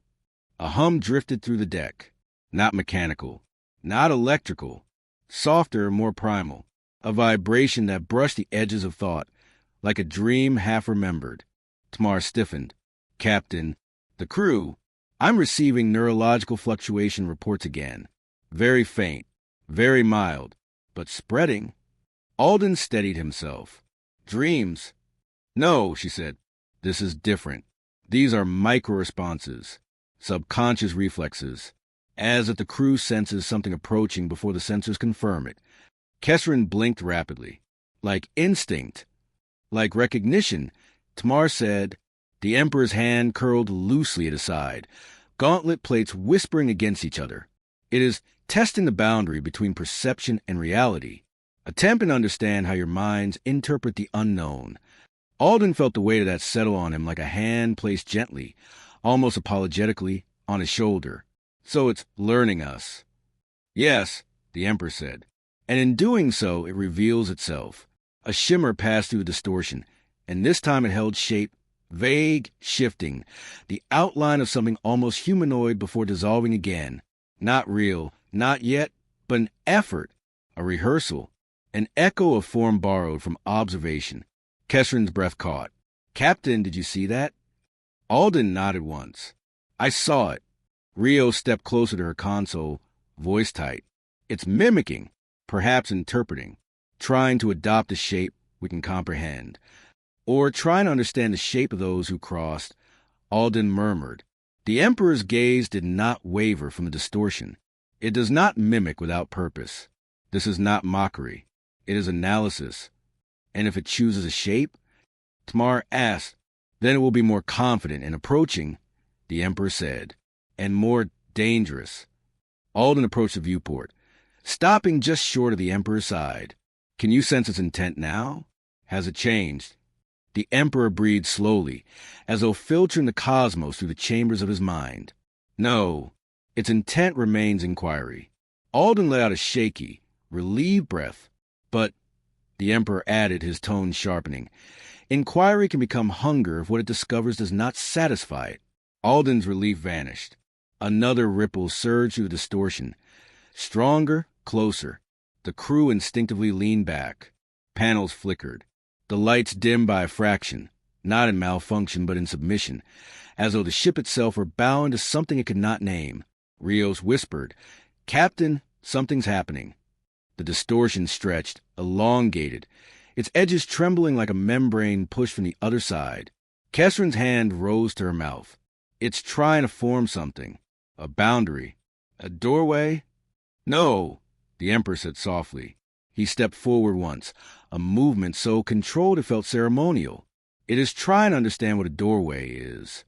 A hum drifted through the deck. Not mechanical, not electrical, softer, more primal. A vibration that brushed the edges of thought, like a dream half remembered. Tamar stiffened. Captain, the crew, I'm receiving neurological fluctuation reports again. Very faint, very mild, but spreading. Alden steadied himself. Dreams? No, she said. This is different. These are micro-responses, subconscious reflexes, as if the crew senses something approaching before the sensors confirm it. Kesrin blinked rapidly. Like instinct, like recognition, Tamar said, The Emperor's hand curled loosely at his side, gauntlet plates whispering against each other. It is testing the boundary between perception and reality, attempting to understand how your minds interpret the unknown. Alden felt the weight of that settle on him like a hand placed gently, almost apologetically, on his shoulder. So it's learning us. Yes, the Emperor said, and in doing so it reveals itself. A shimmer passed through the distortion, and this time it held shape, vague, shifting, the outline of something almost humanoid before dissolving again. Not real, not yet, but an effort, a rehearsal, an echo of form borrowed from observation. Kesrin's breath caught. Captain, did you see that? Alden nodded once. I saw it. Rio stepped closer to her console, voice tight. It's mimicking, perhaps interpreting, trying to adopt a shape we can comprehend, or trying to understand the shape of those who crossed. Alden murmured. The Emperor's gaze did not waver from the distortion. It does not mimic without purpose. This is not mockery. It is analysis. And if it chooses a shape, Tamar asked, then it will be more confident in approaching, the Emperor said, and more dangerous. Alden approached the viewport, stopping just short of the Emperor's side. Can you sense its intent now? Has it changed? The Emperor breathed slowly, as though filtering the cosmos through the chambers of his mind. No, its intent remains inquiry. Alden let out a shaky, relieved breath, but, the Emperor added, his tone sharpening, inquiry can become hunger if what it discovers does not satisfy it. Alden's relief vanished. Another ripple surged through the distortion. Stronger, closer. The crew instinctively leaned back. Panels flickered. The lights dimmed by a fraction, not in malfunction but in submission, as though the ship itself were bowing to something it could not name. Rios whispered, Captain, something's happening. The distortion stretched, elongated, its edges trembling like a membrane pushed from the other side. Kesrin's hand rose to her mouth. It's trying to form something. A boundary. A doorway? No, the Emperor said softly. He stepped forward once, a movement so controlled it felt ceremonial. It is trying to understand what a doorway is.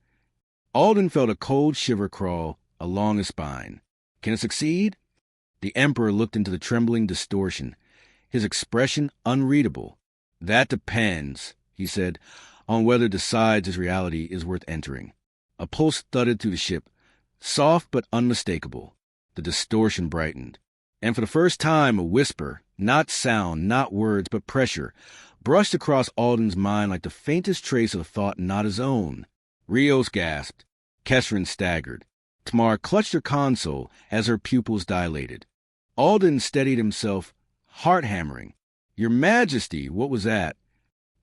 Alden felt a cold shiver crawl along his spine. Can it succeed? The Emperor looked into the trembling distortion, his expression unreadable. That depends, he said, on whether it decides his reality is worth entering. A pulse thudded through the ship, soft but unmistakable. The distortion brightened. And for the first time a whisper, not sound, not words, but pressure, brushed across Alden's mind like the faintest trace of a thought not his own. Rios gasped. Kesrin staggered. Tamar clutched her console as her pupils dilated. Alden steadied himself, heart-hammering. Your Majesty, what was that?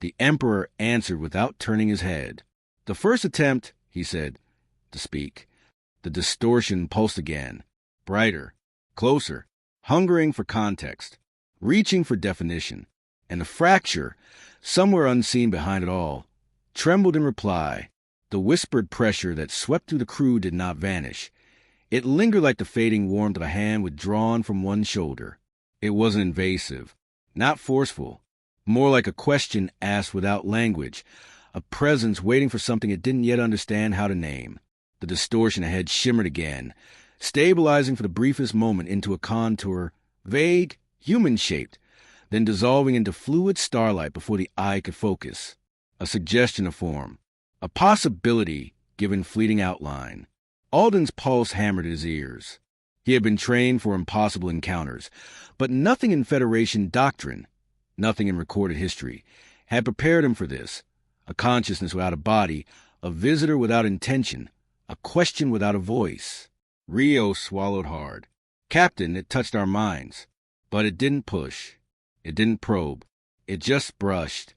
The Emperor answered without turning his head. The first attempt, he said, to speak. The distortion pulsed again, brighter, closer, hungering for context, reaching for definition, and the fracture, somewhere unseen behind it all, trembled in reply. The whispered pressure that swept through the crew did not vanish. It lingered like the fading warmth of a hand withdrawn from one's shoulder. It wasn't invasive, not forceful, more like a question asked without language, a presence waiting for something it didn't yet understand how to name. The distortion ahead shimmered again, stabilizing for the briefest moment into a contour, vague, human-shaped, then dissolving into fluid starlight before the eye could focus. A suggestion of form, a possibility given fleeting outline. Alden's pulse hammered at his ears. He had been trained for impossible encounters, but nothing in Federation doctrine, nothing in recorded history, had prepared him for this. A consciousness without a body, a visitor without intention, a question without a voice. Rio swallowed hard. Captain, it touched our minds. But it didn't push. It didn't probe. It just brushed.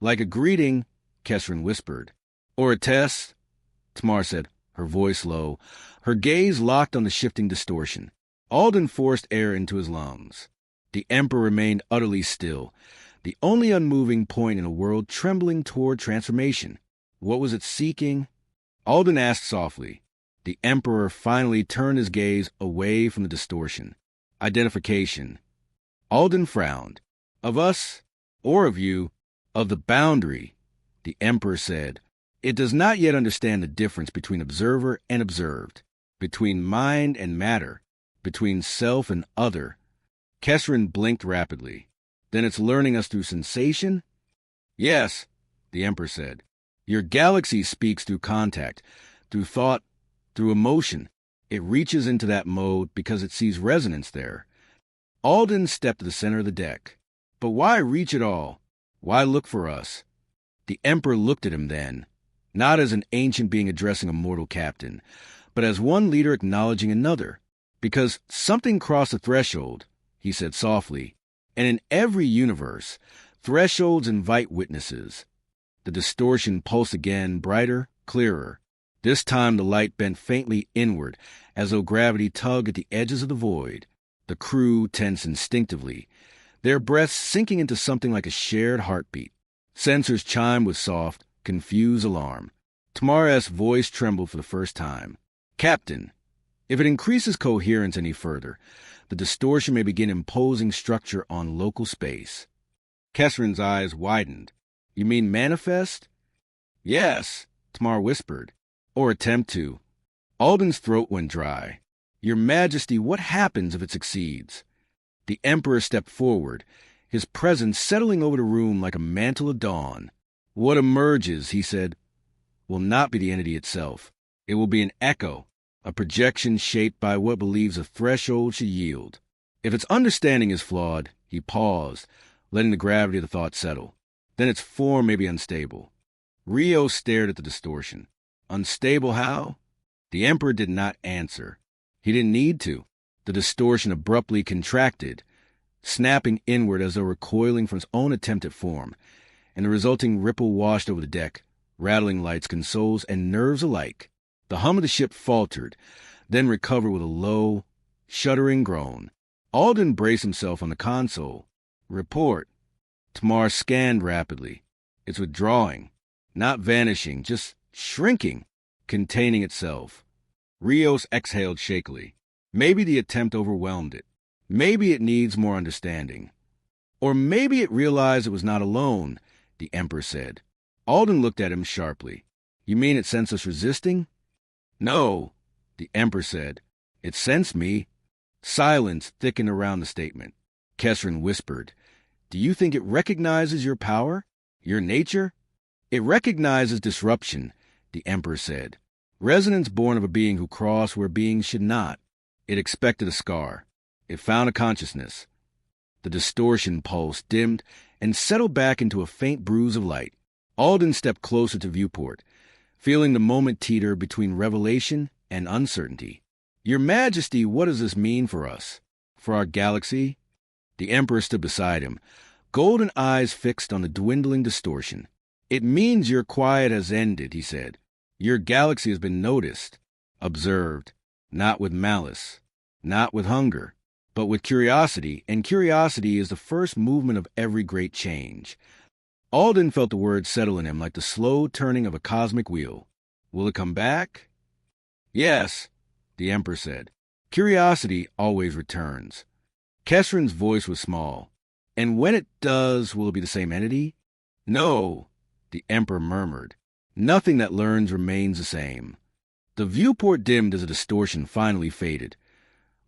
Like a greeting, Kesrin whispered. Or a test, Tamar said, her voice low, her gaze locked on the shifting distortion. Alden forced air into his lungs. The Emperor remained utterly still, the only unmoving point in a world trembling toward transformation. What was it seeking? Alden asked softly. The Emperor finally turned his gaze away from the distortion. Identification. Alden frowned. Of us, or of you, of the boundary, the Emperor said, It does not yet understand the difference between observer and observed, between mind and matter, between self and other. Kesrin blinked rapidly. Then it's learning us through sensation? Yes, the Emperor said. Your galaxy speaks through contact, through thought, through emotion. It reaches into that mode because it sees resonance there. Alden stepped to the center of the deck. But why reach at all? Why look for us? The Emperor looked at him then, not as an ancient being addressing a mortal captain, but as one leader acknowledging another. Because something crossed the threshold, he said softly, and in every universe, thresholds invite witnesses. The distortion pulsed again, brighter, clearer. This time the light bent faintly inward, as though gravity tugged at the edges of the void. The crew tensed instinctively, their breaths sinking into something like a shared heartbeat. Sensors chimed with soft, confused alarm. Tamara's voice trembled for the first time. Captain, if it increases coherence any further, the distortion may begin imposing structure on local space. Kesrin's eyes widened. You mean manifest? Yes, Tamar whispered. Or attempt to. Alden's throat went dry. Your Majesty, what happens if it succeeds? The Emperor stepped forward, his presence settling over the room like a mantle of dawn. What emerges, he said, will not be the entity itself. It will be an echo, a projection shaped by what believes a threshold should yield. If its understanding is flawed, he paused, letting the gravity of the thought settle. Then its form may be unstable. Rio stared at the distortion. Unstable how? The Emperor did not answer. He didn't need to. The distortion abruptly contracted, snapping inward as though recoiling from its own attempt at form, and the resulting ripple washed over the deck, rattling lights, consoles, and nerves alike. The hum of the ship faltered, then recovered with a low, shuddering groan. Alden braced himself on the console. Report. Tamar scanned rapidly. It's withdrawing, not vanishing, just shrinking, containing itself. Rios exhaled shakily. Maybe the attempt overwhelmed it. Maybe it needs more understanding. Or maybe it realized it was not alone, the Emperor said. Alden looked at him sharply. You mean it sensed us resisting? No, the Emperor said. It sensed me. Silence thickened around the statement. Kesrin whispered. Do you think it recognizes your power? Your nature? It recognizes disruption, the Emperor said. Resonance born of a being who crossed where beings should not. It expected a scar. It found a consciousness. The distortion pulse dimmed and settled back into a faint bruise of light. Alden stepped closer to viewport, feeling the moment teeter between revelation and uncertainty. Your Majesty, what does this mean for us? For our galaxy? The Emperor stood beside him, golden eyes fixed on the dwindling distortion. It means your quiet has ended, he said. Your galaxy has been noticed, observed, not with malice, not with hunger, but with curiosity, and curiosity is the first movement of every great change. Alden felt the words settle in him like the slow turning of a cosmic wheel. Will it come back? Yes, the Emperor said. Curiosity always returns. Kesrin's voice was small. And when it does, will it be the same entity? No, the Emperor murmured. Nothing that learns remains the same. The viewport dimmed as the distortion finally faded,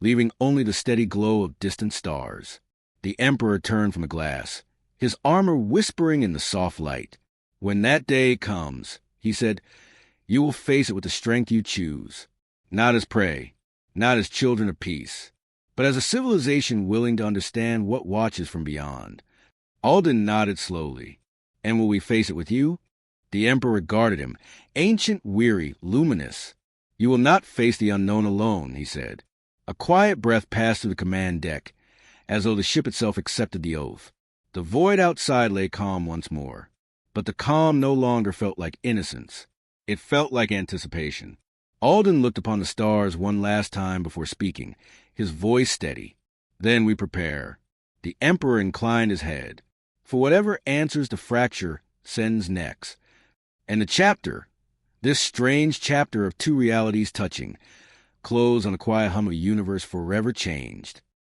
leaving only the steady glow of distant stars. The Emperor turned from the glass, his armor whispering in the soft light. When that day comes, he said, you will face it with the strength you choose. Not as prey, not as children of peace, but as a civilization willing to understand what watches from beyond. Alden nodded slowly. And will we face it with you? The Emperor regarded him, ancient, weary, luminous. You will not face the unknown alone, he said. A quiet breath passed through the command deck, as though the ship itself accepted the oath. The void outside lay calm once more, but the calm no longer felt like innocence. It felt like anticipation. Alden looked upon the stars one last time before speaking, his voice steady. Then we prepare. The Emperor inclined his head. For whatever answers the fracture sends next. And the chapter, this strange chapter of two realities touching, closed on the quiet hum of a universe forever changed.